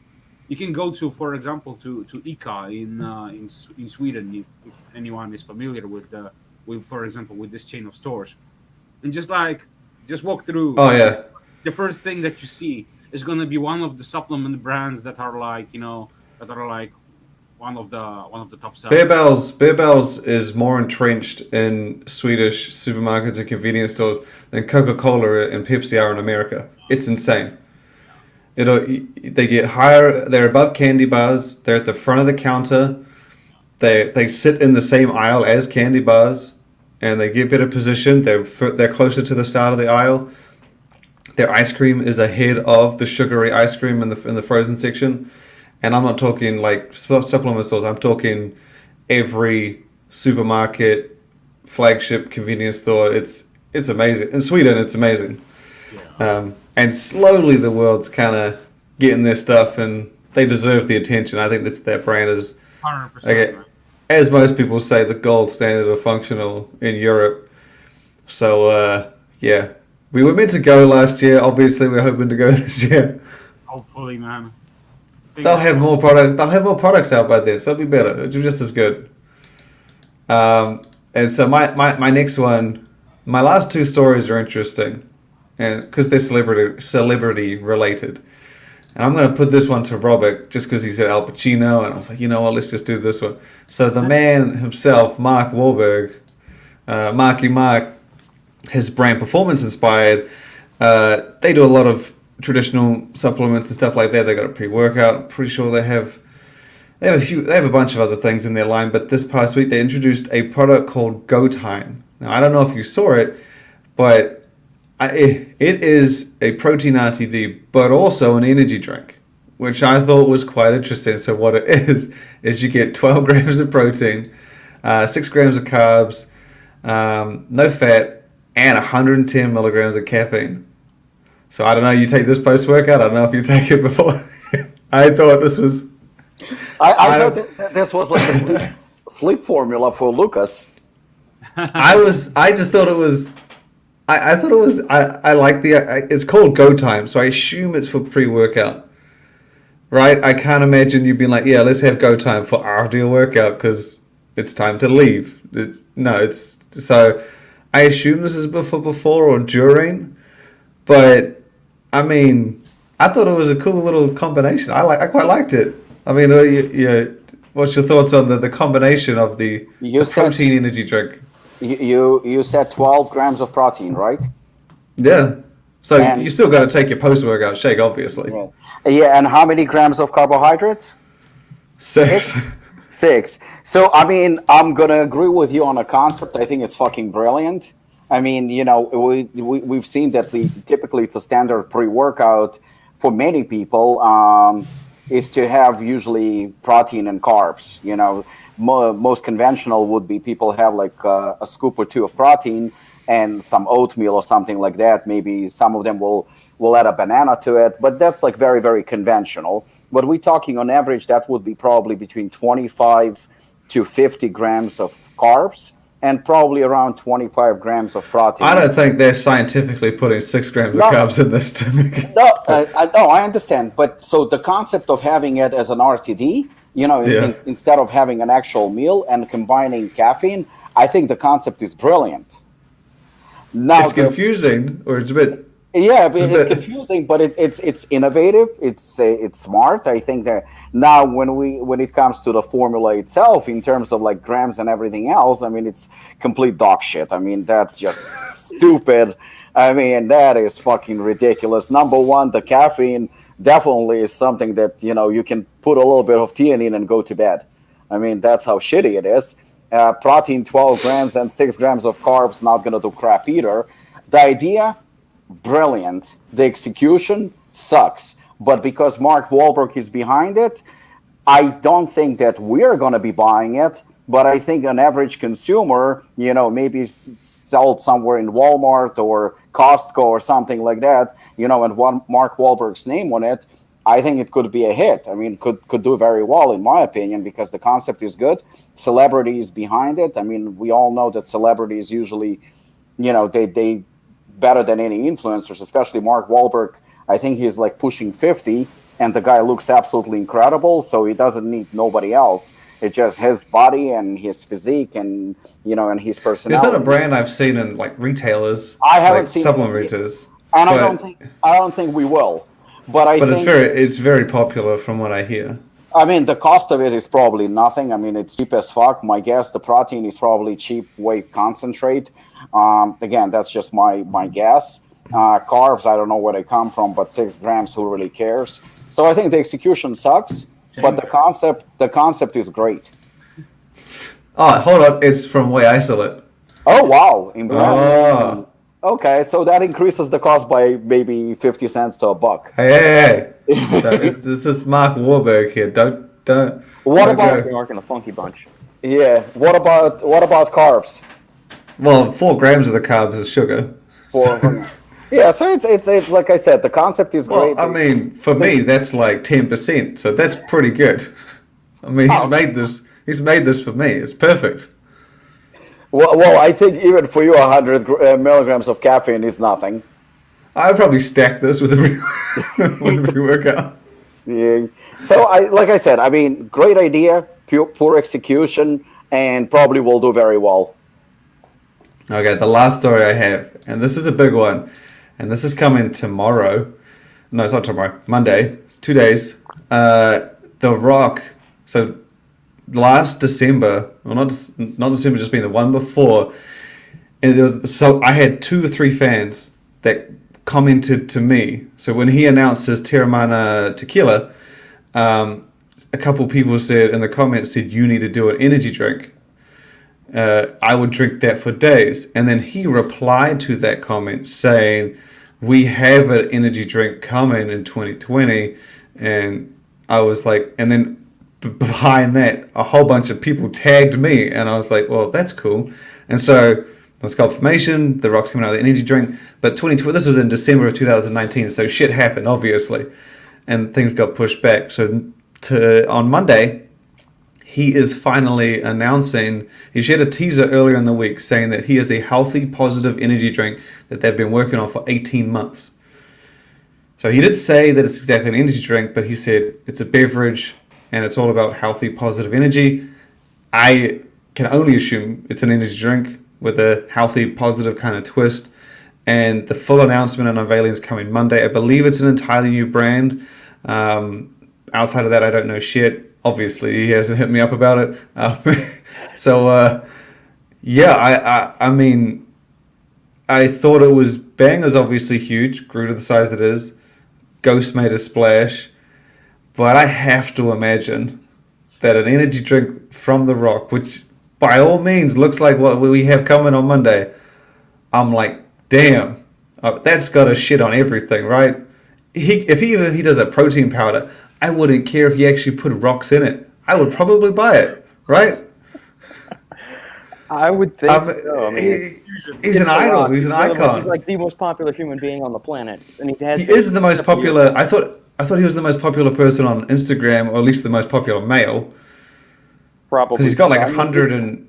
You can go to, for example, to ICA in Sweden, if anyone is familiar with for example, with this chain of stores, and just walk through. Oh yeah. The first thing that you see is going to be one of the supplement brands that are like, you know, that are like one of the top sellers. Bear Bells is more entrenched in Swedish supermarkets and convenience stores than Coca-Cola and Pepsi are in America. It's insane. They get higher. They're above candy bars. They're at the front of the counter. They sit in the same aisle as candy bars, and they get better position. They're closer to the start of the aisle. Their ice cream is ahead of the sugary ice cream in the frozen section. And I'm not talking like supplement stores. I'm talking every supermarket, flagship convenience store. It's it's amazing. In Sweden, it's amazing. Yeah. And slowly the world's kind of getting their stuff, and they deserve the attention. I think that brand is, 100%. okay, as most people say, the gold standard of functional in Europe. So, yeah. We were meant to go last year. Obviously, we're hoping to go this year. Hopefully, man. They'll have more product. They'll have more products out by then, so it'll be better. It'll be just as good. And so my next one, my last two stories are interesting, and because they're celebrity related. And I'm going to put this one to Robert just because he said Al Pacino, and I was like, you know what, let's just do this one. So the man himself, Mark Wahlberg, Marky Mark, his brand Performance Inspired, they do a lot of traditional supplements and stuff like that. They got a pre-workout. I'm pretty sure they have a bunch of other things in their line, but this past week they introduced a product called Go Time. Now I don't know if you saw it, but it is a protein RTD, but also an energy drink, which I thought was quite interesting. So what it is you get 12 grams of protein, 6 grams of carbs, no fat, and 110 milligrams of caffeine. So I don't know, you take this post-workout, I don't know if you take it before. I thought this was... I thought that this was like a sleep formula for Lukasz. I just thought it was... I thought it was... I like it's called Go Time, so I assume it's for pre-workout. Right? I can't imagine you being like, yeah, let's have Go Time for after your workout because it's time to leave. So I assume this is before or during, but I mean, I thought it was a cool little combination. I quite liked it. I mean, what's your thoughts on the combination of the protein energy drink? You said 12 grams of protein, right? Yeah. So you still got to take your post-workout shake, obviously. Yeah, and how many grams of carbohydrates? 6. 6. So, I mean, I'm going to agree with you on a concept. I think it's fucking brilliant. I mean, you know, we've seen that typically it's a standard pre-workout for many people is to have usually protein and carbs. You know, most conventional would be people have like a scoop or two of protein and some oatmeal or something like that. Maybe some of them will add a banana to it, but that's like very, very conventional. But we're talking on average, that would be probably between 25 to 50 grams of carbs and probably around 25 grams of protein. I don't think they're scientifically putting 6 grams of carbs in this to make it. No, I understand. But so the concept of having it as an RTD, you know, instead of having an actual meal and combining caffeine, I think the concept is brilliant. Now, it's confusing, or it's a bit. Yeah, it's confusing, but it's innovative. It's smart. I think that now when it comes to the formula itself, in terms of like grams and everything else, I mean it's complete dog shit. I mean that's just stupid. I mean that is fucking ridiculous. Number one, the caffeine definitely is something that you can put a little bit of theanine and go to bed. I mean that's how shitty it is. Protein 12 grams and 6 grams of carbs not gonna do crap either. The idea, brilliant. The execution sucks. But because Mark Wahlberg is behind it, I don't think that we're gonna be buying it. But I think an average consumer, maybe sold somewhere in Walmart or Costco or something like that, and one Mark Wahlberg's name on it, I think it could be a hit. I mean, could do very well, in my opinion, because the concept is good. Celebrity is behind it. I mean, we all know that celebrities usually, they better than any influencers, especially Mark Wahlberg. I think he's like pushing 50, and the guy looks absolutely incredible, so he doesn't need nobody else. It's just his body and his physique and, and his personality. Is that a brand I've seen in like retailers? I haven't seen supplement retailers. And I don't think we will. But it's very popular from what I hear. I mean, the cost of it is probably nothing. I mean, it's cheap as fuck. My guess, the protein is probably cheap whey concentrate. Again, that's just my guess. Carbs, I don't know where they come from, but 6 grams, who really cares? So I think the execution sucks, but the concept is great. Oh, hold on. It's from whey isolate. Oh, wow. Impressive. Okay, so that increases the cost by maybe 50 cents to $1. Hey. This is Mark Wahlberg here. Don't. What about Mark and the Funky Bunch? Yeah. What about carbs? Well, 4 grams of the carbs is sugar. Yeah, so it's like I said, the concept is Well, great. I mean, for me, that's like 10%, so that's pretty good. I mean, he's made this. He's made this for me. It's perfect. Well, I think even for you, 100 milligrams of caffeine is nothing. I'd probably stack this with every with every workout. Yeah. So, like I said, I mean, great idea, poor execution, and probably will do very well. Okay, the last story I have, and this is a big one, and this is coming tomorrow. No, it's not tomorrow. Monday. It's 2 days. The Rock. So last December, well, not December, just being the one before. And I had 2 or 3 fans that commented to me. So when he announced his Terramana tequila, a couple people said in the comments said you need to do an energy drink. I would drink that for days. And then he replied to that comment saying, we have an energy drink coming in 2020. And I was like, and then behind that, a whole bunch of people tagged me. And I was like, well, that's cool. And so there was confirmation, the Rock's coming out with the energy drink. But 2020, this was in December of 2019. So shit happened, obviously. And things got pushed back. So on Monday, he is finally announcing, he shared a teaser earlier in the week saying that he has a healthy, positive energy drink that they've been working on for 18 months. So he did say that it's exactly an energy drink, but he said it's a beverage and it's all about healthy, positive energy. I can only assume it's an energy drink with a healthy, positive kind of twist. And the full announcement and unveiling is coming Monday. I believe it's an entirely new brand. Outside of that, I don't know shit. Obviously, he hasn't hit me up about it. I mean, I thought it was, Bang is obviously huge, grew to the size that it is. Ghost made a splash. But I have to imagine that an energy drink from The Rock, which by all means looks like what we have coming on Monday, I'm like, damn, that's got a shit on everything, right? If he does a protein powder, I wouldn't care if he actually put rocks in it. I would probably buy it, right? I would think so. I mean, he's an idol. He's an icon. He's like the most popular human being on the planet, and he is the most popular. I thought he was the most popular person on Instagram, or at least the most popular male. Probably because he's got like 100 and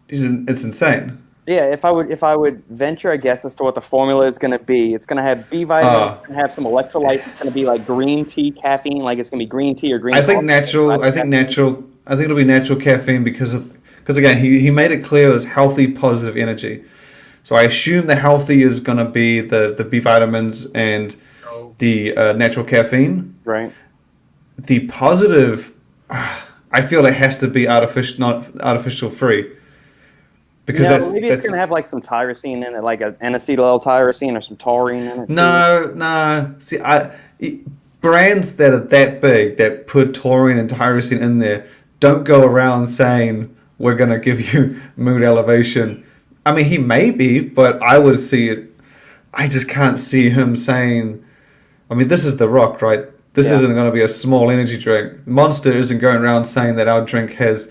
it's insane. Yeah, if I would venture a guess as to what the formula is going to be, it's going to have B vitamins, and have some electrolytes. It's going to be like green tea caffeine, like it's going to be green tea or green. I think natural. I think it'll be natural caffeine because again he made it clear it was healthy, positive energy. So I assume the healthy is going to be the B vitamins and the natural caffeine. Right. The positive, I feel it has to be artificial, not artificial free. Because maybe it's going to have like some tyrosine in it, like an N-acetyl tyrosine or some taurine in it. No. See, brands that are that big that put taurine and tyrosine in there don't go around saying we're going to give you mood elevation. I mean, he may be, but I would see it. I just can't see him saying. I mean, this is The Rock, right? This isn't going to be a small energy drink. Monster isn't going around saying that our drink has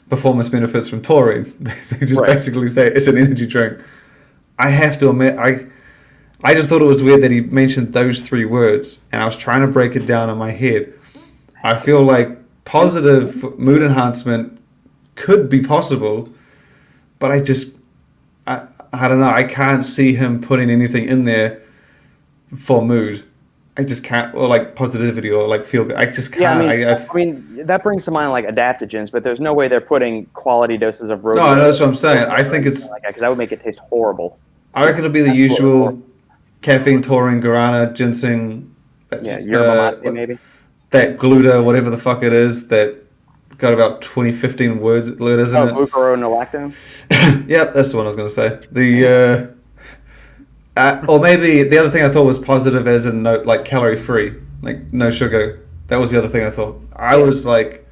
performance benefits from taurine. They just basically say it's an energy drink. I have to admit, I just thought it was weird that he mentioned those 3 words, and I was trying to break it down in my head. I feel like positive mood enhancement could be possible, but I don't know. I can't see him putting anything in there for mood. I just can't, or like positivity, or like feel good. I just can't. Yeah, I mean, that brings to mind like adaptogens, but there's no way they're putting quality doses of rhodiola. No, that's what I'm saying. I think it's like that, because that would make it taste horrible. I reckon it'll be the usual caffeine, taurine, guarana, ginseng. Yerba mate maybe. That gluta, whatever the fuck it is, that got about 15 words, isn't it? Glucuronolactone? Yep, that's the one I was going to say. Or maybe the other thing I thought was positive as in no, like calorie free, like no sugar. That was the other thing I thought. I was like,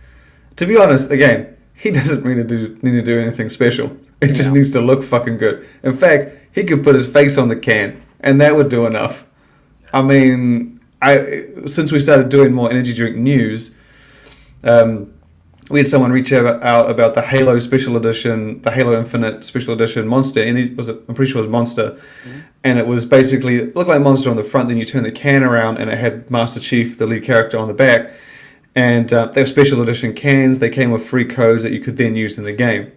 to be honest, again, he doesn't really need to do anything special. It just needs to look fucking good. In fact, he could put his face on the can, and that would do enough. I mean, since we started doing more energy drink news, we had someone reach out about the Halo Special Edition, the Halo Infinite Special Edition Monster, and I'm pretty sure it was Monster, and it was basically, it looked like Monster on the front, then you turn the can around, and it had Master Chief, the lead character, on the back, and they were Special Edition cans. They came with free codes that you could then use in the game.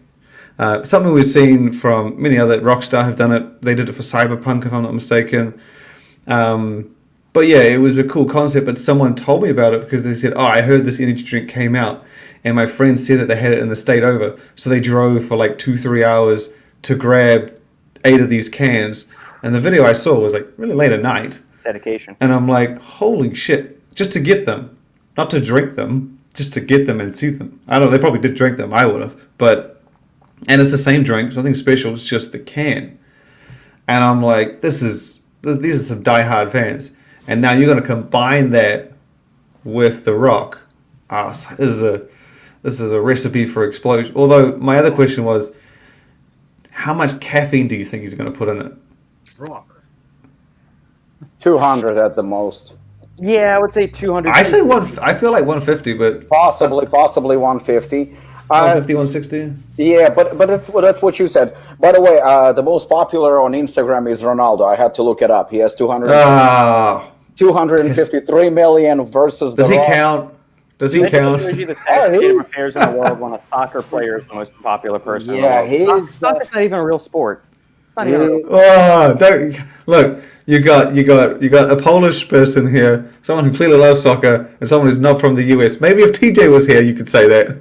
Something we've seen from many other, Rockstar have done it. They did it for Cyberpunk, if I'm not mistaken. But yeah, it was a cool concept, but someone told me about it because they said, I heard this energy drink came out, and my friends said that they had it in the state over. So they drove for like 2-3 hours to grab 8 of these cans. And the video I saw was like really late at night. Dedication. And I'm like, holy shit, just to get them, not to drink them, just to get them and see them. I don't know, they probably did drink them, I would have. And it's the same drink, it's nothing special, it's just the can. And I'm like, these are some diehard fans. And now you're going to combine that with the rock. This is a recipe for explosion. Although my other question was, how much caffeine do you think he's going to put in it? Rock. 200 at the most. Yeah, I would say 200. I say I feel like 150, but Possibly 150. 150, 160. Yeah, but that's what you said. By the way, the most popular on Instagram is Ronaldo. I had to look it up. He has 253 million versus Does the he Rock. count? Does he count? The fastest state of affairs in the world when a soccer player is the most popular person. Yeah, in the world. he's Soccer's not even a real sport. It's not even a real Don't look. You got a Polish person here, someone who clearly loves soccer, and someone who's not from the US. Maybe if TJ was here, you could say that.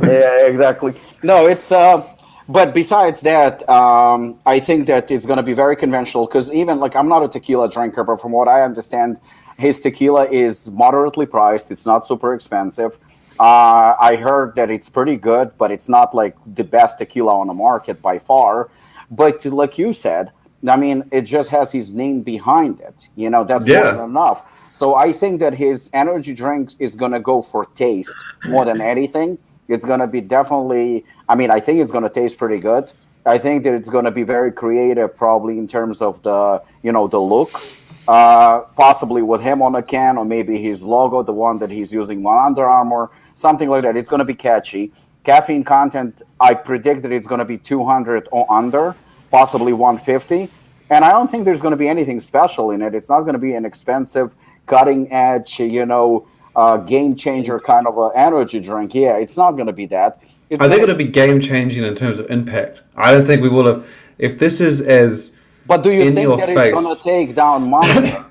Yeah, exactly. No, it's but besides that, I think that it's going to be very conventional because even like I'm not a tequila drinker, but from what I understand, his tequila is moderately priced. It's not super expensive. I heard that it's pretty good, but it's not like the best tequila on the market by far. But like you said, I mean, it just has his name behind it. You know, that's more than enough. So I think that his energy drinks is going to go for taste more than anything. It's going to be definitely, I mean, I think it's going to taste pretty good. I think that it's going to be very creative probably in terms of the, the look. Possibly with him on a can or maybe his logo, the one that he's using on Under Armour, something like that. It's going to be catchy. Caffeine content, I predict that it's going to be 200 or under, possibly 150. And I don't think there's going to be anything special in it. It's not going to be an expensive, cutting edge, game changer kind of an energy drink. Yeah, it's not going to be that. I think it'll be game changing in terms of impact. I don't think we will have, if this is as But do you in think your that face, it's going to take down Monster?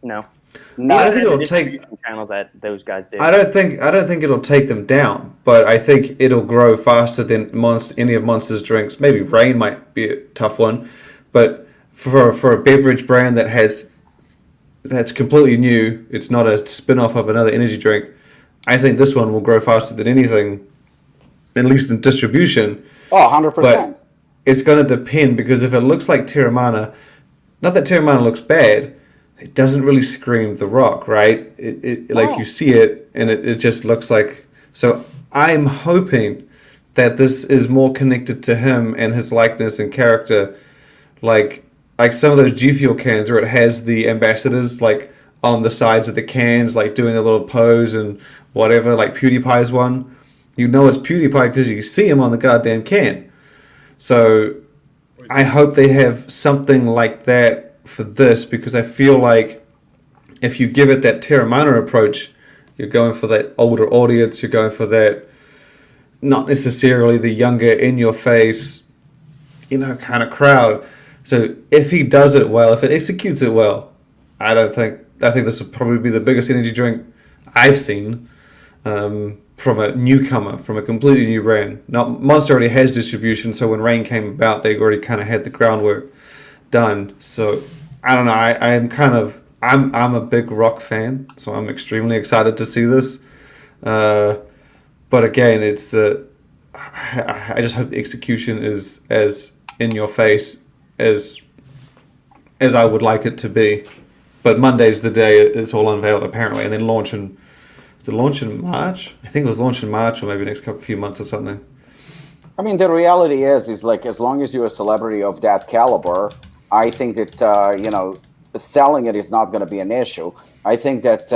No. No. I don't think it'll take channels that those guys did. I don't think it'll take them down, but I think it'll grow faster than any of Monster's drinks. Maybe Reign might be a tough one, but for a beverage brand that's completely new, it's not a spin-off of another energy drink, I think this one will grow faster than anything, at least in distribution. Oh, 100%. But it's going to depend, because if it looks like Terramana, not that Terramana looks bad, it doesn't really scream The Rock, right? Like you see it, and it just looks like... So I'm hoping that this is more connected to him and his likeness and character, like some of those G Fuel cans where it has the ambassadors like on the sides of the cans, like doing a little pose and whatever, like PewDiePie's one. You know it's PewDiePie because you see him on the goddamn can. So I hope they have something like that for this, because I feel like if you give it that Terramana approach, you're going for that older audience, you're going for that not necessarily the younger, in-your-face, kind of crowd. So if he does it well, if it executes it well, I think this will probably be the biggest energy drink I've seen from a newcomer, from a completely new brand. Now, Monster already has distribution, so when Reign came about, they already kind of had the groundwork done. So I don't know. I'm a big Rock fan, so I'm extremely excited to see this. But again, it's I just hope the execution is as in your face as I would like it to be. But Monday's the day it's all unveiled apparently, and then launch in March? I think it was launched in March, or maybe next few months or something. I mean, the reality is like as long as you're a celebrity of that caliber, I think that selling it is not going to be an issue. I think that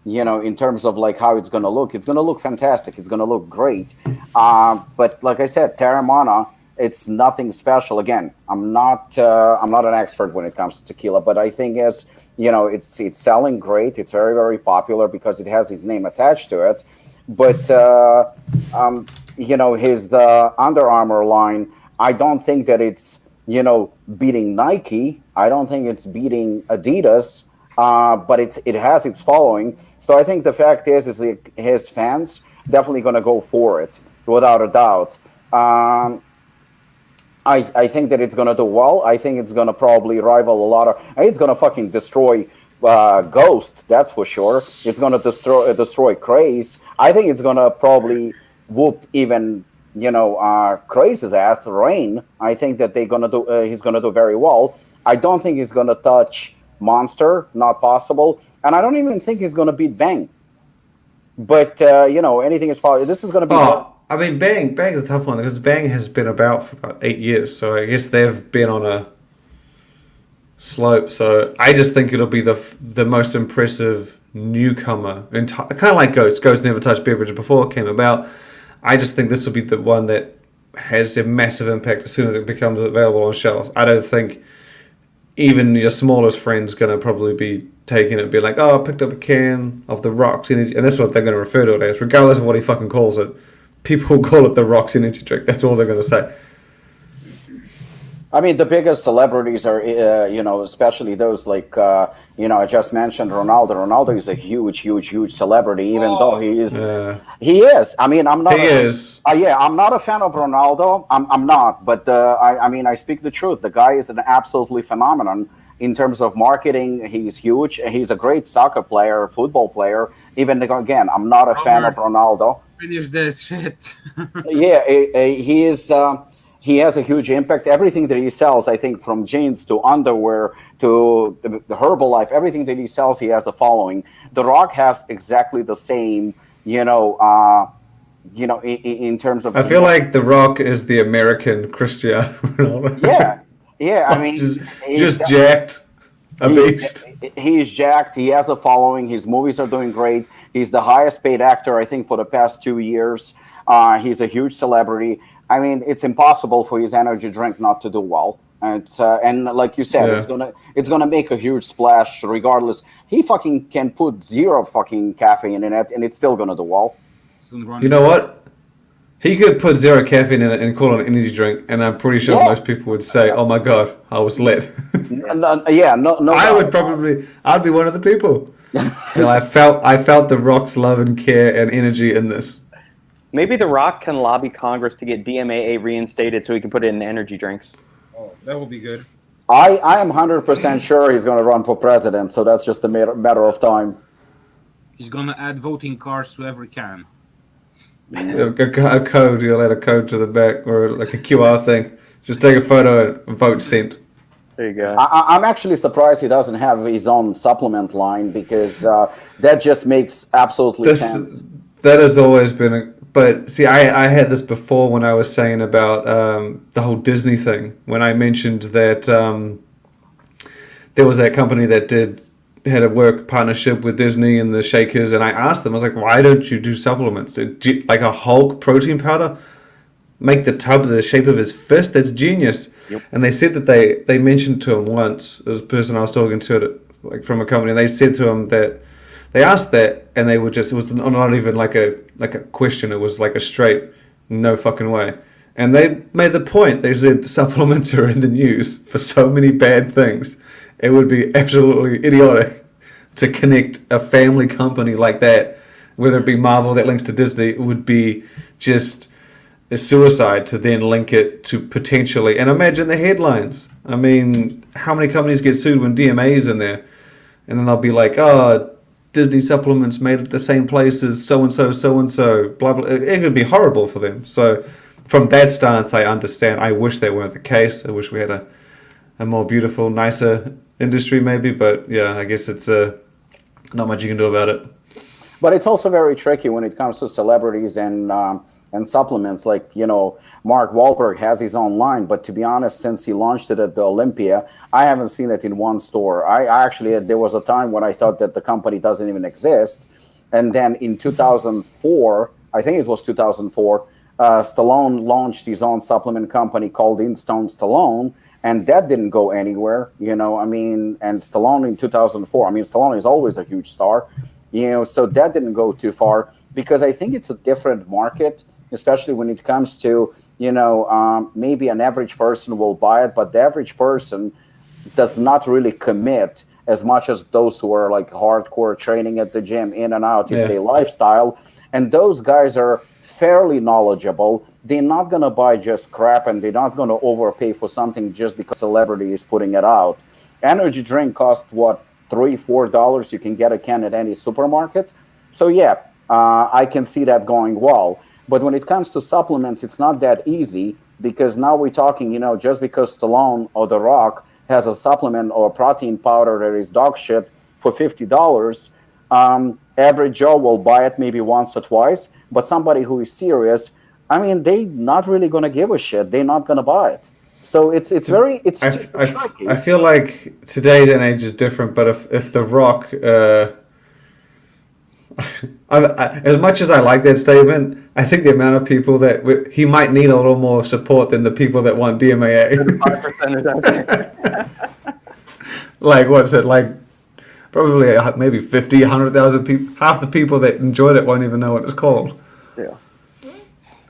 in terms of like how it's going to look fantastic. It's going to look great. But like I said, Terramana, it's nothing special. Again, I'm not an expert when it comes to tequila, but I think it's selling great. It's very, very popular because it has his name attached to it. But his Under Armour line, I don't think that it's beating Nike. I don't think it's beating Adidas. But it has its following. So I think the fact is his fans definitely going to go for it without a doubt. I think that it's going to do well. I think it's going to probably rival a lot of. It's going to fucking destroy Ghost. That's for sure. It's going to destroy Craze. I think it's going to probably whoop even Craze's ass. Rain. I think that he's going to do very well. I don't think he's going to touch Monster. Not possible. And I don't even think he's going to beat Bang. But anything is possible. This is going to be. I mean, Bang is a tough one because Bang has been about for about 8 years, so I guess they've been on a slope. So I just think it'll be the most impressive newcomer, kind of like Ghost. Ghost never touched beverage before it came about. I just think this will be the one that has a massive impact as soon as it becomes available on shelves. I don't think even your smallest friend's going to probably be taking it and be like, oh, I picked up a can of the Rocks Energy, and that's what they're going to refer to it as, regardless of what he fucking calls it. People call it the Rocks Energy drink. That's all they're going to say. I mean, the biggest celebrities are, especially those like, I just mentioned Ronaldo. Ronaldo is a huge, huge, huge celebrity, even though he is. He is. I mean, I'm not. I'm not a fan of Ronaldo. I'm not. But I speak the truth. The guy is an absolutely phenomenon in terms of marketing. He's huge. He's a great soccer player, football player. Even again, I'm not a fan of Ronaldo. Finish this shit. He is. He has a huge impact. Everything that he sells, I think, from jeans to underwear to the Herbalife, everything that he sells, he has a following. The Rock has exactly the same, in terms of. I feel like The Rock is the American Cristiano Ronaldo. Yeah. I mean, just jacked. A beast. He's jacked. He has a following. His movies are doing great. He's the highest paid actor, I think, for the past 2 years. He's a huge celebrity. I mean, it's impossible for his energy drink not to do well. And like you said, it's gonna make a huge splash regardless. He fucking can put 0 fucking caffeine in it, and it's still gonna do well. You know what? He could put 0 caffeine in it and call it an energy drink, and I'm pretty sure most people would say, "Oh my god, I was lit." No. I'd be one of the people. I felt the Rock's love and care and energy in this. Maybe The Rock can lobby Congress to get DMAA reinstated so he can put it in energy drinks. Oh, that would be good. I am 100% sure he's going to run for president, so that's just a matter of time. He's going to add voting cards to every can. A code, you'll add a code to the back or like a QR thing. Just take a photo and vote sent. There you go. I'm actually surprised he doesn't have his own supplement line because that just makes absolutely sense. That has always been but see, I had this before when I was saying about the whole Disney thing. When I mentioned that there was that company that had a work partnership with Disney and the Shakers, and I asked them, I was like, why don't you do supplements? Like a Hulk protein powder? Make the tub the shape of his fist? That's genius. Yep. And they said that they mentioned to him once, as a person I was talking to, like from a company, and they said to him that they asked that, and they were just, it was not even like a question, it was like a straight, no fucking way. And they made the point, they said supplements are in the news for so many bad things. It would be absolutely idiotic to connect a family company like that, whether it be Marvel that links to Disney, it would be just a suicide to then link it to potentially, and imagine the headlines. I mean, how many companies get sued when DMA is in there? And then they'll be like, oh, Disney supplements made at the same place as so-and-so, blah, blah. It could be horrible for them. So from that stance, I understand. I wish that weren't the case. I wish we had a more beautiful, nicer industry maybe. But yeah, I guess it's not much you can do about it. But it's also very tricky when it comes to celebrities and and supplements. Like, Mark Wahlberg has his own line, but to be honest, since he launched it at the Olympia, I haven't seen it in one store. I actually, there was a time when I thought that the company doesn't even exist. And then in 2004, I think it was 2004, Stallone launched his own supplement company called Instone Stallone, and that didn't go anywhere, and Stallone in 2004, Stallone is always a huge star, so that didn't go too far, because I think it's a different market, especially when it comes to, maybe an average person will buy it, but the average person does not really commit as much as those who are like hardcore training at the gym, in and out. It's their lifestyle. And those guys are fairly knowledgeable. They're not going to buy just crap, and they're not going to overpay for something just because celebrity is putting it out. Energy drink costs, what, $3-4? You can get a can at any supermarket. So yeah, I can see that going well. But when it comes to supplements, it's not that easy, because now we're talking, just because Stallone or The Rock has a supplement or a protein powder that is dog shit for $50, average Joe will buy it maybe once or twice. But somebody who is serious, they're not really going to give a shit. They're not going to buy it. So it's tricky. I feel like today's age is different, but if The Rock, as much as I like that statement, I think the amount of people that he might need a little more support than the people that want DMAA. 5% is out there. Like, what's it, like probably maybe 50, 100,000 people. Half the people that enjoyed it won't even know what it's called. Yeah.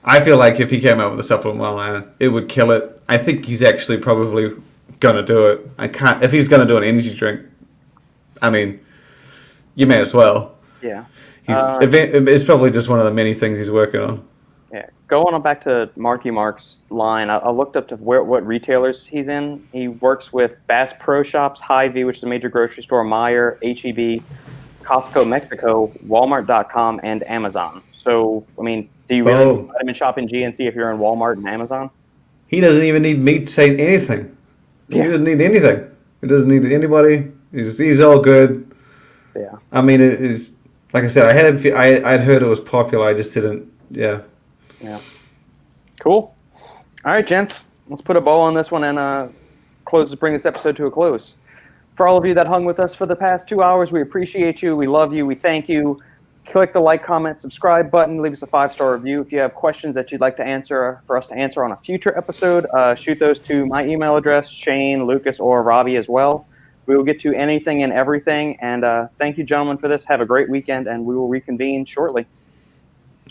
I feel like if he came out with a supplement line, it would kill it. I think he's actually probably gonna do it. If he's gonna do an energy drink, you may as well. Yeah. It's probably just one of the many things he's working on. Yeah. Going on back to Marky Mark's line, I looked up to what retailers he's in. He works with Bass Pro Shops, Hy-Vee, which is a major grocery store, Meijer, H-E-B, Costco Mexico, Walmart.com, and Amazon. So, do you really vitamin shop in GNC if you're in Walmart and Amazon? He doesn't even need me to say anything. He doesn't need anything. He doesn't need anybody. He's all good. Yeah. It's like I said. I'd heard it was popular. I just didn't. Yeah. Yeah. Cool. All right, gents. Let's put a bow on this one and bring this episode to a close. For all of you that hung with us for the past 2 hours, we appreciate you. We love you. We thank you. Click the like, comment, subscribe button. Leave us a 5-star review. If you have questions that you'd like to answer for us to answer on a future episode, shoot those to my email address, Shane, Lukasz, or Robbie as well. We will get to anything and everything. And thank you, gentlemen, for this. Have a great weekend, and we will reconvene shortly.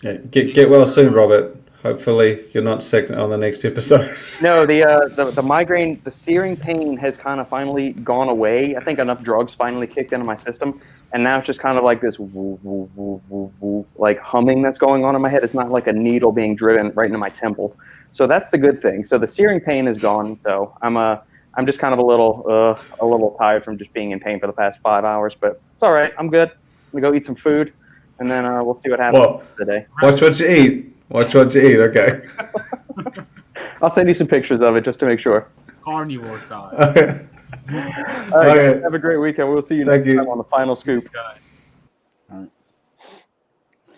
Yeah, get well soon, Robert. Hopefully you're not sick on the next episode. No, the migraine, the searing pain has kind of finally gone away. I think enough drugs finally kicked into my system, and now it's just kind of like this woo, woo, woo, woo, woo, like humming that's going on in my head. It's not like a needle being driven right into my temple. So that's the good thing. So the searing pain is gone. So I'm just kind of a little tired from just being in pain for the past 5 hours, but it's all right. I'm good. I'm gonna go eat some food, and then we'll see what happens today. Watch what you eat. Okay. I'll send you some pictures of it just to make sure. Carnivore time. Okay. All right, guys, have a great weekend. We'll see you next time on the Final Scoop. Guys.